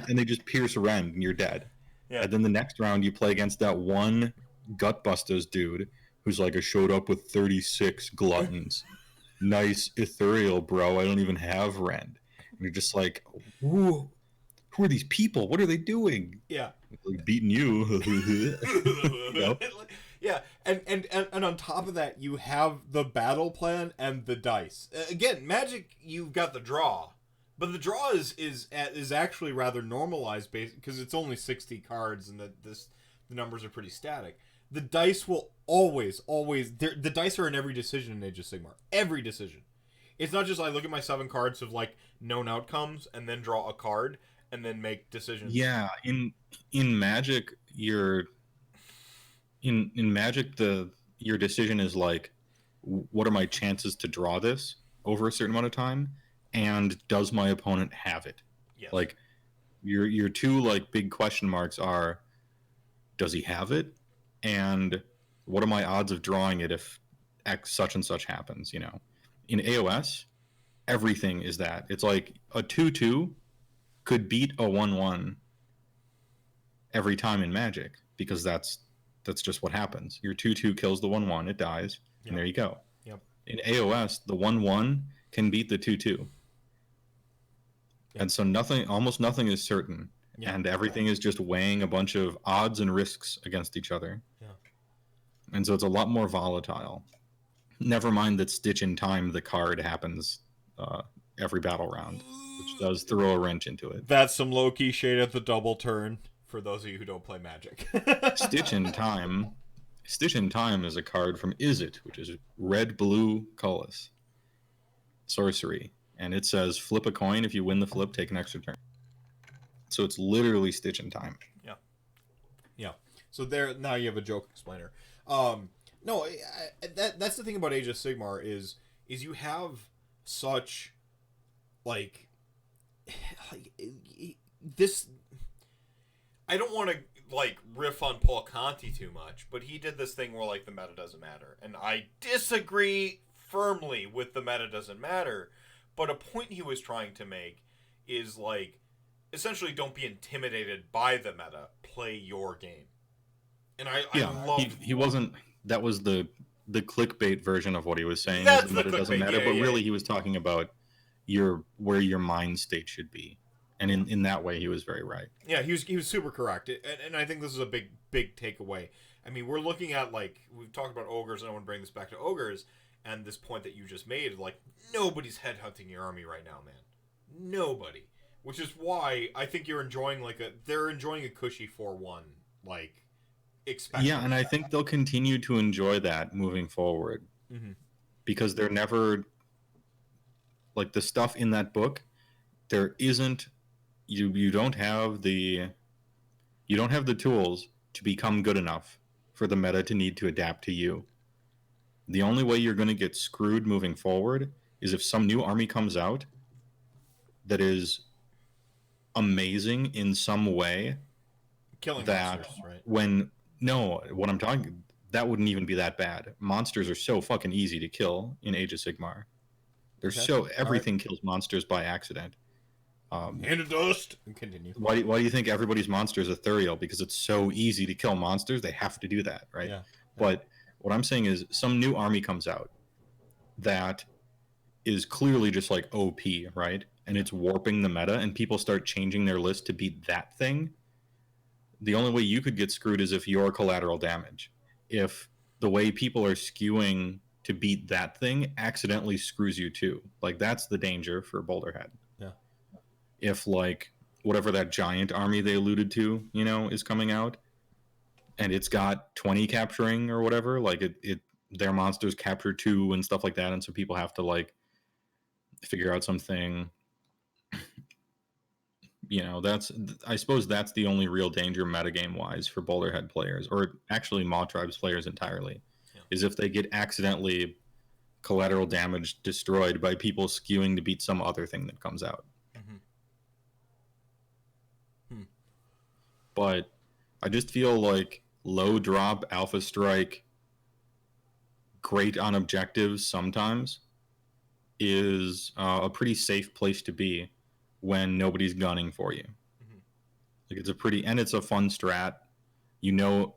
they just pierce Rend and you're dead. Yeah. And then the next round you play against that one Gutbusters dude who's like, I showed up with 36 gluttons. Nice ethereal, bro. I don't even have Rend. And you're just like, who are these people? What are they doing? Yeah. Like beating you. Yeah, and on top of that, you have the battle plan and the dice. Again, Magic, you've got the draw, but the draw is actually rather normalized because it's only 60 cards and the numbers are pretty static. The dice will always the dice are in every decision in Age of Sigmar. Every decision. It's not just I look at my 7 cards of like known outcomes and then draw a card and then make decisions. Yeah, in Magic, your decision is like, what are my chances to draw this over a certain amount of time, and does my opponent have it? Yes. Like your 2 like big question marks are, does he have it, and what are my odds of drawing it if X such and such happens? In AOS, everything is that. It's like a 2/2 could beat a 1/1 every time in Magic, because that's just what happens. Your 2/2 kills the 1/1, it dies, and there you go. Yep. In AOS, the 1/1 can beat the 2/2. Yep. And so almost nothing is certain, and everything is just weighing a bunch of odds and risks against each other. Yeah. And so it's a lot more volatile. Never mind that Stitch in Time, the card, happens every battle round, which does throw a wrench into it. That's some low-key shade at the double turn for those of you who don't play Magic. Stitch in Time is a card from Izzet, which is red-blue colorless sorcery, and it says flip a coin. If you win the flip, take an extra turn. So it's literally Stitch in Time. Yeah. So there, now you have a joke explainer. No, that's the thing about Age of Sigmar is you have such like this. I don't want to like riff on Paul Conti too much, but he did this thing where like the meta doesn't matter, and I disagree firmly with the meta doesn't matter. But a point he was trying to make is like, essentially, don't be intimidated by the meta. Play your game. And I love. He wasn't. That was the clickbait version of what he was saying. That's the meta the doesn't clickbait, matter, yeah, but yeah. really he was talking about where your mind state should be, and in that way he was very right. Yeah, he was super correct, and I think this is a big takeaway. I mean, we're looking at like we've talked about ogres, and I want to bring this back to ogres, and this point that you just made, like nobody's headhunting your army right now, man. Nobody. Which is why I think they're enjoying a cushy 4-1 like expected. Yeah, and I think they'll continue to enjoy that moving forward, because they're never like the stuff in that book. There isn't you don't have the tools to become good enough for the meta to need to adapt to you. The only way you're going to get screwed moving forward is if some new army comes out that is amazing in some way. Killing that monsters, right? What I'm talking, that wouldn't even be that bad. Monsters are so fucking easy to kill in Age of Sigmar. Everything kills monsters by accident. Hand of dust. And continue. Why do you think everybody's monster is ethereal? Because it's so easy to kill monsters, they have to do that, right? Yeah. But what I'm saying is, some new army comes out. that is clearly just like OP, right? And it's warping the meta, and people start changing their list to beat that thing. The only way you could get screwed is if you're collateral damage. If the way people are skewing to beat that thing accidentally screws you too. Like, that's the danger for Boulderhead. Yeah. If, like, whatever that giant army they alluded to, you know, is coming out, and it's got 20 capturing or whatever, like, their monsters capture 2 and stuff like that, and so people have to, like, figure out something. You know, I suppose that's the only real danger metagame wise for Boulderhead players, or actually Mawtribes players entirely, is if they get accidentally collateral damage destroyed by people skewing to beat some other thing that comes out. But I just feel like low drop Alpha Strike, great on objectives sometimes, is a pretty safe place to be when nobody's gunning for you. Like, it's a fun strat. You know,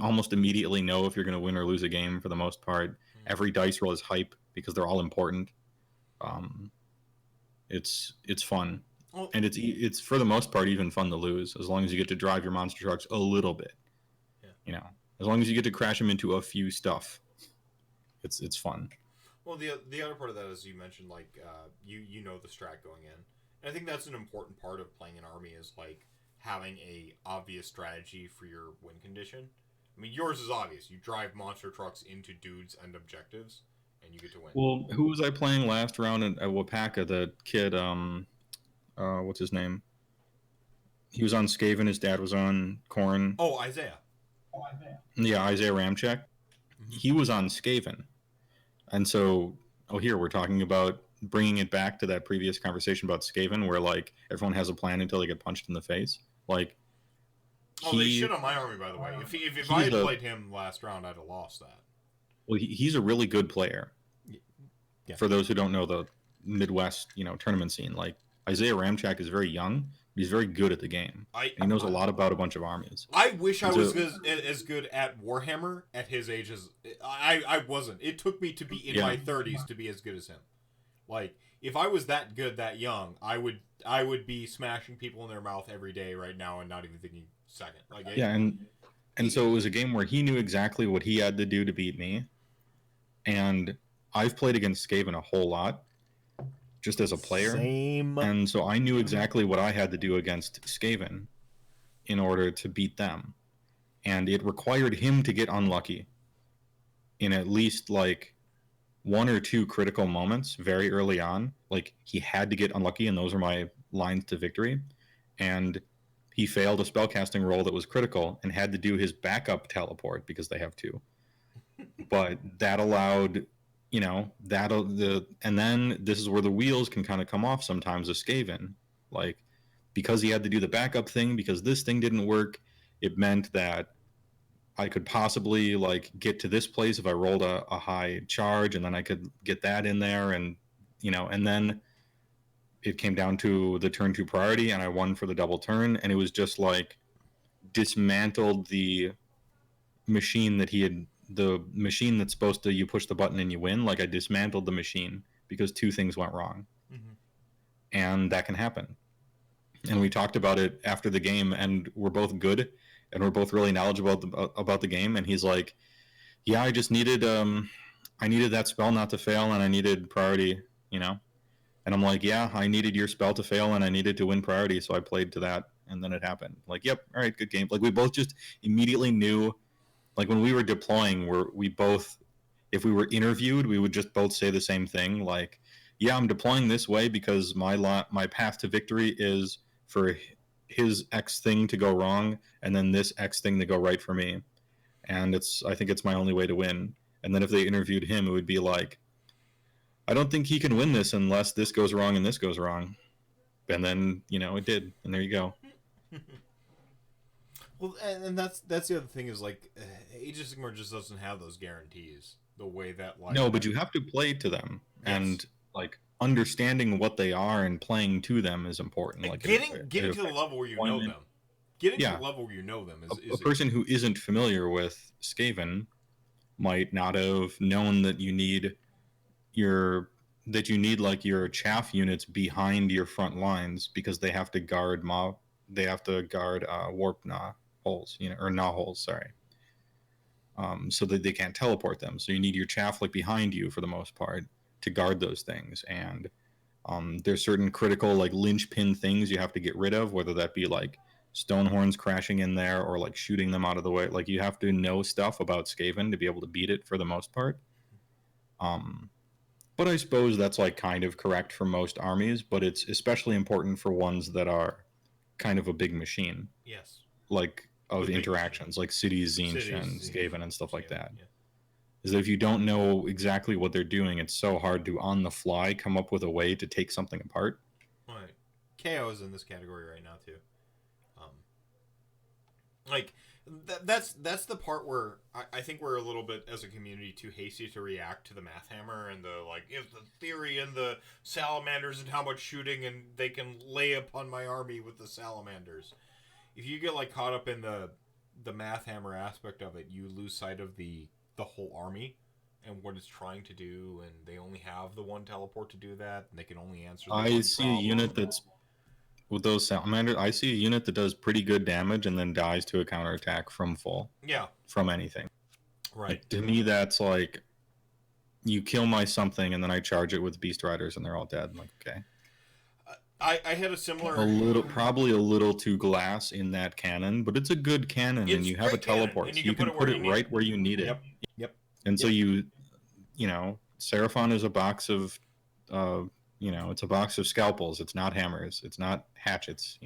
almost immediately know if you're going to win or lose a game for the most part. Every dice roll is hype because they're all important. It's fun. Well, and it's for the most part even fun to lose, as long as you get to drive your monster trucks a little bit. Yeah. You know, as long as you get to crash them into a few stuff, it's fun. Well, the other part of that is you mentioned, like, you know the strat going in. And I think that's an important part of playing an army, is, like, having a obvious strategy for your win condition. I mean, yours is obvious. You drive monster trucks into dudes and objectives, and you get to win. Well, who was I playing last round at Wapaka? The kid, what's his name? He was on Skaven. His dad was on Korn. Oh, Isaiah. Yeah, Isaiah Ramchek. He was on Skaven. And so, here we're talking about bringing it back to that previous conversation about Skaven, where, like, everyone has a plan until they get punched in the face. Like, they shit on my army, by the way. If I had played him last round, I'd have lost that. Well, he's a really good player. Yeah. For those who don't know the Midwest, tournament scene, like, Isaiah Ramchak is very young, but he's very good at the game. He knows a lot about a bunch of armies. I wish I was as good at Warhammer at his age as I wasn't. It took me to be in my 30s to be as good as him. Like, if I was that good that young, I would be smashing people in their mouth every day right now and not even thinking second. Like, and so it was a game where he knew exactly what he had to do to beat me. And I've played against Skaven a whole lot, just as a player. Same. And so I knew exactly what I had to do against Skaven in order to beat them. And it required him to get unlucky in at least, like, 1 or 2 critical moments very early on. Like, he had to get unlucky, and those are my lines to victory. And he failed a spellcasting roll that was critical and had to do his backup teleport, because they have 2. But that allowed, and then this is where the wheels can kind of come off sometimes with Skaven. Like, because he had to do the backup thing, because this thing didn't work, it meant that I could possibly, like, get to this place if I rolled a high charge, and then I could get that in there, and, and then it came down to the turn 2 priority, and I won for the double turn, and it was just, like, dismantled the machine the machine that's supposed to, you push the button and you win. Like, I dismantled the machine because 2 things went wrong. And that can happen. And we talked about it after the game, and we're both good, and we're both really knowledgeable about the game. And he's like, yeah, I just needed I needed that spell not to fail, and I needed priority, And I'm like, yeah, I needed your spell to fail, and I needed to win priority, so I played to that, and then it happened. Like, yep, all right, good game. Like, we both just immediately knew. Like, when we were deploying, we both, if we were interviewed, we would just both say the same thing. Like, yeah, I'm deploying this way because my path to victory is for his X thing to go wrong, and then this X thing to go right for me. And I think it's my only way to win. And then if they interviewed him, it would be like, I don't think he can win this unless this goes wrong and this goes wrong. And then, it did. And there you go. Well, and that's the other thing is, like, Age of Sigmar just doesn't have those guarantees the way that, like... No, but you have to play to them. Yes. And, like, understanding what they are and playing to them is important. Like, getting to the level where you know them. Getting to the level where you know them is a person who isn't familiar with Skaven might not have known that you need, that you need like your chaff units behind your front lines because they have to guard warp holes, or gnaw holes, sorry. So that they can't teleport them. So you need your chaff like behind you for the most part to guard those things. And there's certain critical like linchpin things you have to get rid of, whether that be like Stonehorns crashing in there or like shooting them out of the way. Like you have to know stuff about Skaven to be able to beat it for the most part. But I suppose that's like kind of correct for most armies, but it's especially important for ones that are kind of a big machine. Yes. Like of With big interactions, like Cities, Tzeentch, and Cities, Skaven and stuff like that. Yeah. Is that if you don't know exactly what they're doing, it's so hard to on the fly come up with a way to take something apart. Right. KO is in this category right now too. Like that's the part where I think we're a little bit as a community too hasty to react to the math hammer and the like if the theory and the salamanders and how much shooting and they can lay upon my army with the salamanders. If you get like caught up in the math hammer aspect of it, you lose sight of the whole army and what it's trying to do, and they only have the one teleport to do that, and they can only answer the I one see problem. a unit that's with those salamanders. I see a unit that does pretty good damage and then dies to a counterattack from full. Yeah. From anything. Right. Like, to me, that's like you kill my something and then I charge it with Beast Riders and they're all dead. I'm like, okay. I had a similar probably a little too glass in that cannon, but it's a good cannon and you have a teleport. And So you you can put it right where you need it. Yep. And so Seraphon is a box of, it's a box of scalpels. It's not hammers. It's not hatchets.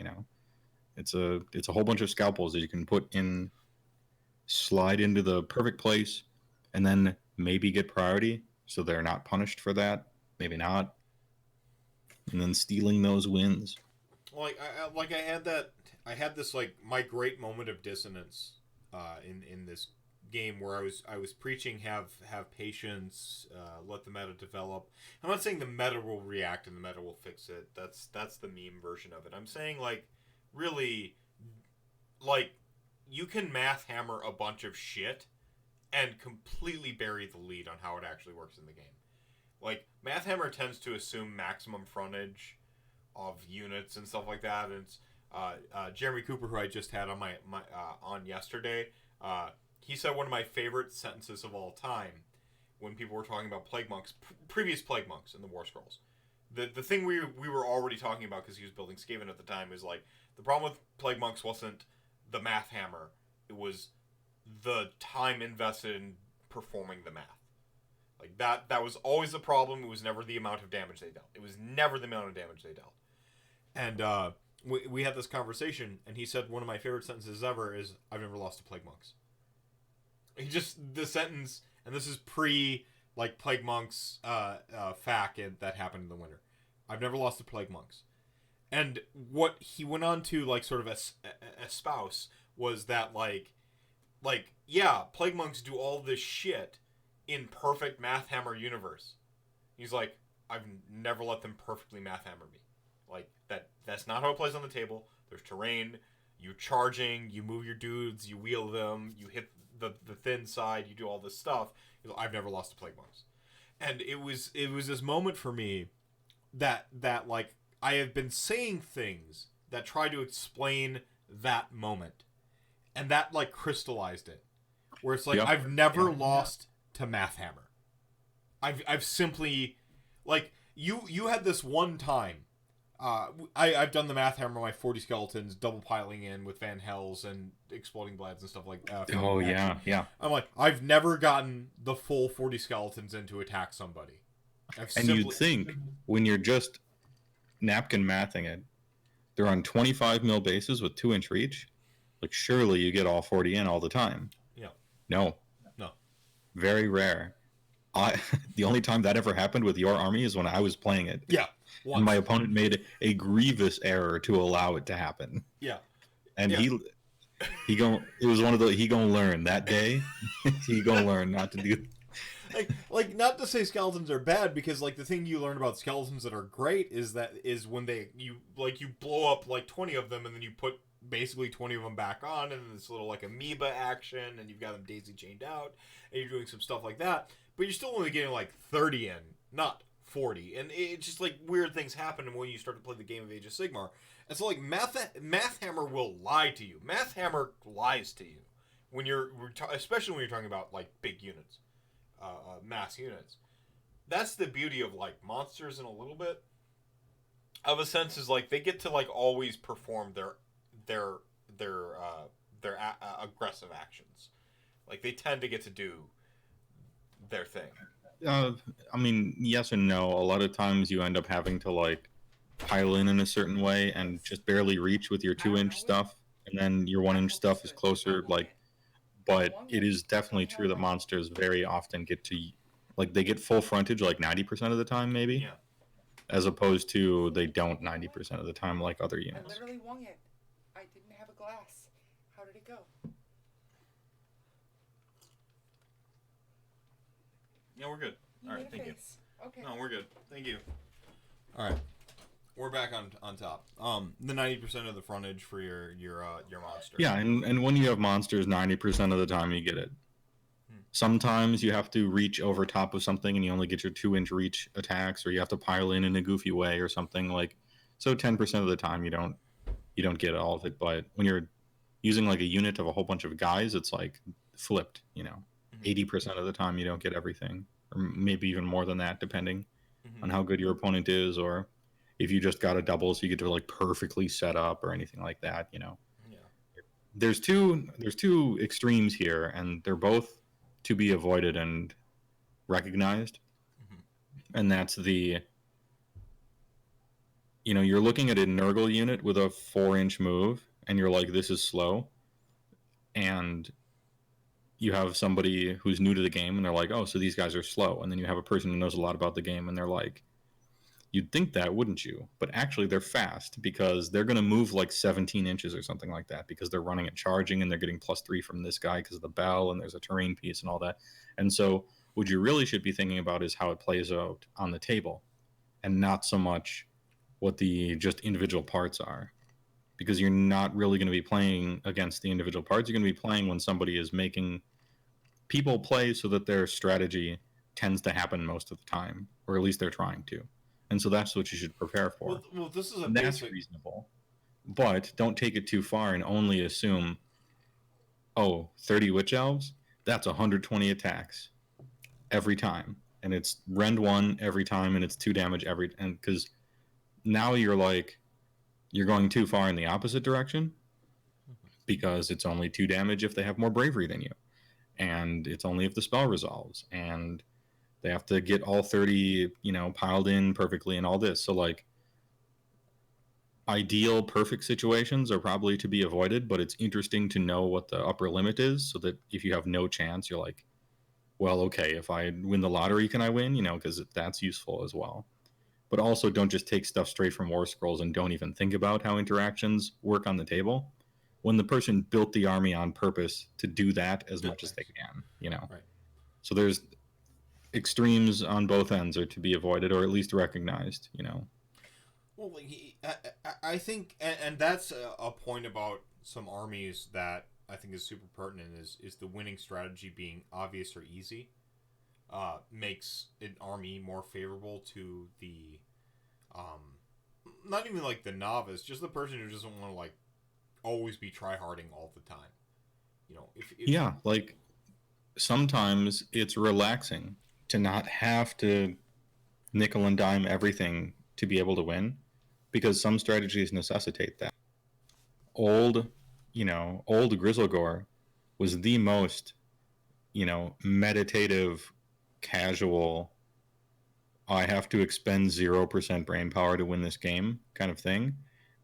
It's a whole bunch of scalpels that you can put in, slide into the perfect place, and then maybe get priority, so they're not punished for that. Maybe not. And then stealing those wins. I had this like my great moment of dissonance in this game where I was preaching have patience, let the meta develop. I'm not saying the meta will react and the meta will fix it. That's the meme version of it. I'm saying like really like you can math hammer a bunch of shit and completely bury the lead on how it actually works in the game. Like, Math Hammer tends to assume maximum frontage of units and stuff like that. And it's, Jeremy Cooper, who I just had on my on yesterday, he said one of my favorite sentences of all time when people were talking about Plague Monks, previous Plague Monks in the War Scrolls. The thing we were already talking about because he was building Skaven at the time is like, the problem with Plague Monks wasn't the Math Hammer. It was the time invested in performing the math. Like, that was always the problem. It was never the amount of damage they dealt. It was never the amount of damage they dealt. And we had this conversation, and he said one of my favorite sentences ever is, I've never lost to Plague Monks. He just, the sentence, and this is pre, like, Plague Monks FAQ that happened in the winter. I've never lost to Plague Monks. And what he went on to, like, sort of espouse was that, like, yeah, Plague Monks do all this shit in perfect Math Hammer universe. He's like, I've never let them perfectly Math Hammer me. Like, that's not how it plays on the table. There's terrain, you charging, you move your dudes, you wheel them, you hit the thin side, you do all this stuff. He's like, I've never lost to Plague Monks. And it was this moment for me that like, I have been saying things that try to explain that moment. And that, like, crystallized it. Where it's like, yep. I've never lost to Math Hammer. I've simply, like, you had this one time. I've done the Math Hammer, my 40 skeletons, double piling in with Van Hells and exploding blads and stuff like that. Oh, yeah. I'm like, I've never gotten the full 40 skeletons in to attack somebody. You'd think, when you're just napkin mathing it, they're on 25 mil bases with 2-inch reach. Like, surely you get all 40 in all the time. Yeah. No. Very rare. The only time that ever happened with your army is when I was playing it. Yeah. Once. And my opponent made a grievous error to allow it to happen. Yeah. And it was one of the, he gonna learn that day. He gonna learn not to do. Like not to say skeletons are bad, because like the thing you learn about skeletons that are great is when you blow up like 20 of them and then you put basically 20 of them back on, and this little like amoeba action, and you've got them daisy chained out, and you're doing some stuff like that, but you're still only getting like 30 in not 40. And it's just like weird things happen when you start to play the game of Age of Sigmar. And so like Math Hammer will lie to you. Math Hammer lies to you when especially when you're talking about like big units, mass units. That's the beauty of like monsters in a little bit of a sense, is like they get to like always perform their aggressive actions. Like they tend to get to do their thing. I mean, yes and no. A lot of times you end up having to like pile in a certain way and just barely reach with your 2-inch stuff, and then your 1-inch stuff is closer. Like, but it is definitely true that monsters very often get to like they get full frontage like 90% of the time, maybe. Yeah. As opposed to they don't 90% of the time like other I units. literally won it. I didn't have a glass. How did it go? Yeah, we're good. You All made right, a thank you. face. Okay. No, we're good. Thank you. All right, we're back on top. The 90% of the frontage for your monster. Yeah, and when you have monsters, 90% of the time you get it. Sometimes you have to reach over top of something and you only get your 2-inch reach attacks, or you have to pile in a goofy way or something like. So 10% of the time you don't get all of it. But when you're using like a unit of a whole bunch of guys, it's like flipped. 80% of the time you don't get everything, or maybe even more than that, depending on how good your opponent is, or if you just got a double, so you get to like perfectly set up or anything like that. Yeah. There's two extremes here, and they're both to be avoided and recognized. And that's the you're looking at a Nurgle unit with a 4-inch move and you're like, this is slow, and you have somebody who's new to the game and they're like, oh, so these guys are slow, and then you have a person who knows a lot about the game and they're like, you'd think that, wouldn't you? But actually they're fast because they're going to move like 17 inches or something like that, because they're running it charging and they're getting +3 from this guy because of the bell, and there's a terrain piece and all that. And so what you really should be thinking about is how it plays out on the table, and not so much what the just individual parts are, because you're not really going to be playing against the individual parts. You're going to be playing when somebody is making people play so that their strategy tends to happen most of the time, or at least they're trying to. And so that's what you should prepare for. Well, this is that's reasonable. But don't take it too far and only assume, 30 Witch Elves, that's 120 attacks every time. And it's rend 1 every time, and it's 2 damage and because now you're going too far in the opposite direction, because it's only 2 damage if they have more bravery than you. And it's only if the spell resolves. And they have to get all 30, piled in perfectly and all this. So, like, ideal perfect situations are probably to be avoided, but it's interesting to know what the upper limit is, so that if you have no chance, you're like, well, okay, if I win the lottery, can I win? Because that's useful as well. But also don't just take stuff straight from War Scrolls and don't even think about how interactions work on the table, when the person built the army on purpose to do that as much as they can, Right. So there's extremes on both ends are to be avoided, or at least recognized. Well, I think, and that's a point about some armies that I think is super pertinent, is the winning strategy being obvious or easy makes an army more favorable to the not even like the novice, just the person who doesn't want to like always be try-harding all the time. Yeah, like sometimes it's relaxing to not have to nickel and dime everything to be able to win, because some strategies necessitate that. Old Grizzlegore was the most, meditative, casual, I have to expend 0% brain power to win this game kind of thing.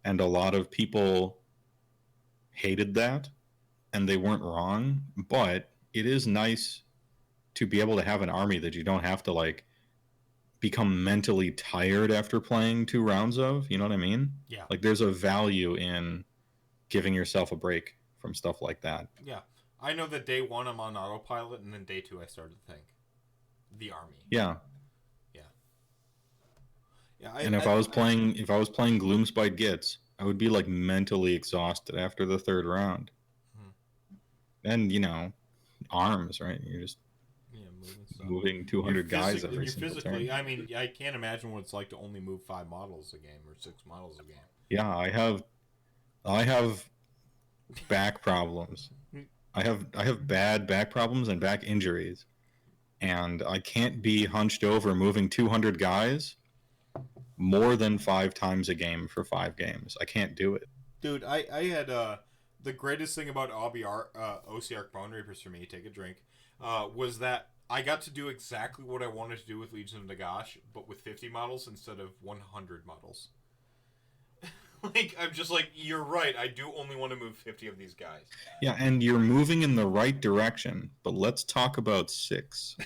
And a lot of people hated that, and they weren't wrong, but it is nice to be able to have an army that you don't have to like become mentally tired after playing 2 rounds of, you know what I mean? Yeah. Like there's a value in giving yourself a break from stuff like that. Yeah. I know that day 1 I'm on autopilot, and then day 2 I started to think the army. Yeah. Yeah. And if I was playing Gloomspite Gits, I would be like mentally exhausted after the 3rd round. And arms, right? You're just moving stuff. moving 200 guys every You're single physically. turn. I mean, I can't imagine what it's like to only move 5 models a game or 6 models a game. Yeah, I have back problems. I have bad back problems and back injuries, and I can't be hunched over moving 200 guys more than 5 times a game for 5 games. I can't do it. Dude, I had the greatest thing about OCR Bone Reapers for me, take a drink, was that I got to do exactly what I wanted to do with Legion of Nagash, but with 50 models instead of 100 models. Like, I'm just like, you're right, I do only want to move 50 of these guys. Yeah, and you're moving in the right direction, but let's talk about 6.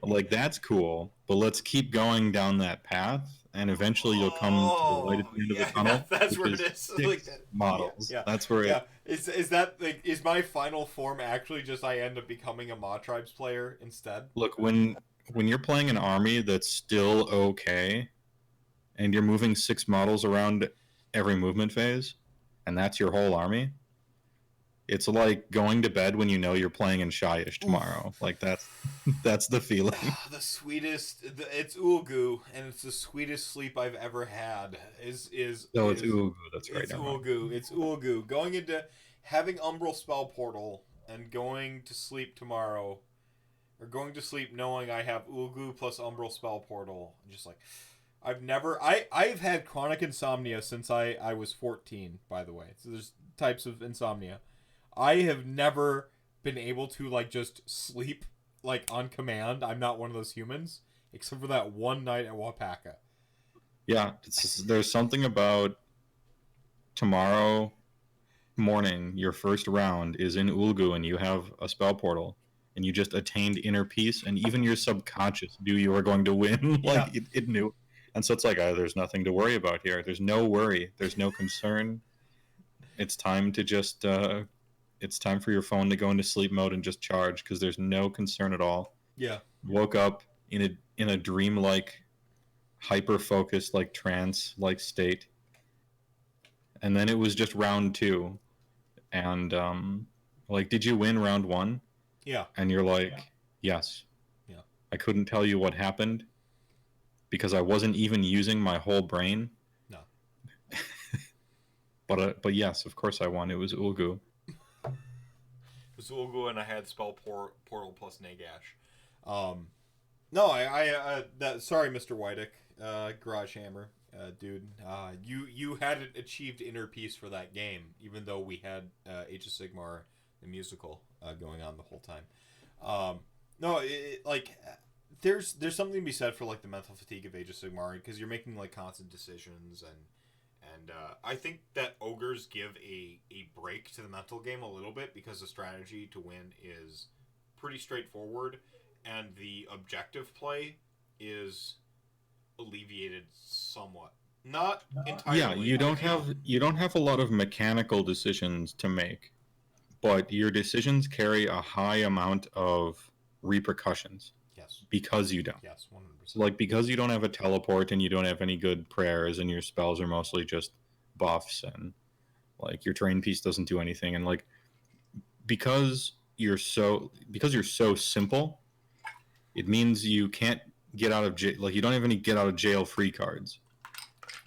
Like, that's cool, but let's keep going down that path, and eventually you'll come to the light at the end of the tunnel. That's which where it is. 6 Like that. models. Yeah. That's where Yeah, is that like, is my final form actually just I end up becoming a Mawtribes player instead? Look, when you're playing an army that's still okay, and you're moving 6 models around every movement phase, and that's your whole army, it's like going to bed when you know you're playing in Shyish tomorrow. Like, that's the feeling. The sweetest, it's Ulgu, and it's the sweetest sleep I've ever had. It's Ugu, that's right. It's Ulgu. It's Ulgu. Going into having Umbral Spell Portal and going to sleep tomorrow, or going to sleep knowing I have Ulgu plus Umbral Spell Portal. Just like, I've had chronic insomnia since I was 14, by the way. So there's types of insomnia. I have never been able to, like, just sleep, like, on command. I'm not one of those humans, except for that one night at Wapaka. Yeah, there's something about tomorrow morning, your first round is in Ulgu, and you have a spell portal, and you just attained inner peace, and even your subconscious knew you were going to win. Like, Yeah. it knew. And so it's like, there's nothing to worry about here. There's no worry. There's no concern. It's time to just... it's time for your phone to go into sleep mode and just charge, because there's no concern at all. Yeah. Woke up in a dream-like, hyper-focused, like trance-like state, and then it was just round 2, and like, did you win round 1? Yeah. And you're like, yes. Yeah. I couldn't tell you what happened because I wasn't even using my whole brain. No. But yes, of course I won. It was Ulgu. Zulgu, and I had spell portal plus Nagash. No, sorry, Mr. Whitick, Garage Hammer, dude. You hadn't achieved inner peace for that game, even though we had Age of Sigmar, the musical, going on the whole time. No, like, there's something to be said for, like, the mental fatigue of Age of Sigmar, because you're making, like, constant decisions, and I think that ogres give a break to the mental game a little bit, because the strategy to win is pretty straightforward, and the objective play is alleviated somewhat. Not entirely. Yeah, you don't have a lot of mechanical decisions to make, but your decisions carry a high amount of repercussions. Yes. Because you don't. Yes, 100%. Like, because you don't have a teleport and you don't have any good prayers and your spells are mostly just buffs, and, like, your train piece doesn't do anything, and, like, because you're so simple, it means you can't get out of jail. Like, you don't have any get out of jail free cards.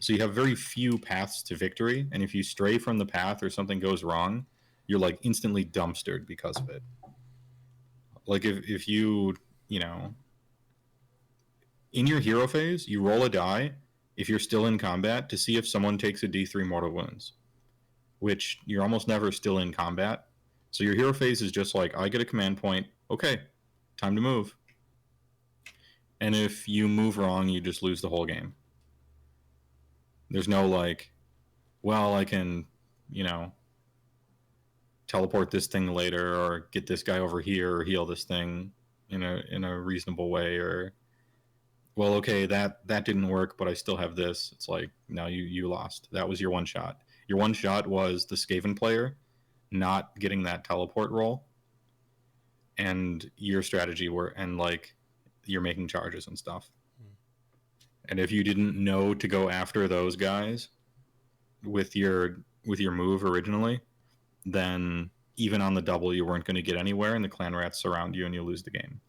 So you have very few paths to victory, and if you stray from the path or something goes wrong, you're, like, instantly dumpstered because of it. Like, if you know, in your hero phase, you roll a die if you're still in combat to see if someone takes a D3 mortal wounds, which you're almost never still in combat. So your hero phase is just like, I get a command point, okay, time to move. And if you move wrong, you just lose the whole game. There's no, like, well, I can, teleport this thing later, or get this guy over here, or heal this thing in a reasonable way, or, well, okay, that didn't work, but I still have this. It's like, no, you lost. That was your one shot. Your one shot was the Skaven player not getting that teleport roll, and your strategy you're making charges and stuff. And if you didn't know to go after those guys with your move originally, then even on the double, you weren't going to get anywhere, and the clan rats surround you, and you lose the game.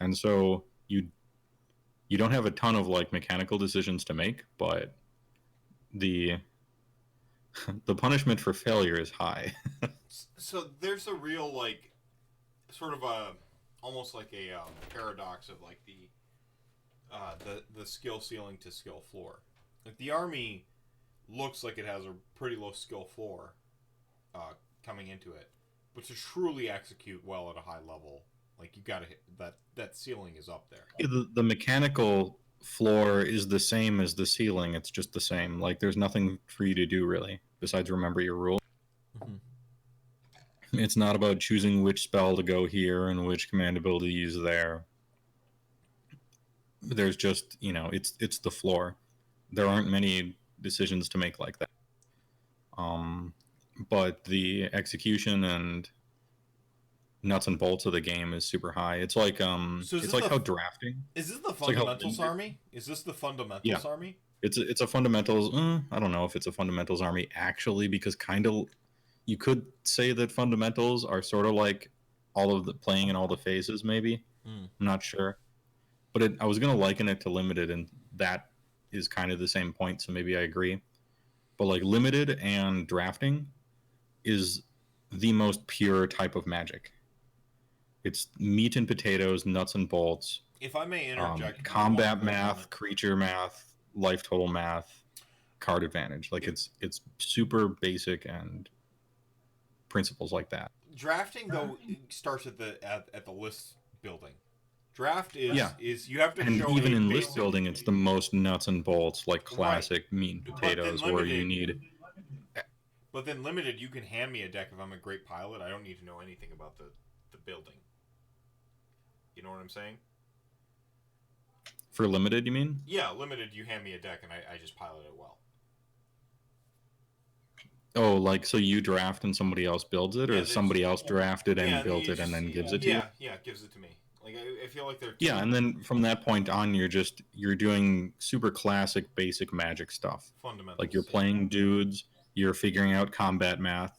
And so you don't have a ton of like mechanical decisions to make, but the the punishment for failure is high. So there's a real like sort of a almost like a paradox of like the skill ceiling to skill floor. Like the army looks like it has a pretty low skill floor coming into it, but to truly execute well at a high level, like you got to hit that ceiling is up there. The mechanical floor is the same as the ceiling. It's just the same. Like there's nothing for you to do really besides remember your rules. Mm-hmm. It's not about choosing which spell to go here and which command ability to use there. There's just, it's the floor. There aren't many decisions to make like that. But the execution and nuts and bolts of the game is super high. It's like it's like how drafting. Is this the fundamentals army? Is this the fundamentals army? It's a fundamentals. I don't know if it's a fundamentals army actually, because kind of you could say that fundamentals are sort of like all of the playing in all the phases. Maybe I'm not sure, but I was gonna liken it to limited, and that is kind of the same point. So maybe I agree. But like limited and drafting is the most pure type of Magic. It's meat and potatoes, nuts and bolts. If I may interject, combat math, creature math, life total math, card advantage. Like it's super basic and principles like that. Drafting though starts at the list building. Draft is you have to and show even in list building, it's the most nuts and bolts, like classic meat and potatoes, where you need. But then limited, you can hand me a deck if I'm a great pilot. I don't need to know anything about the building. You know what I'm saying? For limited, you mean? Yeah, limited, you hand me a deck and I just pilot it well. Oh, like so you draft and somebody else builds it, or somebody else drafted and built it and then gives it to you? Yeah, gives it to me. Like I feel like they're and then from that point on, you're doing super classic, basic Magic stuff. Fundamentals. Like you're playing dudes, you're figuring out combat math,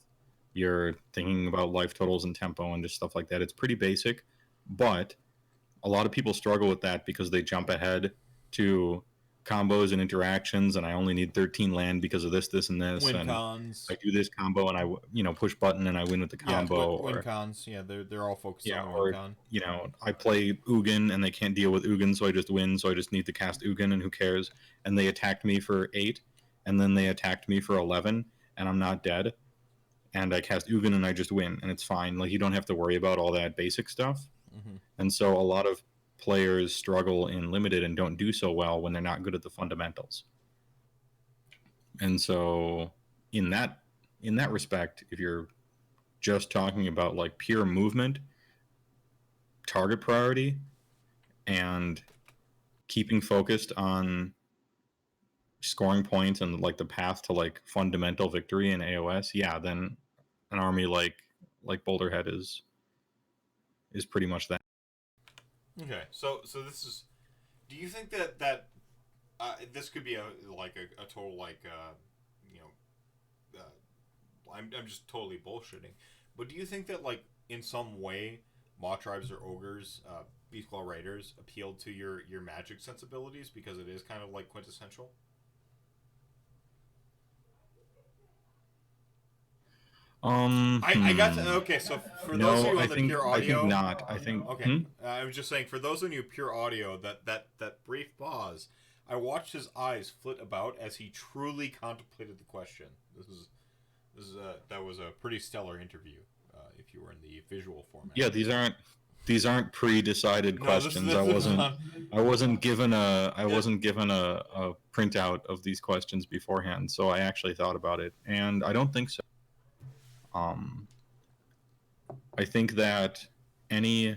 you're thinking about life totals and tempo and just stuff like that. It's pretty basic, but a lot of people struggle with that because they jump ahead to combos and interactions, and I only need 13 land because of this, and this. Win and cons. I do this combo and I push button and I win with the combo. Yeah, win cons. Yeah, they're all focused on or, win con. I play Ugin and they can't deal with Ugin, so I just win, so I just need to cast Ugin and who cares? And they attacked me for 8, and then they attacked me for 11, and I'm not dead. And I cast Ugin and I just win, and it's fine. Like, you don't have to worry about all that basic stuff. Mm-hmm. And so a lot of players struggle in limited and don't do so well when they're not good at the fundamentals. And so in that respect, if you're just talking about like pure movement, target priority, and keeping focused on scoring points and like the path to like fundamental victory in AOS, then an army like Boulderhead is pretty much that. Okay, so this is. Do you think that this could be a total I'm just totally bullshitting, but do you think that like in some way Mawtribes or ogres, Beastclaw Raiders appealed to your Magic sensibilities because it is kind of like quintessential? I got to, okay, so for those of you on the pure audio, I think not. I think okay. I was just saying, for those of you pure audio, that brief pause, I watched his eyes flit about as he truly contemplated the question. That was a pretty stellar interview. If you were in the visual format. Yeah, these aren't pre-decided questions. I wasn't given a printout of these questions beforehand, so I actually thought about it, and I don't think so. I think that any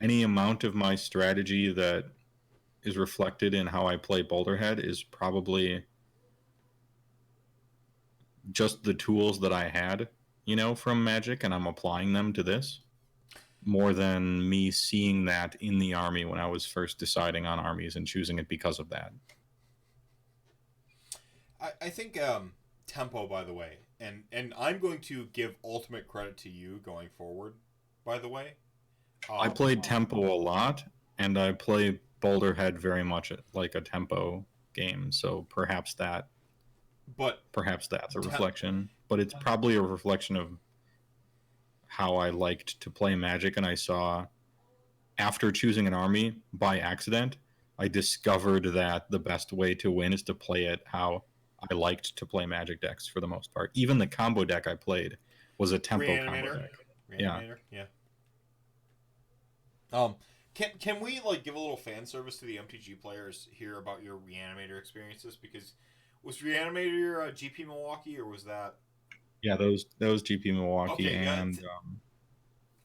amount of my strategy that is reflected in how I play Boulderhead is probably just the tools that I had, from Magic, and I'm applying them to this more than me seeing that in the army when I was first deciding on armies and choosing it because of that. I think tempo, by the way, and I'm going to give ultimate credit to you going forward, by the way. I played tempo a lot, and I play Boulder Head very much like a tempo game, so perhaps that's a reflection. But it's probably a reflection of how I liked to play Magic, and I saw, after choosing an army by accident, I discovered that the best way to win is to play it how I liked to play Magic decks for the most part. Even the combo deck I played was a tempo combo deck. Reanimator? Yeah. Can we like give a little fan service to the MTG players here about your Reanimator experiences? Because was Reanimator GP Milwaukee, or was that? Yeah, that was GP Milwaukee, Okay, and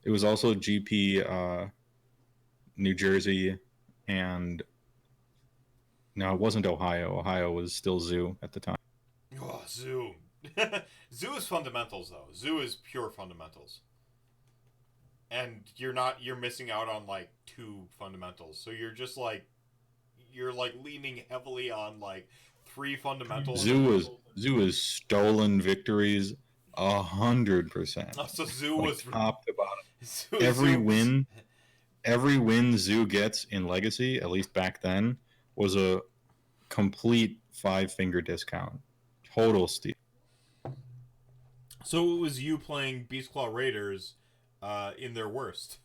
it was also GP New Jersey, and no, it wasn't Ohio. Ohio was still Zoo at the time. Oh, Zoo. Zoo is fundamentals, though. Zoo is pure fundamentals. And you're missing out on like 2 fundamentals. So you're just like, leaning heavily on like 3 fundamentals. Zoo is stolen victories 100%. Oh, so Zoo like, was top to bottom. Every win Zoo gets in Legacy, at least back then, was a complete 5-finger discount. Total steal. So it was you playing Beastclaw Raiders in their worst.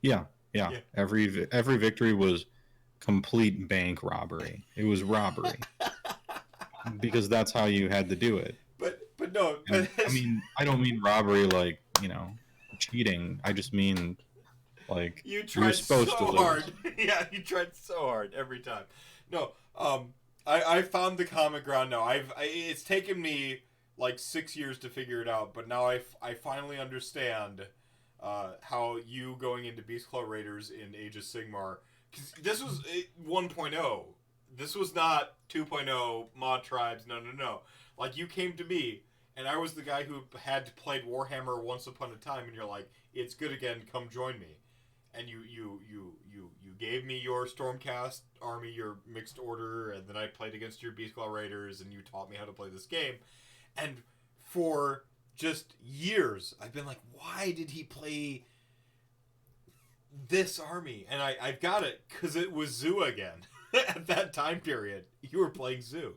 Yeah. Every victory was complete bank robbery. It was robbery. Because that's how you had to do it. But no. And, I mean, I don't mean robbery like, cheating. I just mean like you were supposed to lose. Hard. Yeah, you tried so hard every time. No, I found the common ground now. It's taken me like 6 years to figure it out, but now I finally understand how you going into Beastclaw Raiders in Age of Sigmar, because this was 1.0. This was not 2.0 Mawtribes. No. Like, you came to me, and I was the guy who had played Warhammer once upon a time, and you're like, it's good again, come join me. And you gave me your Stormcast army, your mixed order, and then I played against your Beastclaw Raiders, and you taught me how to play this game. And for just years, I've been like, why did he play this army? And I've got it, because it was Zoo again. At that time period, you were playing Zoo.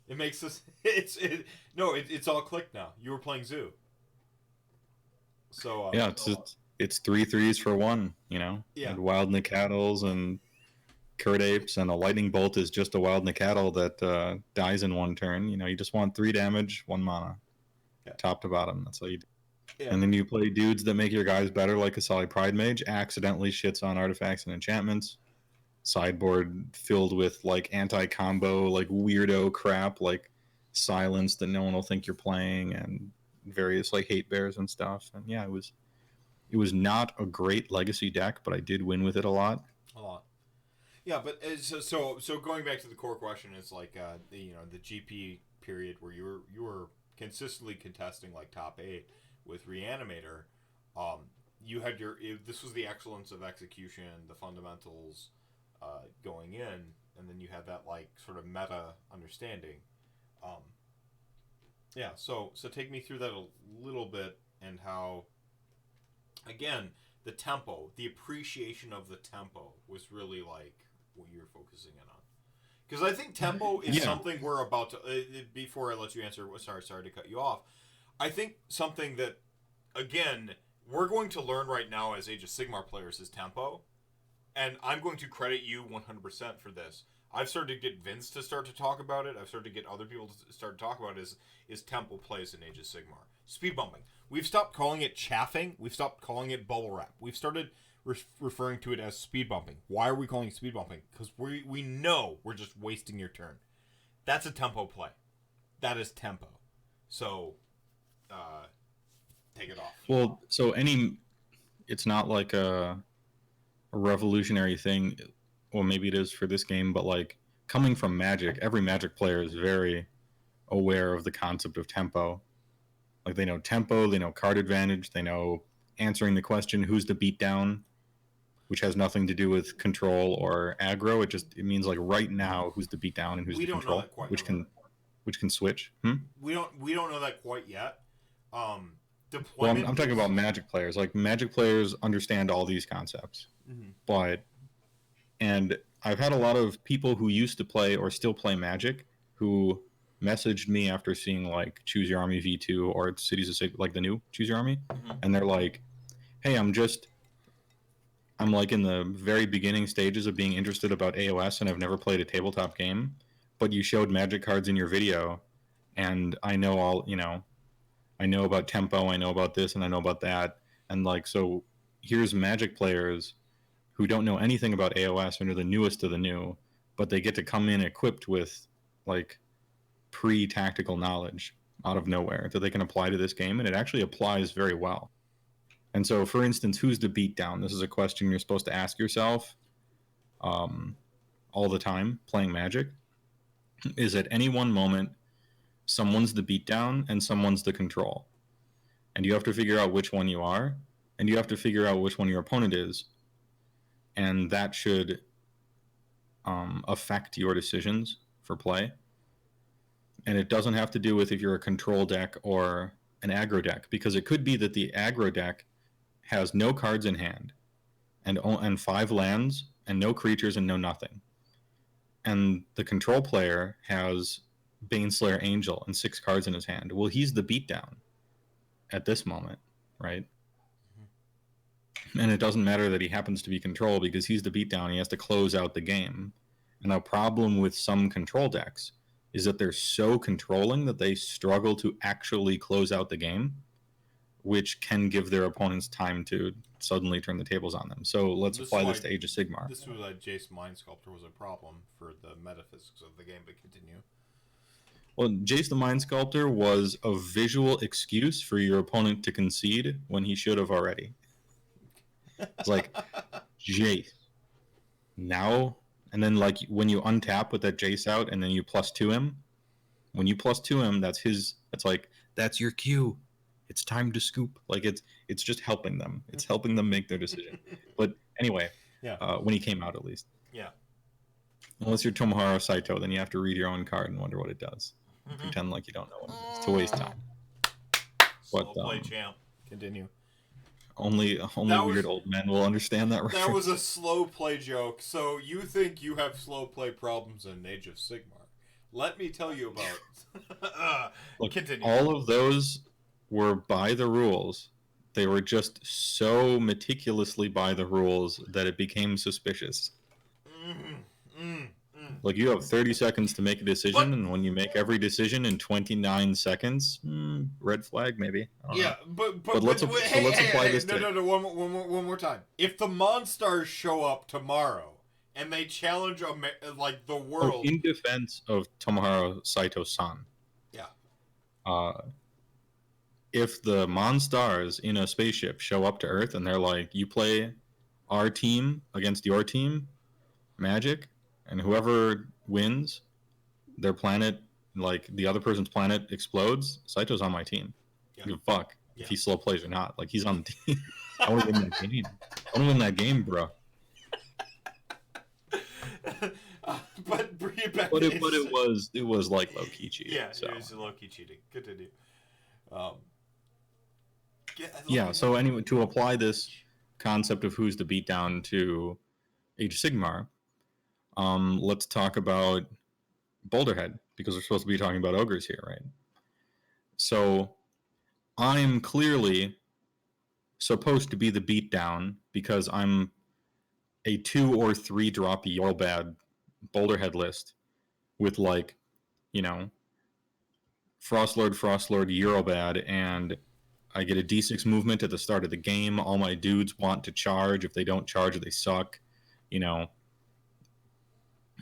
It makes us... It's all clicked now. You were playing Zoo. So... yeah, it's 3 3s for 1, Yeah. And Wild Nicattles and Kurt Apes, and a Lightning Bolt is just a Wild Nicattle that dies in 1 turn. You just want 3 damage, 1 mana. Yeah. Top to bottom, that's all you do. Yeah. And then you play dudes that make your guys better, like a Solid Pride Mage, accidentally shits on artifacts and enchantments. Sideboard filled with, like, anti-combo, like, weirdo crap, like Silence that no one will think you're playing, and various, like, hate bears and stuff. And yeah, it was not a great Legacy deck, but I did win with it a lot. Yeah, but so going back to the core question, is like the GP period where you were consistently contesting like top 8 with Reanimator. This was the excellence of execution, the fundamentals going in, and then you had that like sort of meta understanding. So take me through that a little bit, and how, again, the tempo, the appreciation of the tempo was really like what you're focusing in on. Because I think tempo is something we're about to... before I let you answer, sorry to cut you off. I think something that, again, we're going to learn right now as Age of Sigmar players is tempo. And I'm going to credit you 100% for this. I've started to get Vince to start to talk about it. I've started to get other people to start to talk about it, is tempo plays in Age of Sigmar. Speed bumping. We've stopped calling it chaffing. We've stopped calling it bubble wrap. We've started referring to it as speed bumping. Why are we calling it speed bumping? Because we know we're just wasting your turn. That's a tempo play. That is tempo. So, take it off. Well, so it's not like a revolutionary thing. Well, maybe it is for this game, but like coming from Magic, every Magic player is very aware of the concept of tempo. Like, they know tempo, they know card advantage, they know answering the question, who's the beatdown, which has nothing to do with control or aggro. It means like right now, who's the beatdown and who's the control, which can... which can switch. We don't know that quite yet. Well, Deployment. I'm talking about Magic players. Like Magic players understand all these concepts, and I've had a lot of people who used to play or still play Magic who messaged me after seeing like Choose Your Army V2 or Cities of Sigmar, like the new Choose Your Army, and they're like, "Hey, I'm like in the very beginning stages of being interested about AOS, and I've never played a tabletop game, but you showed Magic cards in your video, and I know I know about tempo, I know about this, and I know about that, and like so here's Magic players who don't know anything about AOS and are the newest of the new, but they get to come in equipped with like pre-tactical knowledge out of nowhere that they can apply to this game, and it actually applies very well. And so, for instance, who's the beatdown? This is a question you're supposed to ask yourself all the time playing Magic. Is at any one moment, someone's the beatdown and someone's the control. And you have to figure out which one you are, and you have to figure out which one your opponent is. And that should affect your decisions for play. And it doesn't have to do with if you're a control deck or an aggro deck, because it could be that the aggro deck has no cards in hand and 5 lands and no creatures and no nothing. And the control player has Baneslayer Angel and 6 cards in his hand. Well, he's the beatdown at this moment, right? And it doesn't matter that he happens to be control because he's the beatdown. He has to close out the game. And the problem with some control decks is that they're so controlling that they struggle to actually close out the game, which can give their opponents time to suddenly turn the tables on them. So let's apply this to Age of Sigmar. This was why Jace Mind Sculptor was a problem for the metaphysics of the game, but continue. Well, Jace the Mind Sculptor was a visual excuse for your opponent to concede when he should have already. It's like, Jace, now, and then like when you untap with that Jace out and then you +2 him, when you +2 him, that's your cue. It's time to scoop. Like it's just helping them. It's helping them make their decision. But anyway, when he came out at least. Yeah. Unless you're Tomohiro Saito, then you have to read your own card and wonder what it does. Pretend like you don't know what it is to waste time. Slow play champ. Continue. Only weird old men will understand that reference. That was a slow play joke. So you think you have slow play problems in Age of Sigmar? Let me tell you about. Look, continue. all of those were by the rules. They were just so meticulously by the rules that it became suspicious. Like, you have 30 seconds to make a decision, and when you make every decision in 29 seconds, red flag, maybe. But let's apply this to... No, one more time. If the Monstars show up tomorrow, and they challenge, the world... in defense of Tomohiro Saito-san. Yeah. If the Monstars in a spaceship show up to Earth, and they're like, you play our team against your team, Magic, and whoever wins, their planet, like the other person's planet explodes, Saito's on my team. Yeah. Give a fuck if he slow plays or not. Like, he's on the team. I want to win that game. I want to win that game, bro. But bring it back. But it was like low key cheating. Yeah, so. it was low key cheating. Continue. So anyway, to apply this concept of who's the beatdown to Age of Sigmar, let's talk about Boulderhead, because we're supposed to be talking about ogres here, right? So I'm clearly supposed to be the beatdown because I'm a 2 or 3 drop Yorlbad Boulderhead list with, like, Frostlord, Eurobad, and I get a D6 movement at the start of the game. All my dudes want to charge. If they don't charge, they suck.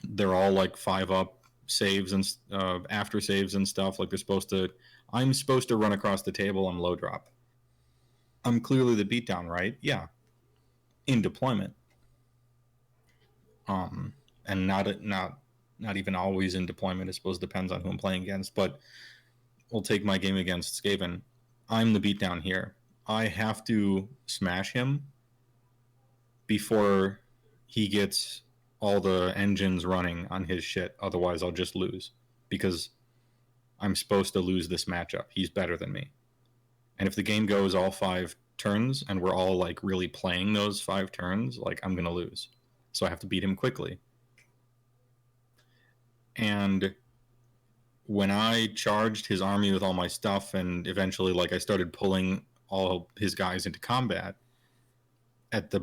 They're all like 5-up saves and after saves and stuff. Like I'm supposed to run across the table on low drop. I'm clearly the beatdown, right? Yeah. In deployment. And not even always in deployment. I suppose it depends on who I'm playing against, but we'll take my game against Skaven. I'm the beatdown here. I have to smash him before he gets all the engines running on his shit. Otherwise, I'll just lose. Because I'm supposed to lose this matchup. He's better than me. And if the game goes all 5 turns and we're all like really playing those 5 turns, like I'm going to lose. So I have to beat him quickly. And when I charged his army with all my stuff and eventually like I started pulling all his guys into combat, at the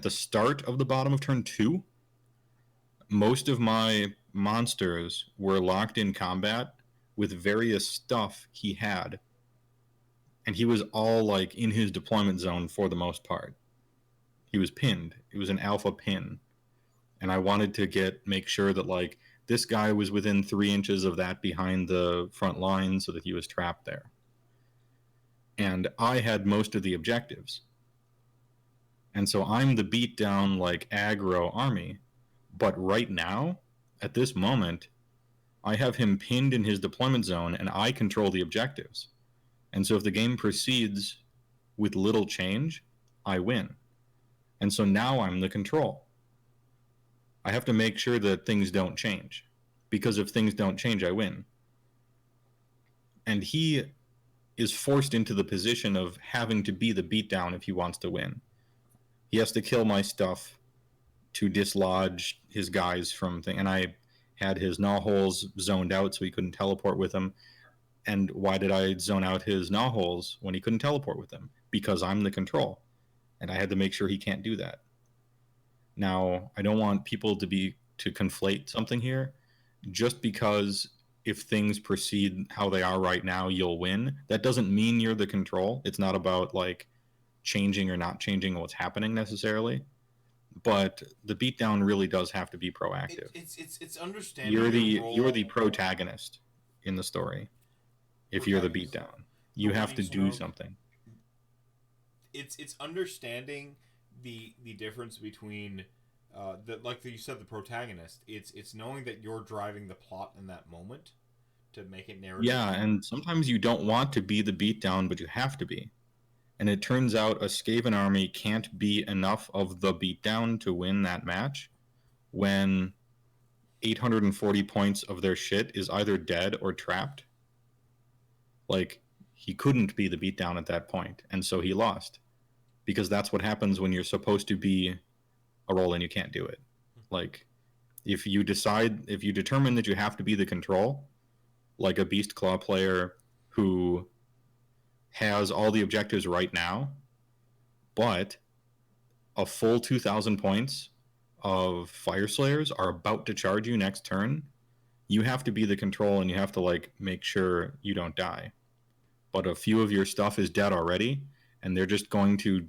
start of the bottom of turn 2, most of my monsters were locked in combat with various stuff he had, and he was all like in his deployment zone for the most part. He was pinned. It was an alpha pin, and I wanted to make sure that like this guy was within 3 inches of that behind the front line so that he was trapped there. And I had most of the objectives. And so I'm the beatdown, like, aggro army. But right now, at this moment, I have him pinned in his deployment zone, and I control the objectives. And so if the game proceeds with little change, I win. And so now I'm the control. I have to make sure that things don't change. Because if things don't change, I win. And he is forced into the position of having to be the beatdown if he wants to win. He has to kill my stuff to dislodge his guys from things. And I had his gnaw holes zoned out so he couldn't teleport with them. And why did I zone out his gnaw holes when he couldn't teleport with them? Because I'm the control. And I had to make sure he can't do that. Now, I don't want people to conflate something here. Just because if things proceed how they are right now, you'll win. That doesn't mean you're the control. It's not about like changing or not changing what's happening necessarily, but the beatdown really does have to be proactive. It's understanding you're the protagonist in the story. If you're the beatdown, you have to do something. It's understanding the difference between like you said, the protagonist. It's knowing that you're driving the plot in that moment to make it narrative. Yeah, and sometimes you don't want to be the beatdown, but you have to be. And it turns out a Skaven army can't be enough of the beatdown to win that match when 840 points of their shit is either dead or trapped. Like, he couldn't be the beatdown at that point, and so he lost. Because that's what happens when you're supposed to be a role and you can't do it. Like, if you determine that you have to be the control, like a Beast Claw player who has all the objectives right now, but a full 2,000 points of Fire Slayers are about to charge you next turn, you have to be the control and you have to like make sure you don't die. But a few of your stuff is dead already, and they're just going to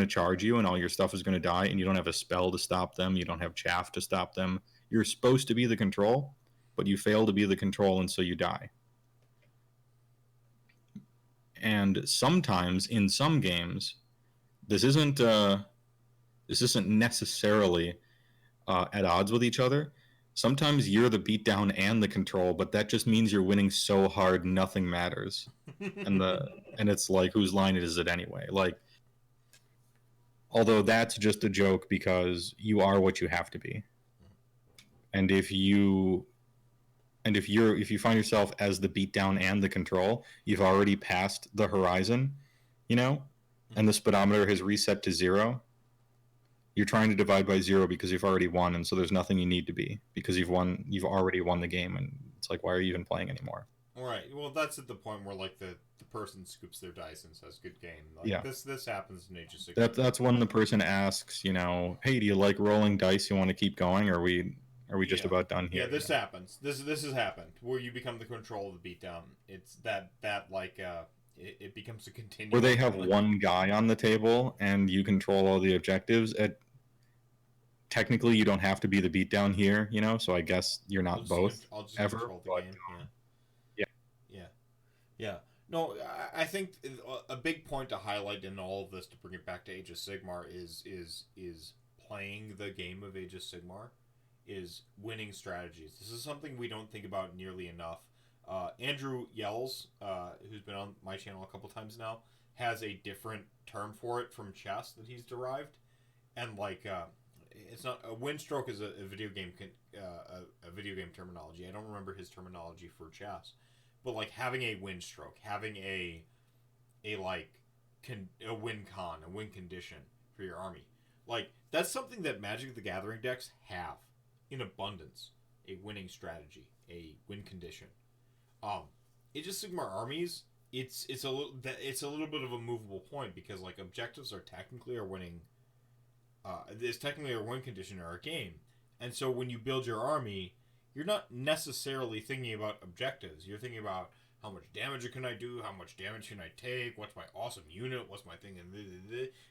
charge you, and all your stuff is going to die, and you don't have a spell to stop them, you don't have chaff to stop them. You're supposed to be the control, but you fail to be the control, and so you die. And sometimes in some games, this isn't necessarily at odds with each other. Sometimes you're the beatdown and the control, but that just means you're winning so hard nothing matters. and it's like, whose line is it anyway? Like, although that's just a joke because you are what you have to be. And if you find yourself as the beatdown and the control, you've already passed the horizon, and the speedometer has reset to 0. You're trying to divide by 0 because you've already won, and so there's nothing you need to be because you've already won the game, and it's like, why are you even playing anymore? All right. Well, that's at the point where like the person scoops their dice and says, "Good game." Like, yeah. This happens in Age of Sigmar. That's when the person asks, hey, do you like rolling dice? You want to keep going? Or are we just about done here? Yeah, this happens. This has happened where you become the control of the beatdown. It's that like it becomes a continuum. Where they have one guy on the table and you control all the objectives. Technically, you don't have to be the beatdown here, so I guess you're not both I'll just ever. Control the game. Yeah. No, I think a big point to highlight in all of this, to bring it back to Age of Sigmar, is playing the game of Age of Sigmar, is winning strategies. This is something we don't think about nearly enough. Andrew Yells, who's been on my channel a couple times now, has a different term for it from chess that he's derived, and like it's not a win stroke is a video game a video game terminology. I don't remember his terminology for chess, but like having a win stroke, having a win con, a win condition for your army, like that's something that Magic the Gathering decks have in abundance. A winning strategy, a win condition. Age of Sigmar armies, it's a little bit of a movable point because like objectives are technically a winning. It's technically a win condition or a game, and so when you build your army, you're not necessarily thinking about objectives. You're thinking about how much damage can I do, how much damage can I take, what's my awesome unit, what's my thing, and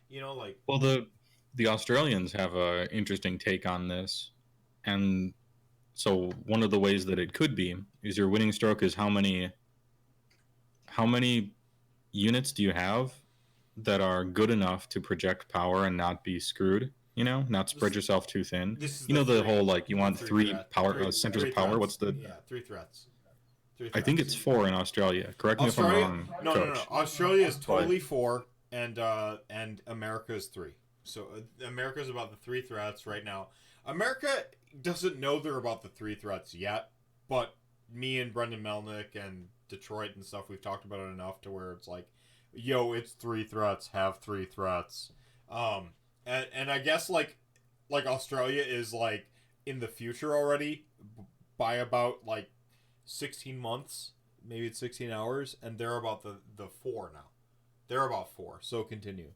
you know, like. Well, the Australians have a interesting take on this, and so one of the ways that it could be is your winning stroke is how many units do you have that are good enough to project power and not be screwed, you know, not spread yourself too thin. You know, the whole like you want three centers of power. What's the 3 threats? I think it's 4 in Australia. Correct me if I'm wrong. No. Australia is totally 4, and America is 3. So America is about the 3 threats right now. America doesn't know they're about the 3 threats yet, but me and Brendan Melnick and Detroit and stuff, we've talked about it enough to where it's like, yo, it's 3 threats, have 3 threats. And I guess like Australia is like in the future already by about like 16 months, maybe it's 16 hours, and they're about the 4 now. They're about 4, so continue.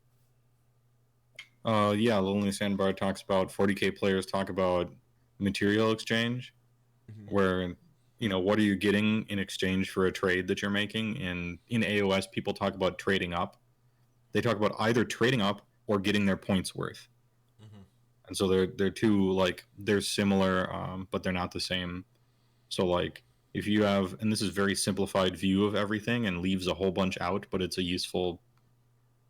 Yeah, Lonely Sandbar talks about 40k players talk about material exchange, where, you know, what are you getting in exchange for a trade that you're making? In AOS, people talk about trading up. They talk about either trading up or getting their points worth. And so they're two, like, they're similar, but they're not the same. So like if you have, and this is very simplified view of everything and leaves a whole bunch out, but it's a useful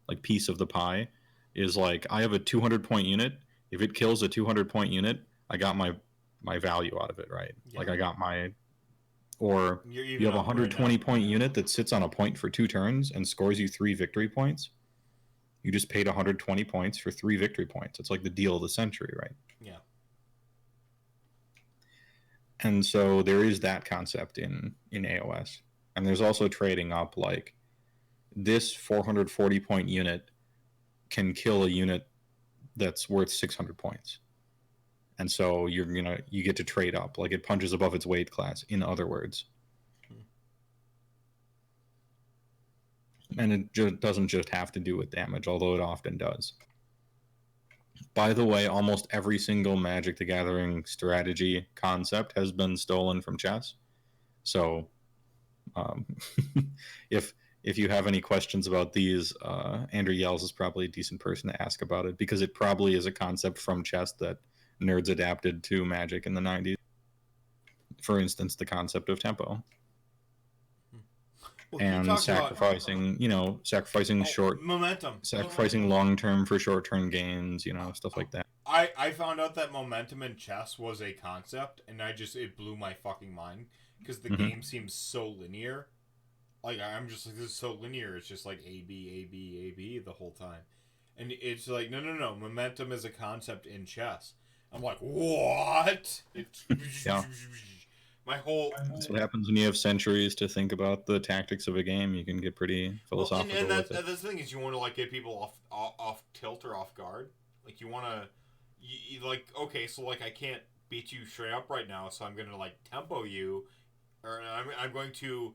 like piece of the pie, is like I have a 200 point unit. If it kills a 200 point unit, I got my value out of it, right? Yeah. Like I got my, or you have a 120 point unit that sits on a point for 2 turns and scores you 3 victory points. You just paid 120 points for 3 victory points. It's like the deal of the century, right? Yeah. And so there is that concept in AOS. And there's also trading up, like this 440 point unit can kill a unit that's worth 600 points. And so you get to trade up, like it punches above its weight class, in other words. And it doesn't just have to do with damage, although it often does. By the way, almost every single Magic the Gathering strategy concept has been stolen from chess. So if you have any questions about these, Andrew Yells is probably a decent person to ask about it, because it probably is a concept from chess that nerds adapted to Magic in the 90s. For instance, the concept of tempo. Well, and sacrificing, sacrificing short momentum, sacrificing long term for short term gains, stuff like that. I found out that momentum in chess was a concept, and it blew my fucking mind, because the game seems so linear. Like I'm just like, this is so linear. It's just like A B A B A B the whole time, and it's like no. Momentum is a concept in chess. I'm like, what? Yeah. That's what happens when you have centuries to think about the tactics of a game. You can get pretty philosophical. And that's the thing, is you want to like get people off tilt or off guard. Like you want to, like, okay, so like I can't beat you straight up right now, so I'm gonna like tempo you, or I'm going to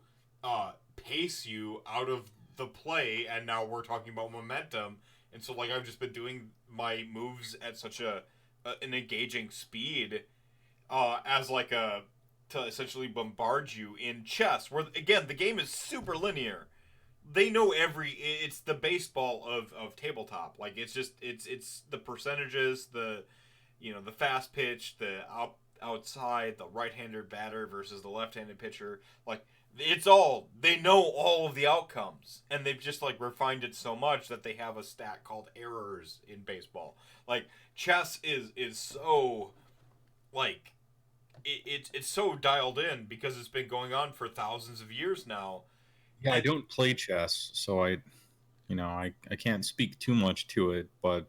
pace you out of the play, and now we're talking about momentum, and so like I've just been doing my moves at such an engaging speed, as like to essentially bombard you in chess, where again the game is super linear. They know it's the baseball of tabletop. Like it's the percentages, the fast pitch, the outside, the right-handed batter versus the left-handed pitcher. Like they know all of the outcomes, and they've just like refined it so much that they have a stat called errors in baseball. Like chess is so like it's so dialed in because it's been going on for thousands of years now. Yeah, I don't play chess, so I can't speak too much to it, but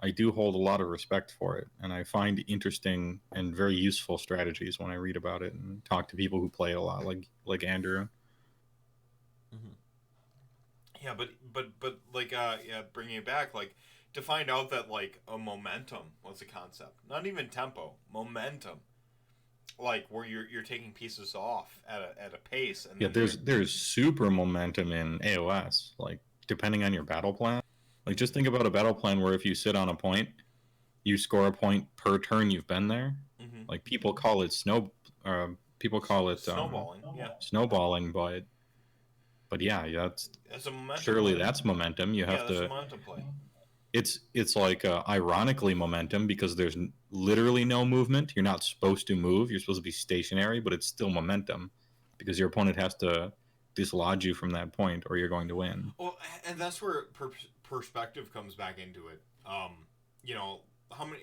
I do hold a lot of respect for it, and I find interesting and very useful strategies when I read about it and talk to people who play it a lot, like Andrew. Yeah, but like yeah, bringing it back, like to find out that like a momentum was a concept, not even tempo, momentum, like where you're taking pieces off at a pace, and Yeah, then there's super momentum in AOS, like depending on your battle plan. Like just think about a battle plan where if you sit on a point, you score a point per turn you've been there. Mhm. Like people call it people call it snowballing. Yeah, snowballing, but yeah, that's a momentum. surely play. that's momentum. You Yeah, have that's a to. momentum play. It's like ironically momentum because there's literally no movement. You're not supposed to move. You're supposed to be stationary, but it's still momentum because your opponent has to dislodge you from that point, or you're going to win. Well, and that's where perspective comes back into it. You know how many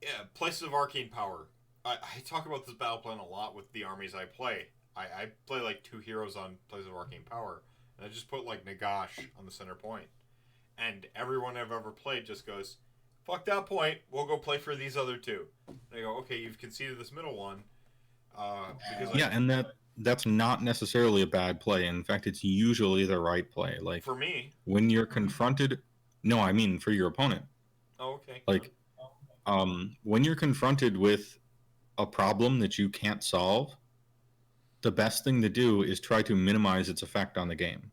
yeah, places of arcane power. I talk about this battle plan a lot with the armies I play. I play like 2 heroes on places of arcane power, and I just put like Nagash on the center point, and everyone I've ever played just goes, "Fuck that point. We'll go play for these other 2." And I go, "Okay, you've conceded this middle one." Because Yeah, and that's not necessarily a bad play. In fact, it's usually the right play. Like for me, when you're confronted, no, I mean for your opponent. oh okay, Like when you're confronted with a problem that you can't solve, the best thing to do is try to minimize its effect on the game.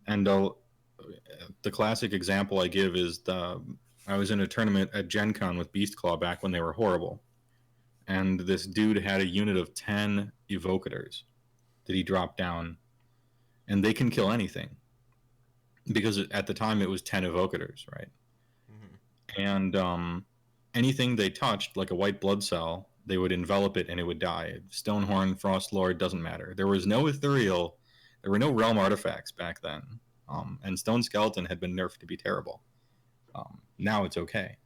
And the classic example I give is I was in a tournament at Gen Con with Beast Claw back when they were horrible. And this dude had a unit of 10 evocators that he dropped down, and they can kill anything because at the time it was 10 evocators, right? And anything they touched, like a white blood cell, they would envelop it and it would die. Stonehorn, Frostlord, doesn't matter. There was no ethereal, there were no realm artifacts back then, and Stone Skeleton had been nerfed to be terrible. Now it's okay.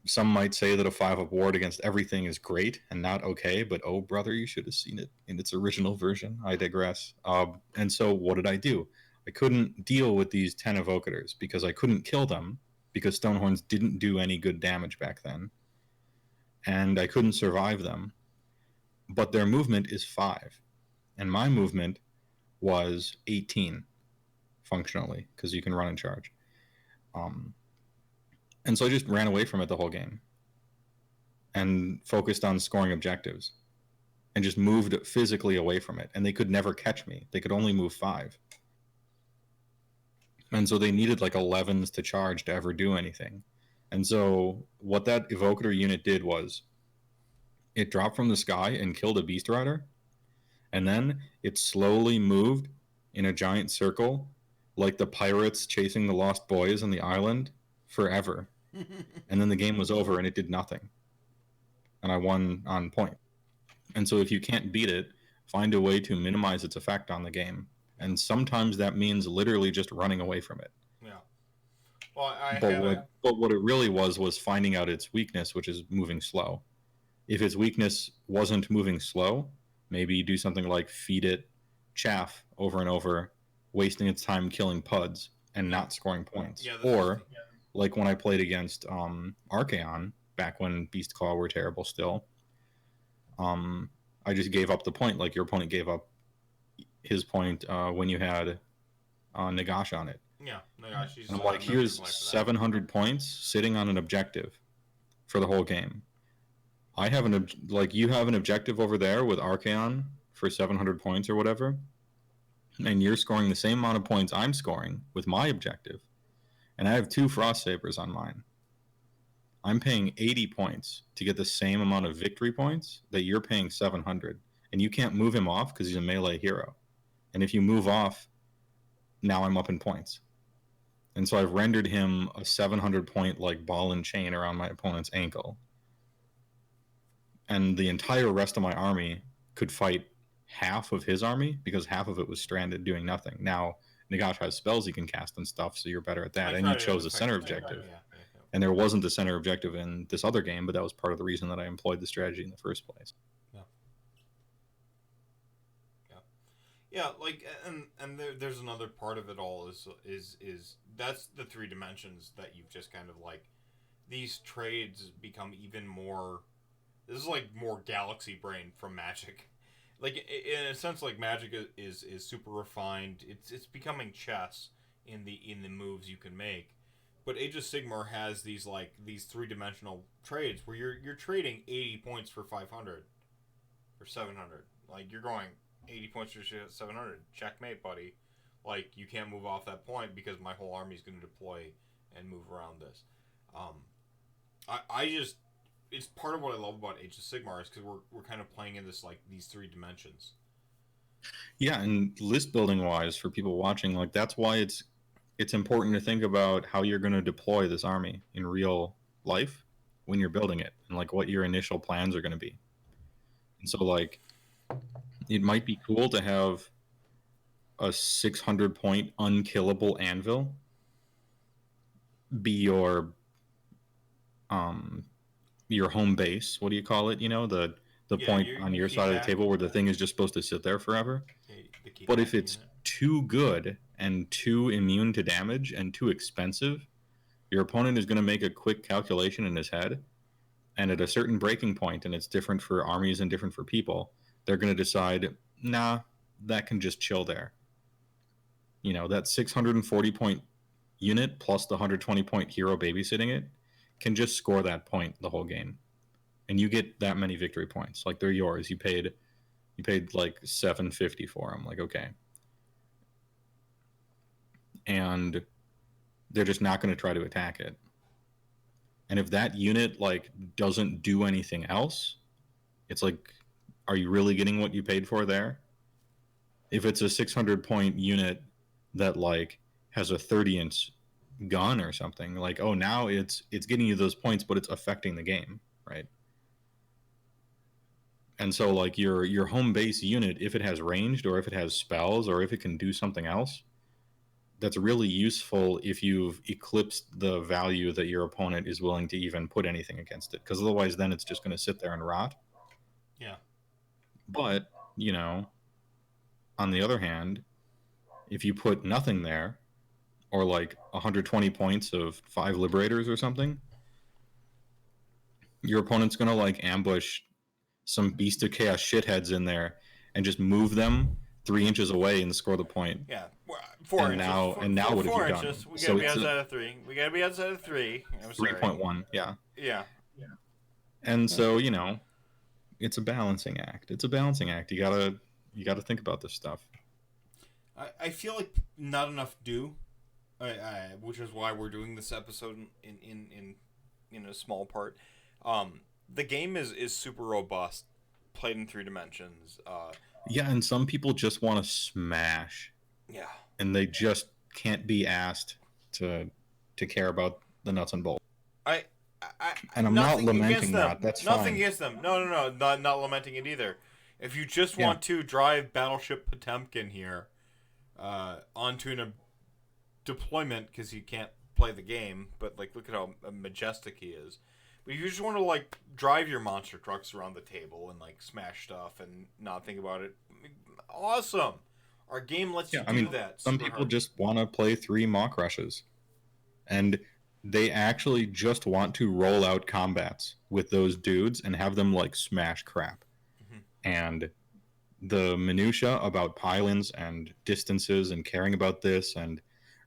Some might say that a 5-up ward against everything is great and not okay, but oh brother, you should have seen it in its original version. I digress. And so what did I do? I couldn't deal with these 10 evocators because I couldn't kill them because Stonehorns didn't do any good damage back then. And I couldn't survive them. But their movement is 5. And my movement was 18 functionally because you can run and charge. And so I just ran away from it the whole game and focused on scoring objectives and just moved physically away from it. And they could never catch me. They could only move 5. And so they needed like 11s to charge to ever do anything. And so what that evocator unit did was it dropped from the sky and killed a beast rider. And then it slowly moved in a giant circle like the pirates chasing the lost boys on the island forever. And then the game was over and it did nothing. And I won on point. And so if you can't beat it, find a way to minimize its effect on the game. And sometimes that means literally just running away from it. yeah. Well, But what it really was finding out its weakness, which is moving slow. If its weakness wasn't moving slow, maybe you do something like feed it chaff over and over, wasting its time killing puds and not scoring points. Yeah, or like when I played against Archaon back when Beast Claw were terrible still, I just gave up the point like your opponent gave up his point when you had Nagash on it. Yeah, Nagash. And I'm like, here's 700 points sitting on an objective for the whole game. I have you have an objective over there with Archaon for 700 points or whatever, and you're scoring the same amount of points I'm scoring with my objective, and I have 2 Frost Sabers on mine. I'm paying 80 points to get the same amount of victory points that you're paying 700, and you can't move him off because he's a melee hero. And if you move off, now I'm up in points. And so I've rendered him a 700 point like ball and chain around my opponent's ankle. And the entire rest of my army could fight half of his army because half of it was stranded doing nothing. Now, Nagash has spells he can cast and stuff, so you're better at that. And you chose a center objective. And there wasn't a center objective in this other game, but that was part of the reason that I employed the strategy in the first place. Yeah, like, there's another part of it all is that's the three dimensions that you've just kind of like, these trades become even more. This is like more galaxy brain from Magic. Like in a sense, like Magic is super refined. It's becoming chess in the moves you can make. But Age of Sigmar has these 3-dimensional trades where you're trading 80 points for 500 or 700. Like you're going 80 points for 700. Checkmate, buddy. Like you can't move off that point because my whole army is going to deploy and move around this. I just, it's part of what I love about Age of Sigmar is because we're kind of playing in this like these 3 dimensions. Yeah, and list building wise for people watching, like that's why it's important to think about how you're going to deploy this army in real life when you're building it, and like what your initial plans are going to be. And so like it might be cool to have a 600 point unkillable anvil be your home base. What do you call it? You know, the point on your side of the table where the thing is just supposed to sit there forever. But if it's too good and too immune to damage and too expensive, your opponent is going to make a quick calculation in his head, and at a certain breaking point, and it's different for armies and different for people, they're going to decide, nah, that can just chill there. You know, that 640 point unit plus the 120 point hero babysitting it can just score that point the whole game, and you get that many victory points. Like they're yours. You paid like 750 for them. Like, okay, and they're just not going to try to attack it. And if that unit like doesn't do anything else, it's like, are you really getting what you paid for there? If it's a 600 point unit that like has a 30-inch gun or something, like, oh, now it's getting you those points, but it's affecting the game, right? And so like your home base unit, if it has ranged or if it has spells or if it can do something else, that's really useful if you've eclipsed the value that your opponent is willing to even put anything against it, because otherwise then it's just going to sit there and rot. Yeah. But, you know, on the other hand, if you put nothing there, or like 120 points of 5 liberators or something, your opponent's going to like ambush some Beast of Chaos shitheads in there and just move them 3 inches away and score the point. Yeah, 4 inches. Now what have you done? We gotta be outside of 3. We gotta be outside of 3. 3.1, yeah. Yeah. And so, you know, it's a balancing act. It's a balancing act. You gotta think about this stuff. I feel like not enough do, which is why we're doing this episode in a small part. The game is super robust, played in 3 dimensions. Yeah, and some people just want to smash. Yeah. And they just can't be asked to care about the nuts and bolts. And I'm not lamenting that. That's nothing fine. against them. No. Not lamenting it either. If you just want to drive Battleship Potemkin here onto a deployment because you can't play the game, but like look at how majestic he is. But if you just want to like drive your monster trucks around the table and like smash stuff and not think about it, awesome. Our game lets you do that. Some people just want to play 3 mock rushes, and they actually just want to roll out combats with those dudes and have them like smash crap. Mm-hmm. And the minutia about pylons and distances and caring about this and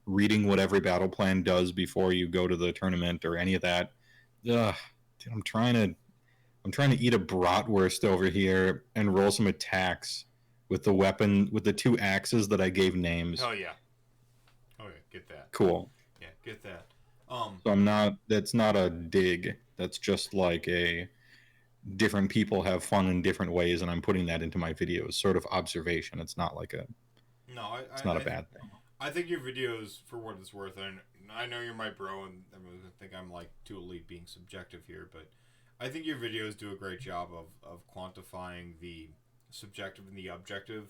reading what every battle plan does before you go to the tournament or any of that. Ugh, dude, I'm trying to eat a bratwurst over here and roll some attacks with the weapon, with the 2 axes that I gave names. Oh yeah, get that. Cool. Yeah, get that. So that's not a dig. That's just like a different people have fun in different ways, and I'm putting that into my videos, sort of observation. It's not like it's not a bad thing. I think your videos, for what it's worth, and I know you're my bro, and everyone's gonna think I'm like too elite being subjective here, but I think your videos do a great job of quantifying the subjective and the objective,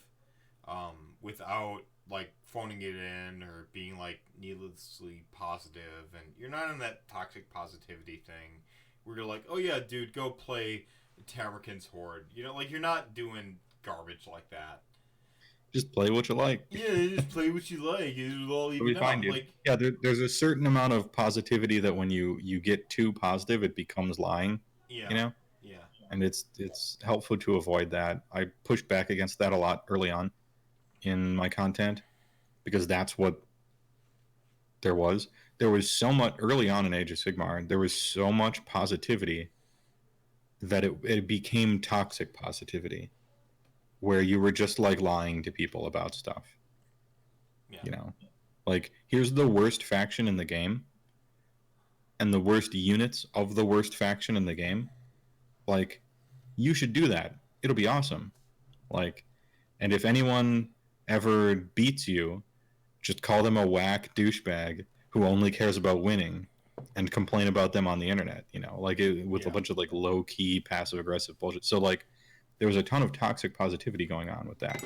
without like phoning it in or being like needlessly positive, and you're not in that toxic positivity thing where you're like, oh yeah, dude, go play Tamrikin's Horde. You know, like you're not doing garbage like that. Just play what you like. Yeah, just play what you like. It'll all It'll be even fine, out. dude. Like, Yeah, there's a certain amount of positivity that when you get too positive, it becomes lying. yeah, You know, yeah, and it's helpful to avoid that. I pushed back against that a lot early on in my content because that's what there was. There was so much early on in Age of Sigmar. There was so much positivity that it became toxic positivity, where you were just like lying to people about stuff. yeah. You know, like here's the worst faction in the game, and the worst units of the worst faction in the game. Like, you should do that. It'll be awesome. Like, and if anyone ever beats you, just call them a whack douchebag who only cares about winning and complain about them on the internet, you know, like with a bunch of like low key passive aggressive bullshit. So like there was a ton of toxic positivity going on with that.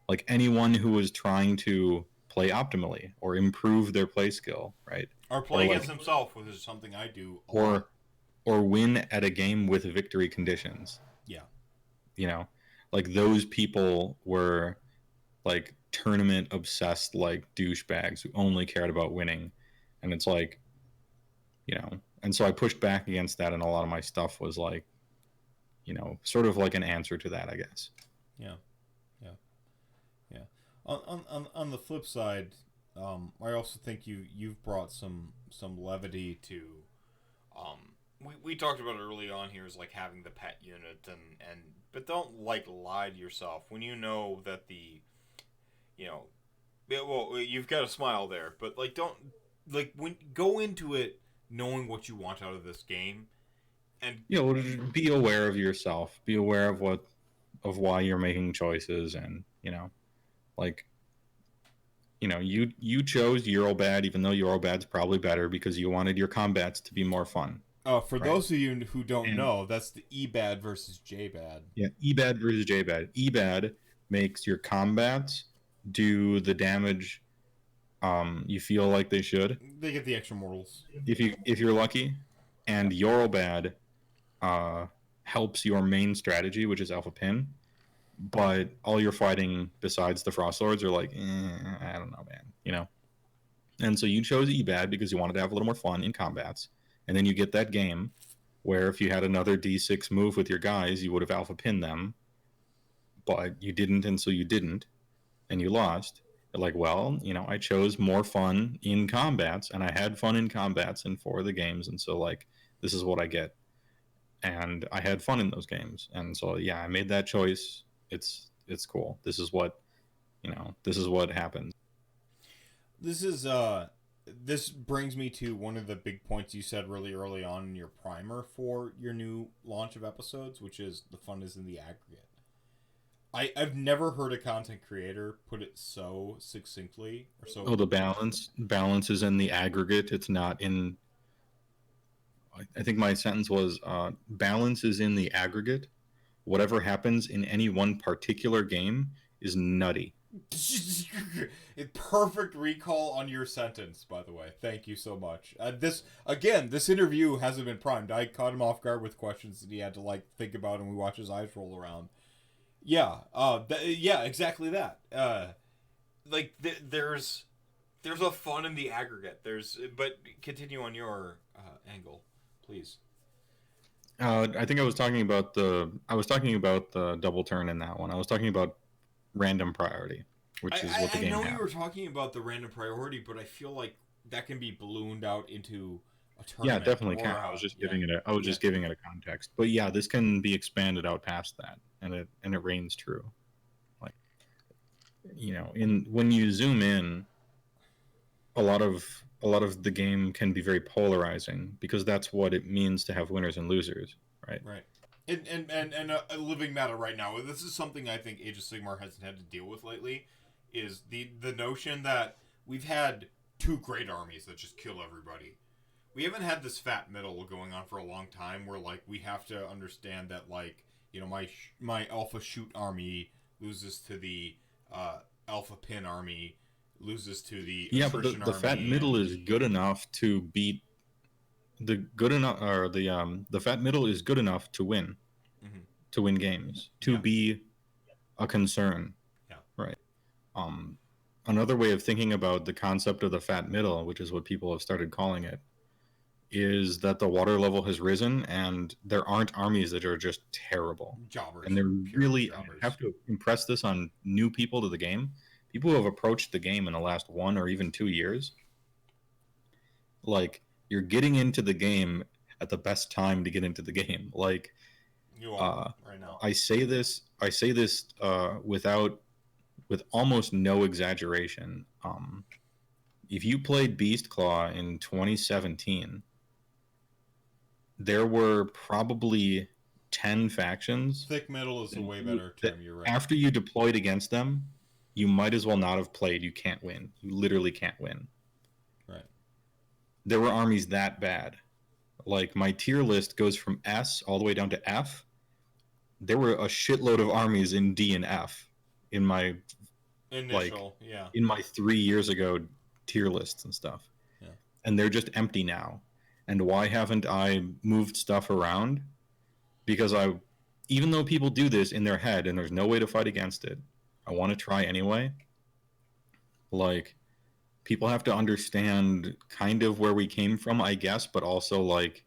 Like anyone who was trying to play optimally or improve their play skill, right? Or play Or, against like, himself, which is something I do. A lot. or win at a game with victory conditions. Yeah. You know, like those people were like tournament obsessed like douchebags who only cared about winning. And it's like, you know, and so I pushed back against that, and a lot of my stuff was like, you know, sort of like an answer to that, I guess. Yeah, yeah, yeah. On the flip side, I also think you've brought some levity to. We talked about it early on here is like having the pet unit and but don't like lie to yourself when you know that the, you know, yeah, well you've got a smile there, but like don't like when go into it knowing what you want out of this game, and You know, just be aware of yourself, be aware of why you're making choices, and you know, like, you know, you chose Eurobad even though Eurobad's probably better because you wanted your combats to be more fun. for Right. those of you who don't And- know, that's the EBAD versus JBAD. Yeah, EBAD versus JBAD. EBAD makes your combats do the damage you feel like they should They get the extra mortals. if you're lucky, and Eurobad helps your main strategy, which is Alpha Pin, but all you're fighting besides the Frost Lords are like, I don't know, man, you know. And so you chose EBAD because you wanted to have a little more fun in combats, and then you get that game where if you had another D6 move with your guys, you would have Alpha Pinned them, but you didn't, and so you didn't, and you lost. You're like, well, you know, I chose more fun in combats, and I had fun in combats in 4 of the games, and so like this is what I get, and I had fun in those games, and so yeah, I made that choice. It's cool. This is what, you know, this is what happens. This brings me to one of the big points you said really early on in your primer for your new launch of episodes, which is the fun is in the aggregate. I've never heard a content creator put it so succinctly or so. Oh, the balance is in the aggregate. It's not in. I think my sentence was balance is in the aggregate. Whatever happens in any one particular game is nutty. Perfect recall on your sentence, by the way. Thank you so much. This interview hasn't been primed. I caught him off guard with questions that he had to like think about, and we watched his eyes roll around. Yeah, yeah, exactly that. There's a fun in the aggregate. But continue on your angle, please. I think I was talking about the double turn in that one. I was talking about random priority, which is what the game I know has. you were talking about the random priority, but I feel like that can be ballooned out into a Yeah, tournament. it definitely or can. I was just giving it a context. But yeah, this can be expanded out past that, and it reigns true. Like, you know, when you zoom in, a lot of the game can be very polarizing because that's what it means to have winners and losers, right? Right. And a living matter right now. This is something I think Age of Sigmar hasn't had to deal with lately. Is the notion that we've had 2 great armies that just kill everybody. We haven't had this fat middle going on for a long time, where like we have to understand that like, you know, my alpha shoot army loses to the alpha pin army, loses to the But the army, fat middle is good enough to beat the fat middle is good enough to win, Mhm. to win games, to Yeah. be a concern. Yeah. Right. Another way of thinking about the concept of the fat middle, which is what people have started calling it, is that the water level has risen and there aren't armies that are just terrible. Jobbers. And they're Pure really, I jobbers. have to impress this on new people to the game. People who have approached the game in the last 1 or even 2 years. Like, you're getting into the game at the best time to get into the game. Like, You are right now. I say this with almost no exaggeration. If you played Beast Claw in 2017, there were probably 10 factions. Thick middle is a way better term. You're right. After you deployed against them, you might as well not have played. You can't win. You literally can't win. Right. There were armies that bad. Like, my tier list goes from S all the way down to F. There were a shitload of armies in D and F in my Initial, in my 3 years ago tier lists and stuff. Yeah. And they're just empty now. And why haven't I moved stuff around? Because even though people do this in their head and there's no way to fight against it, I want to try anyway. Like, people have to understand kind of where we came from, I guess, but also, like,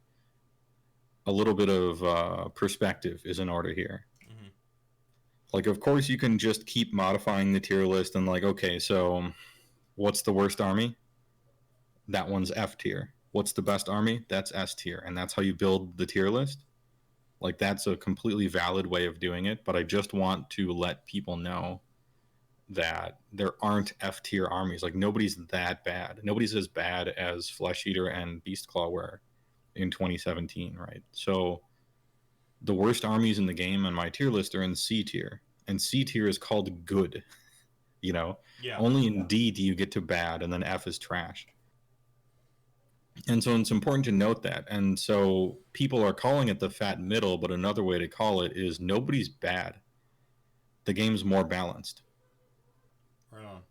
a little bit of perspective is in order here. Mm-hmm. Like, of course, you can just keep modifying the tier list and, like, okay, so what's the worst army? That one's F tier. What's the best army? That's S tier. And that's how you build the tier list. Like, that's a completely valid way of doing it, but I just want to let people know that there aren't F tier armies. Like, nobody's that bad. Nobody's as bad as Flesh Eater and Beastclaw were in 2017, right? So the worst armies in the game on my tier list are in C tier, and C tier is called good. You know, only in D do you get to bad, and then F is trash. And so it's important to note that. And so people are calling it the fat middle, but another way to call it is nobody's bad. The game's more balanced. Right on.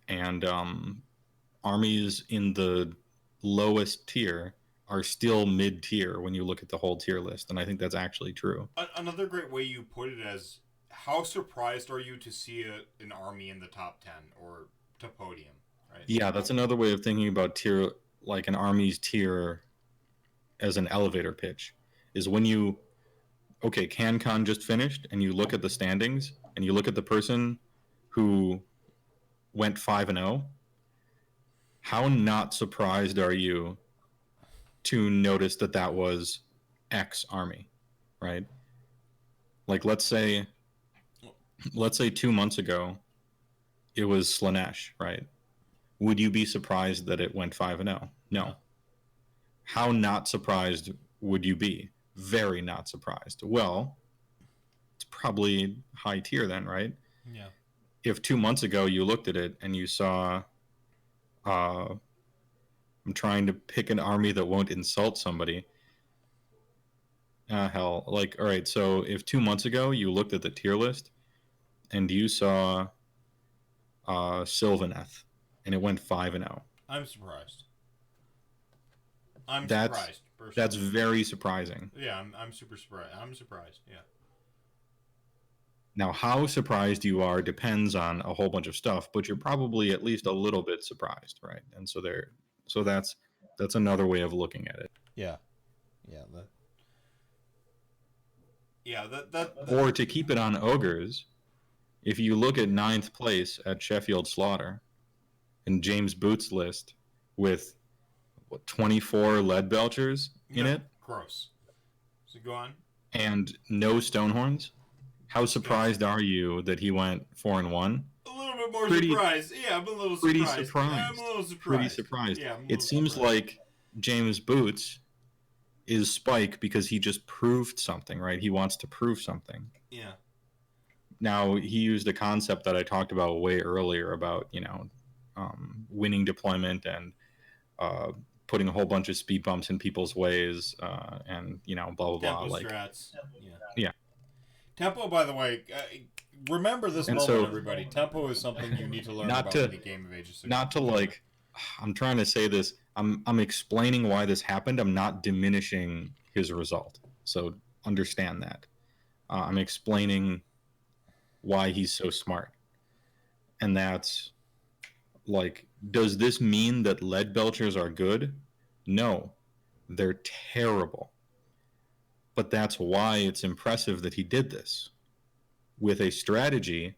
And armies in the lowest tier are still mid-tier when you look at the whole tier list. And I think that's actually true. Another great way you put it is, how surprised are you to see an army in the top 10 or to podium, right? Yeah, that's another way of thinking about tier, like an army's tier as an elevator pitch, is when you, okay, CanCon just finished, and you look at the standings, and you look at the person who went 5-0, how not surprised are you to notice that that was X army, right? Like, let's say 2 months ago, it was Slanesh, right? Would you be surprised that it went 5-0? No. How not surprised would you be? Very not surprised. Well, it's probably high tier then, right? Yeah. If 2 months ago you looked at it and you saw, I'm trying to pick an army that won't insult somebody. Hell, like, all right, so if 2 months ago you looked at the tier list and you saw Sylvaneth and it went 5-0. I'm surprised. Surprised. Personally. That's very surprising. Yeah, I'm super surprised. I'm surprised. Yeah. Now, how surprised you are depends on a whole bunch of stuff, but you're probably at least a little bit surprised, right? And so that's another way of looking at it. Yeah. That. Or to keep it on ogres, if you look at 9th place at Sheffield Slaughter and James Boots' list with 24 lead belchers in it, Gross. So go on. and no Stonehorns, how surprised are you that he went 4-1? A little bit more surprised. Yeah, I'm a little surprised. I'm a little surprised. Pretty surprised. Yeah, it seems like James Boots is Spike because he just proved something, right? He wants to prove something. Yeah. Now, he used a concept that I talked about way earlier about, winning deployment and putting a whole bunch of speed bumps in people's ways and, blah, blah, blah. Tempo like, strats. Yeah. Tempo, by the way, remember this moment, everybody. Tempo is something you need to learn about in the Game of Ages. Not to, like, I'm trying to say this. I'm explaining why this happened. I'm not diminishing his result. So understand that. I'm explaining why he's so smart. And that's like, does this mean that lead belchers are good? No, they're terrible. But that's why it's impressive that he did this with a strategy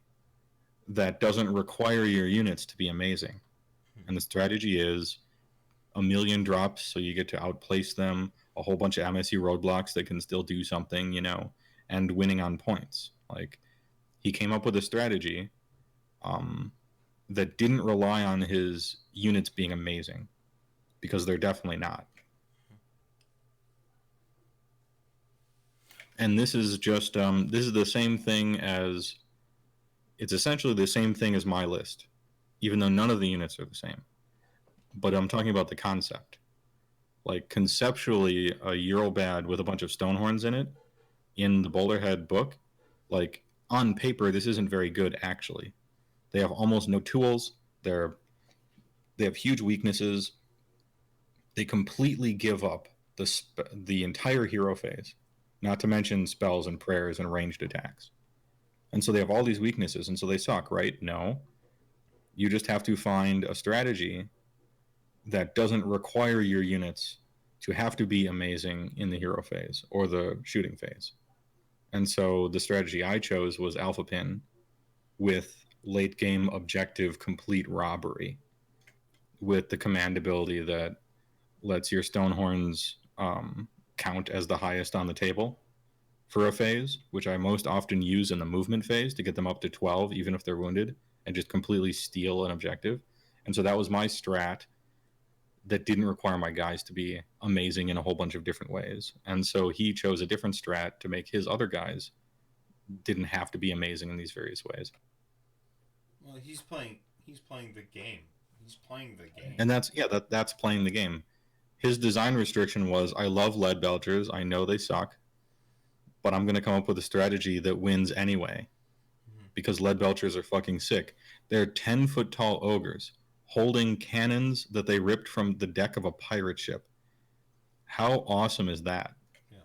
that doesn't require your units to be amazing. And the strategy is a million drops, so you get to outplace them, a whole bunch of MSE roadblocks that can still do something, you know, and winning on points. Like, he came up with a strategy that didn't rely on his units being amazing, because they're definitely not. And this is just this is the same thing as, it's essentially the same thing as my list, even though none of the units are the same. But I'm talking about the concept. Like, conceptually, a Eurobad with a bunch of Stonehorns in it, in the Boulderhead book, like, on paper, this isn't very good, actually. They have almost no tools. They have huge weaknesses. They completely give up the entire hero phase, not to mention spells and prayers and ranged attacks. And so they have all these weaknesses, and so they suck, right? No. You just have to find a strategy that doesn't require your units to have to be amazing in the hero phase or the shooting phase. And so the strategy I chose was Alpha Pin with late game objective complete robbery, with the command ability that lets your Stonehorns count as the highest on the table for a phase, which I most often use in the movement phase to get them up to 12, even if they're wounded, and just completely steal an objective. And so that was my strat that didn't require my guys to be amazing in a whole bunch of different ways. And so he chose a different strat to make his other guys didn't have to be amazing in these various ways. Well, he's playing the game. He's playing the game. And that's playing the game. His design restriction was, I love lead belchers, I know they suck, but I'm going to come up with a strategy that wins anyway, because lead belchers are fucking sick. They're 10-foot tall ogres holding cannons that they ripped from the deck of a pirate ship. How awesome is that? Yeah.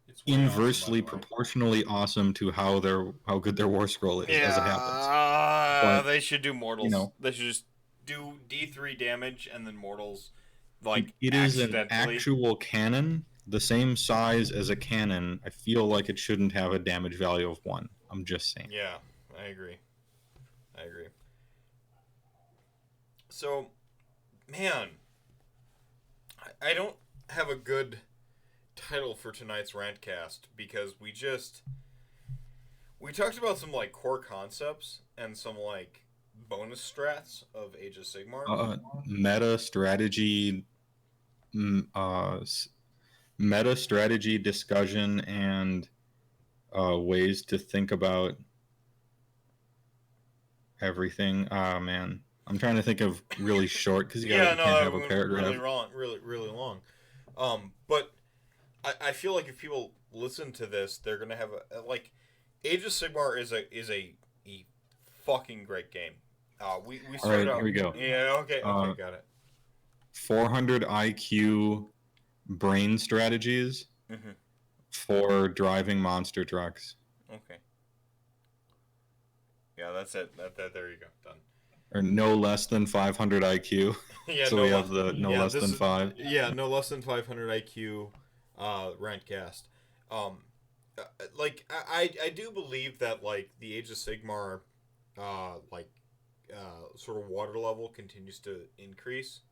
It's Inversely awesome, proportionally awesome to how good their war scroll is as it happens. But, they should do mortals. You know, they should just do D3 damage and then mortals. Like, it is an actual cannon, the same size as a cannon. I feel like it shouldn't have a damage value of 1. I'm just saying. Yeah, I agree. So, man, I don't have a good title for tonight's RantCast, because we talked about some, like, core concepts and some, like, bonus strats of Age of Sigmar. Meta strategy discussion and ways to think about everything. Man, I'm trying to think of really short, because you can't have a paragraph. Really long. But I feel like if people listen to this, they're gonna have like, Age of Sigmar is a fucking great game. We started out. Here we go. Yeah. Okay. Got it. 400 IQ brain strategies for driving monster trucks. Okay. Yeah, that's it. There you go. Done. Or no less than 500 IQ. Yeah. So we have the less than 5. Yeah, no less than 500 IQ. RantCast. Like, I do believe that, like, the Age of Sigmar, sort of water level continues to increase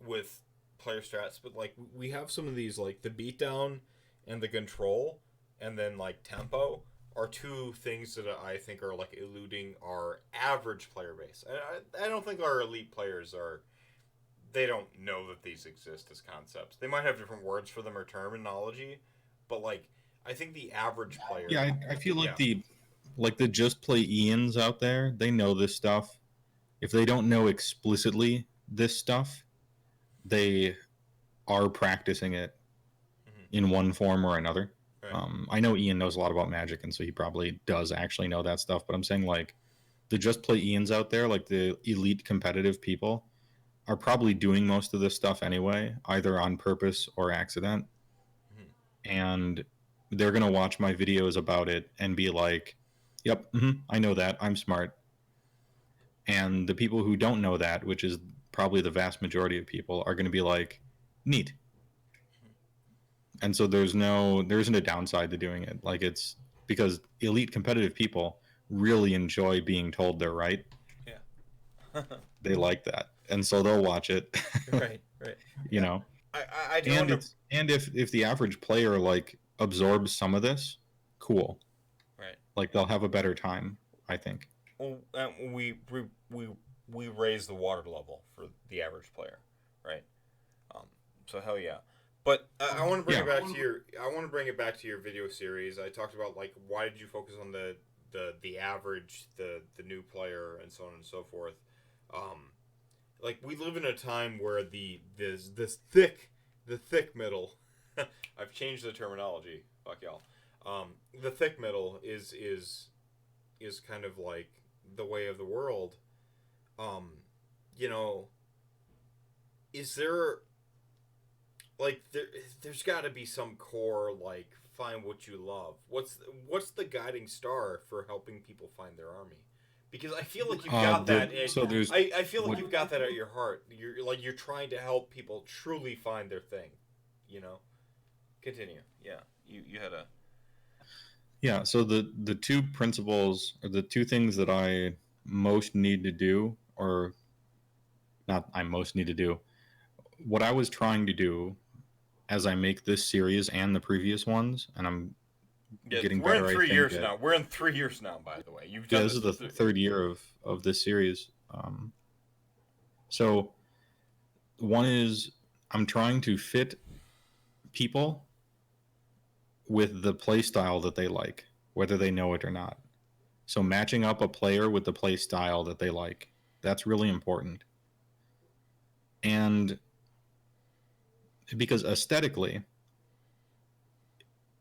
with player strats, but, like, we have some of these, like, the beatdown and the control, and then, like, tempo are two things that I think are, like, eluding our average player base. I don't think our elite players they don't know that these exist as concepts. They might have different words for them or terminology, but, like, I think the average player... Yeah, I feel like the just play Ians out there, they know this stuff. If they don't know explicitly this stuff, they are practicing it in one form or another. Right. I know Ian knows a lot about Magic, and so he probably does actually know that stuff, but I'm saying, like, the just play Ians out there, like the elite competitive people, are probably doing most of this stuff anyway, either on purpose or accident. And they're going to watch my videos about it and be like, yep, I know that, I'm smart. And the people who don't know that, which is probably the vast majority of people, are going to be like, neat. And so there isn't a downside to doing it. Like, it's because elite competitive people really enjoy being told they're right. Yeah. They like that, and so they'll watch it. Right. You know. I do And wonder. and if the average player like absorbs some of this, cool. Right. Like, they'll have a better time, I think. Well, we raise the water level for the average player, right? So hell yeah. But I want to bring it back to your. I want to bring it back to your video series. I talked about like why did you focus on the average, the new player, and so on and so forth. Like we live in a time where the thick middle. I've changed the terminology. Fuck y'all. The thick middle is kind of like the way of the world. You know, is there like there's got to be some core like find what you love. What's the guiding star for helping people find their army? Because I feel like you've got that. So there's. I feel like you've got that at your heart. You're trying to help people truly find their thing. You know. Continue. Yeah. You had a. Yeah. So the two principles, or the two things that I most need to do, or not, I most need to do. What I was trying to do, as I make this series and the previous ones, and I'm getting better. We're in 3 years now. We're in 3 years now, by the way. You've done this is the third year of this series. So one is I'm trying to fit people with the play style that they like, whether they know it or not. So matching up a player with the play style that they like, that's really important. And because aesthetically,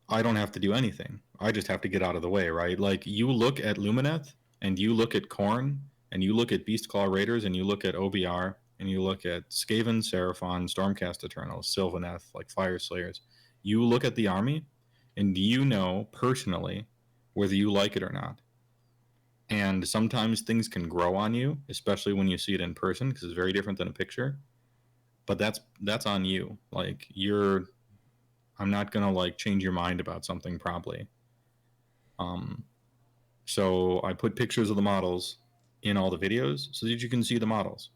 I don't have to do anything. I just have to get out of the way, right? Like, you look at Lumineth, and you look at Khorne, and you look at Beastclaw Raiders, and you look at OBR, and you look at Skaven, Seraphon, Stormcast Eternals, Sylvaneth, like Fire Slayers. You look at the army, and you know personally whether you like it or not. And sometimes things can grow on you, especially when you see it in person, because it's very different than a picture. But that's on you. Like, I'm not gonna like change your mind about something probably. So I put pictures of the models in all the videos so that you can see the models,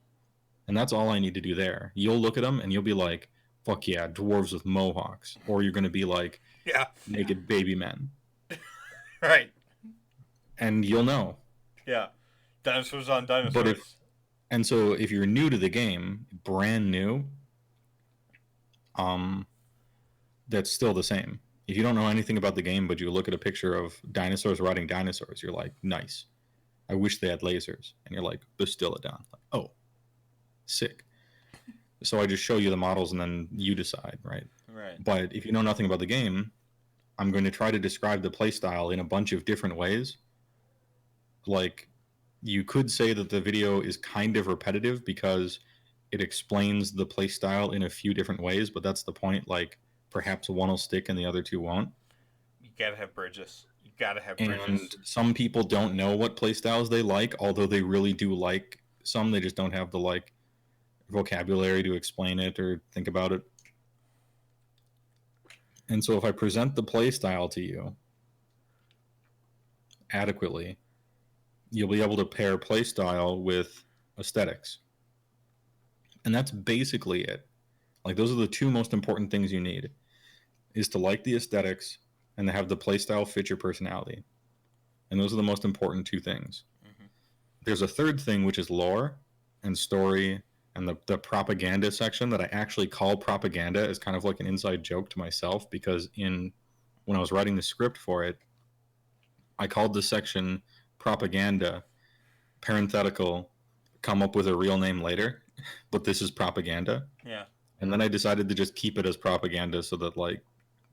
and that's all I need to do there. You'll look at them and you'll be like, "Fuck yeah, dwarves with mohawks," or you're gonna be like, yeah, naked baby men, right? And you'll know. Yeah, dinosaurs on dinosaurs. And so if you're new to the game, brand new, that's still the same. If you don't know anything about the game, but you look at a picture of dinosaurs riding dinosaurs, you're like, nice. I wish they had lasers. And you're like, Bastillodon. Like, oh, sick. So I just show you the models and then you decide, right? Right. But if you know nothing about the game, I'm going to try to describe the playstyle in a bunch of different ways. Like, you could say that the video is kind of repetitive because it explains the playstyle in a few different ways, but that's the point. Like, perhaps one will stick and the other two won't. You gotta have bridges. And some people don't know what playstyles they like, although they really do like some. They just don't have the like vocabulary to explain it or think about it. And so if I present the playstyle to you adequately, you'll be able to pair playstyle with aesthetics. And that's basically it. Like, those are the two most important things you need, is to like the aesthetics and to have the playstyle fit your personality. And those are the most important two things. Mm-hmm. There's a third thing, which is lore and story and the propaganda section that I actually call propaganda as kind of like an inside joke to myself, because when I was writing the script for it, I called this section propaganda, parenthetical, come up with a real name later, but this is propaganda. Yeah. And then I decided to just keep it as propaganda so that like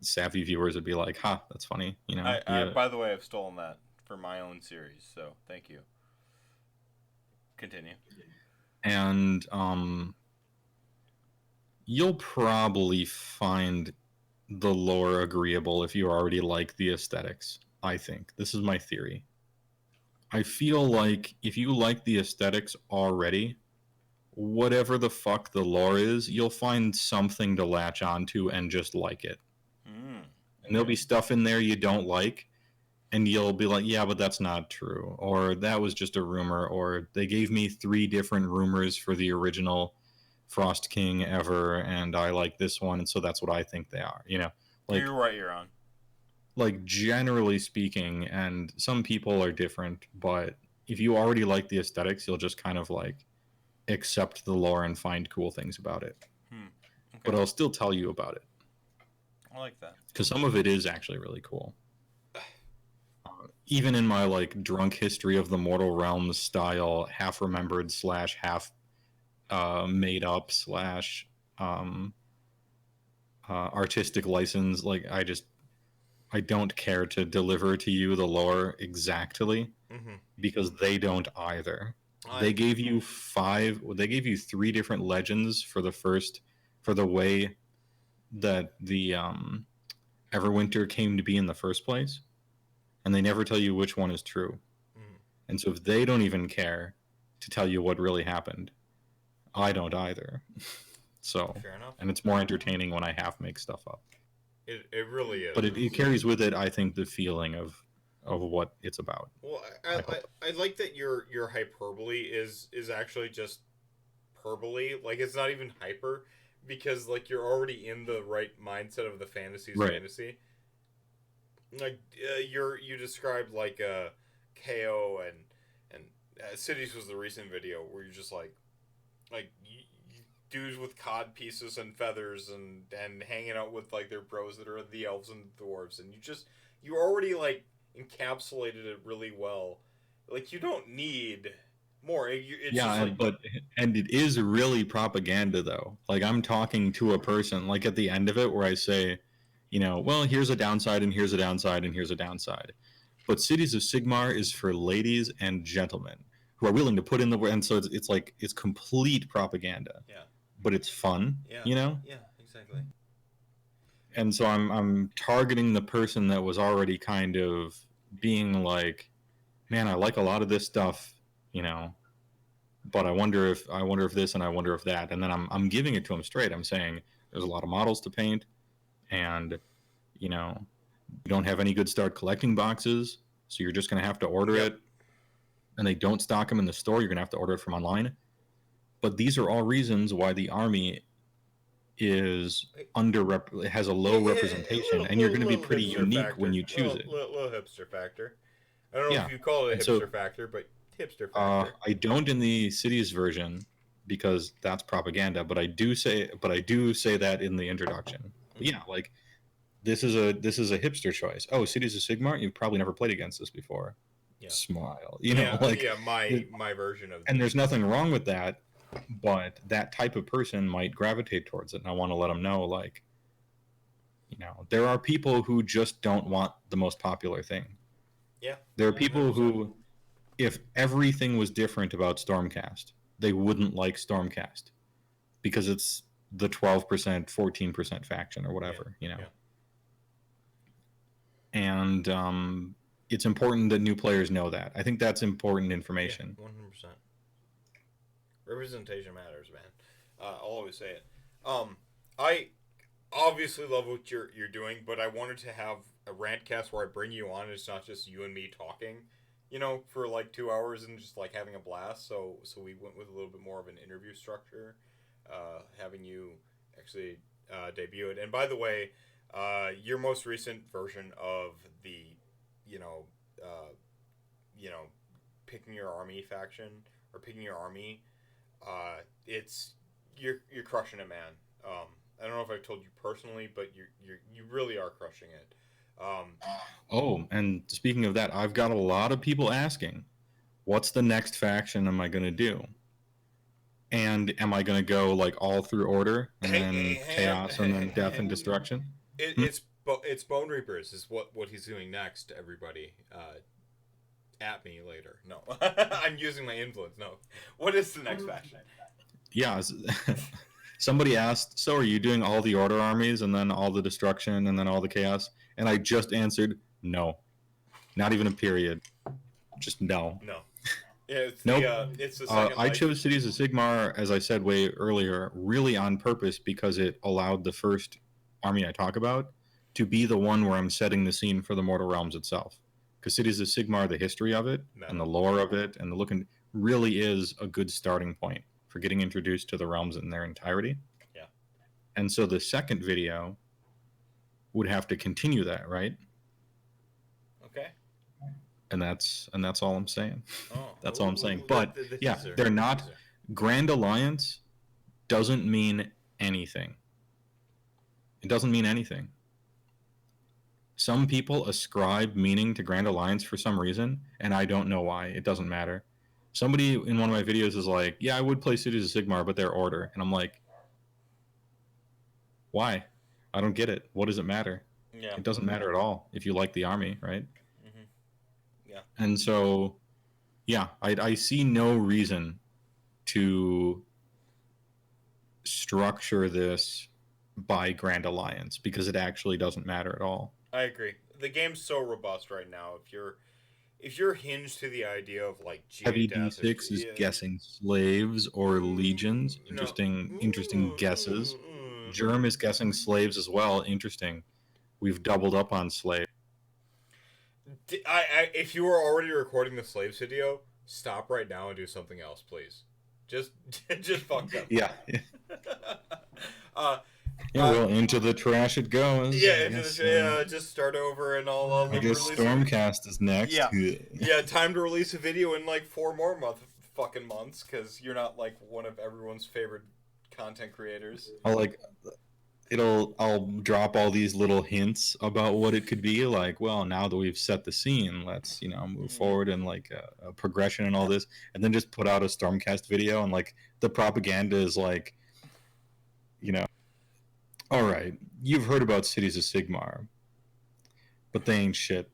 savvy viewers would be like, "Ha, that's funny," you know. I by the way, I've stolen that for my own series, so thank you. Continue. And you'll probably find the lore agreeable if you already like the aesthetics. I think this is my theory. I feel like if you like the aesthetics already, whatever the fuck the lore is, you'll find something to latch onto and just like it. Mm. And there'll be stuff in there you don't like, and you'll be like, yeah, but that's not true. Or that was just a rumor. Or they gave me 3 different rumors for the original Frost King ever, and I like this one, and so that's what I think they are. You know, like, You're right, you're on. like generally speaking, and some people are different, but if you already like the aesthetics, you'll just kind of like accept the lore and find cool things about it. Okay. But I'll still tell you about it I like that. because some of it is actually really cool. Even in my like drunk history of the Mortal Realms style, half remembered / half made up / artistic license, like I don't care to deliver to you the lore exactly because they don't either. They gave you 3 different legends for the way that the Everwinter came to be in the first place, and they never tell you which one is true. And so if they don't even care to tell you what really happened, I don't either. So, Fair enough. and it's more entertaining when I half make stuff up. It really is. But it carries with it, I think, the feeling of what it's about. Well, I like that your hyperbole is actually just hyperbole. Like, it's not even hyper, because like you're already in the right mindset of the fantasy's Right. fantasy. Like you described like KO and Cities was the recent video where you're just like dudes with cod pieces and feathers and hanging out with like their bros that are the elves and dwarves, and you already like encapsulated it really well. Like, you don't need more. It's Yeah, just like, and it is really propaganda though. Like, I'm talking to a person like at the end of it where I say, you know, well, here's a downside and here's a downside and here's a downside. But Cities of Sigmar is for ladies and gentlemen who are willing to put in the work, and so it's like it's complete propaganda. Yeah. But it's fun, Yeah. you know? Yeah, exactly. And so I'm targeting the person that was already kind of being like, man, I like a lot of this stuff, you know, but I wonder if this and I wonder if that, and then I'm giving it to them straight. I'm saying there's a lot of models to paint, and you know, you don't have any good start collecting boxes, so you're just gonna have to order it, and they don't stock them in the store. You're gonna have to order it from online. But these are all reasons why the army is has a low representation, and you're going to be pretty unique when you choose it. Little hipster factor. I don't know Yeah. if you call it a And hipster so- factor, but hipster factor. I don't in the Cities version because that's propaganda, but I do say that in the introduction. But yeah, like this is a hipster choice. Oh, Cities of Sigmar, you've probably never played against this before. Yeah. Smile, you know, like my version of. and there's nothing wrong with that, but that type of person might gravitate towards it, and I want to let them know, like, you know, there are people who just don't want the most popular thing. Yeah. There are people who, if everything was different about Stormcast, they wouldn't like Stormcast because it's the 12%, 14% faction or whatever, you know. Yeah. And it's important that new players know that. I think that's important information. 100%. Representation matters, man. I'll always say it. I obviously love what you're doing, but I wanted to have a rantcast where I bring you on. It's not just you and me talking, you know, for like 2 hours and just like having a blast. So we went with a little bit more of an interview structure, having you actually debut it. And by the way, your most recent version of the, picking your army faction or picking your army, it's you're crushing it, man. I don't know if I've told you personally, but you really are crushing it. Oh, and speaking of that, I've got a lot of people asking, what's the next faction am I going to do? And am I going to go like all through order and then chaos and then death and destruction? It's Bone Reapers is what he's doing next, everybody. At me later. No. I'm using my influence. No. What is the next faction? Yeah. Somebody asked, so are you doing all the order armies and then all the destruction and then all the chaos? And I just answered, no. Not even a period. Just no. No. Yeah, it's Nope. it's the second. I life. chose Cities of Sigmar, as I said way earlier, really on purpose because it allowed the first army I talk about to be the one where I'm setting the scene for the Mortal Realms itself. Because Cities of Sigmar, the history of it, and the lore of it, and the looking, really is a good starting point for getting introduced to the realms in their entirety. Yeah. And so the second video would have to continue that, right? Okay. And that's all I'm saying. Oh, That's all I'm ooh, saying. ooh, But the yeah, teaser. they're not. Teaser. Grand Alliance doesn't mean anything. It doesn't mean anything. Some people ascribe meaning to Grand Alliance for some reason, and I don't know why. It doesn't matter. Somebody in one of my videos is like, yeah, I would play Cities of Sigmar, but they're Order. And I'm like, why? I don't get it. What does it matter? Yeah. It doesn't matter at all if you like the army, right? Mm-hmm. Yeah. And so, yeah, I see no reason to structure this by Grand Alliance because it actually doesn't matter at all. I agree. The game's so robust right now. If you're hinged to the idea of like Heavy death, D6 is yeah. guessing slaves or legions. Interesting guesses. Germ is guessing slaves as well. Interesting. We've doubled up on slaves. If you were already recording the slaves video, stop right now and do something else, please. Just fuck them. Yeah. Yeah, well, into the trash it goes. Just start over and I'll I guess Stormcast is next. Yeah, time to release a video in like 4 more fucking months because you're not like one of everyone's favorite content creators. I'll drop all these little hints about what it could be. Like, well, now that we've set the scene, let's move forward and like a progression and all this, and then just put out a Stormcast video and like the propaganda is like, all right, you've heard about Cities of Sigmar, but they ain't shit.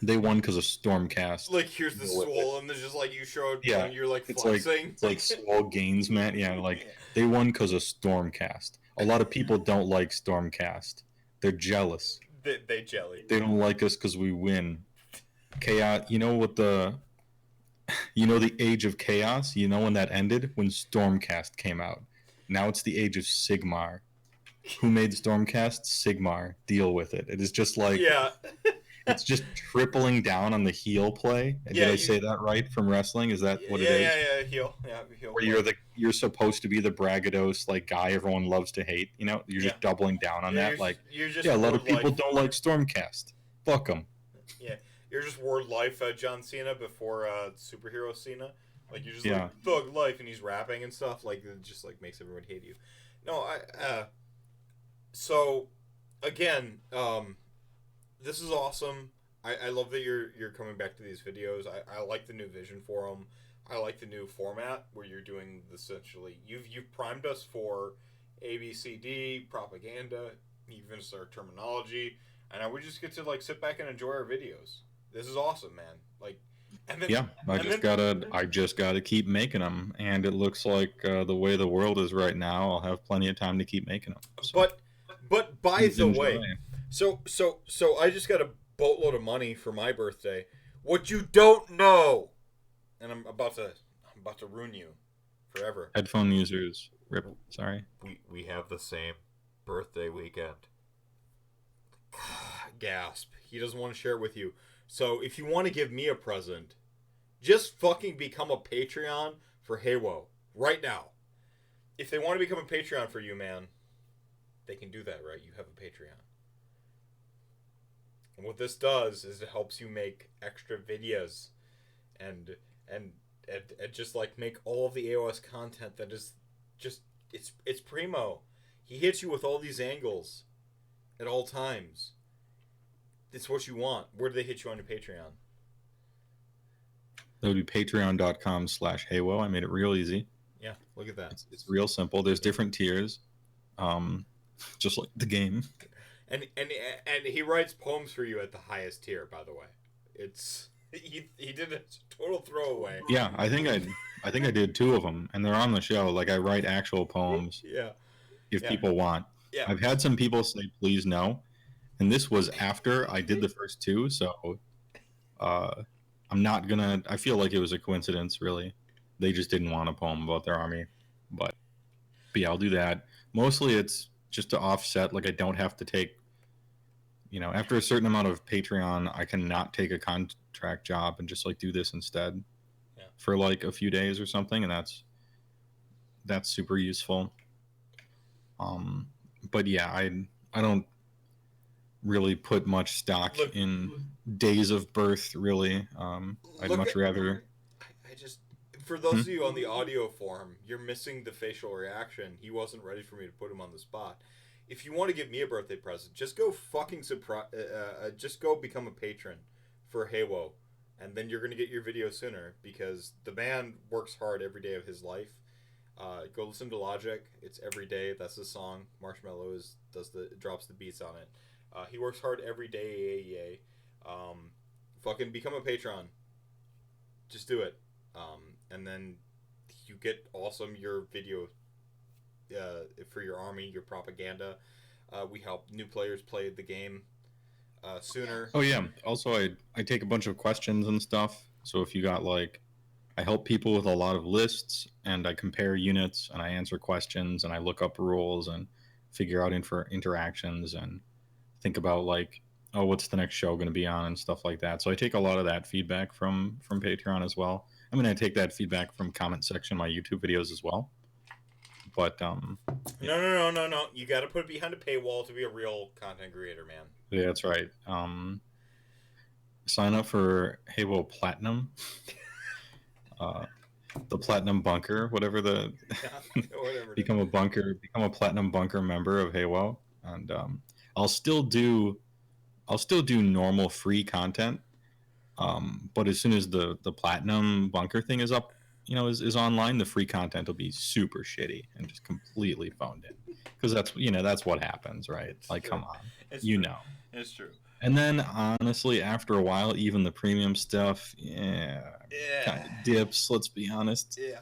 They won because of Stormcast. Like, here's the swole, and there's just like you showed, and you're like it's flexing. It's like swole gains, man. Yeah, like they won because of Stormcast. A lot of people don't like Stormcast. They're jealous. They jelly. They don't like us because we win. Chaos. You know the age of chaos. You know when that ended? When Stormcast came out. Now it's the age of Sigmar. Who made Stormcast? Sigmar. Deal with it. It is just like it's just tripling down on the heel play. Did I say that right from wrestling? Is that what it is? Yeah, heel. Yeah, heel. Where you're supposed to be the braggadocious like guy everyone loves to hate. You're just doubling down on that. A lot of people don't like Stormcast. Fuck them. Yeah, you're just Word Life John Cena before superhero Cena. Like you're just like thug life, and he's rapping and stuff. Like it just like makes everyone hate you. No, So, again, this is awesome. I love that you're coming back to these videos. I like the new vision for them. I like the new format where you're doing essentially. You've primed us for ABCD propaganda. You've finished our terminology, and now we just get to like sit back and enjoy our videos. This is awesome, man. Like, and then I just gotta keep making them, and it looks like the way the world is right now, I'll have plenty of time to keep making them. So. But by the way, so I just got a boatload of money for my birthday. What you don't know, and I'm about to ruin you forever. Headphone users, rip. Sorry. We have the same birthday weekend. Gasp. He doesn't want to share it with you. So if you want to give me a present, just fucking become a Patreon for Heywoah right now. If they want to become a Patreon for you, man, they can do that, right? You have a Patreon. And what this does is it helps you make extra videos and just like make all of the AOS content that is just it's primo. He hits you with all these angles at all times. It's what you want. Where do they hit you on your Patreon? That would be patreon.com/Heywoah. I made it real easy. Yeah, look at that. It's real simple. There's different tiers. Just like the game. And he writes poems for you at the highest tier, by the way. It's he did a total throwaway. Yeah, I think I did 2 of them, and they're on the show. Like I write actual poems. Yeah. If people want. Yeah. I've had some people say please no, and this was after I did the first 2, so I'm not gonna. I feel like it was a coincidence, really. They just didn't want a poem about their army, but yeah, I'll do that. Mostly, it's just to offset. Like I don't have to take. After a certain amount of Patreon, I cannot take a contract job and just like do this instead for like a few days or something, and that's super useful. But yeah, I don't really put much stock in days of birth. Really, I'd much rather. I just, for those of you on the audio form, you're missing the facial reaction. He wasn't ready for me to put him on the spot. If you want to give me a birthday present, just go just go become a patron for Heywoah, and then you're gonna get your video sooner because the man works hard every day of his life. Go listen to Logic. It's every day. That's the song. Marshmallow drops the beats on it. He works hard every day. Fucking become a patron. Just do it. And then you get your video for your army, your propaganda. We help new players play the game sooner. Oh yeah. Also, I take a bunch of questions and stuff. So if you got I help people with a lot of lists, and I compare units, and I answer questions, and I look up rules, and figure out interactions, and think about what's the next show going to be on, and stuff like that. So I take a lot of that feedback from Patreon as well. I mean, I take that feedback from comment section of my YouTube videos as well. But No. You got to put it behind a paywall to be a real content creator, man. Yeah, that's right. Sign up for Heywoah Platinum. The Platinum Bunker, whatever Whatever. become a Platinum Bunker member of Heywoah, and I'll still do normal free content. But as soon as the Platinum Bunker thing is up, is online, the free content will be super shitty and just completely phoned in, because that's what happens, right? It's Come on, it's you true. know. It's true. And then honestly, after a while, even the premium stuff, kind of dips. Let's be honest. Yeah.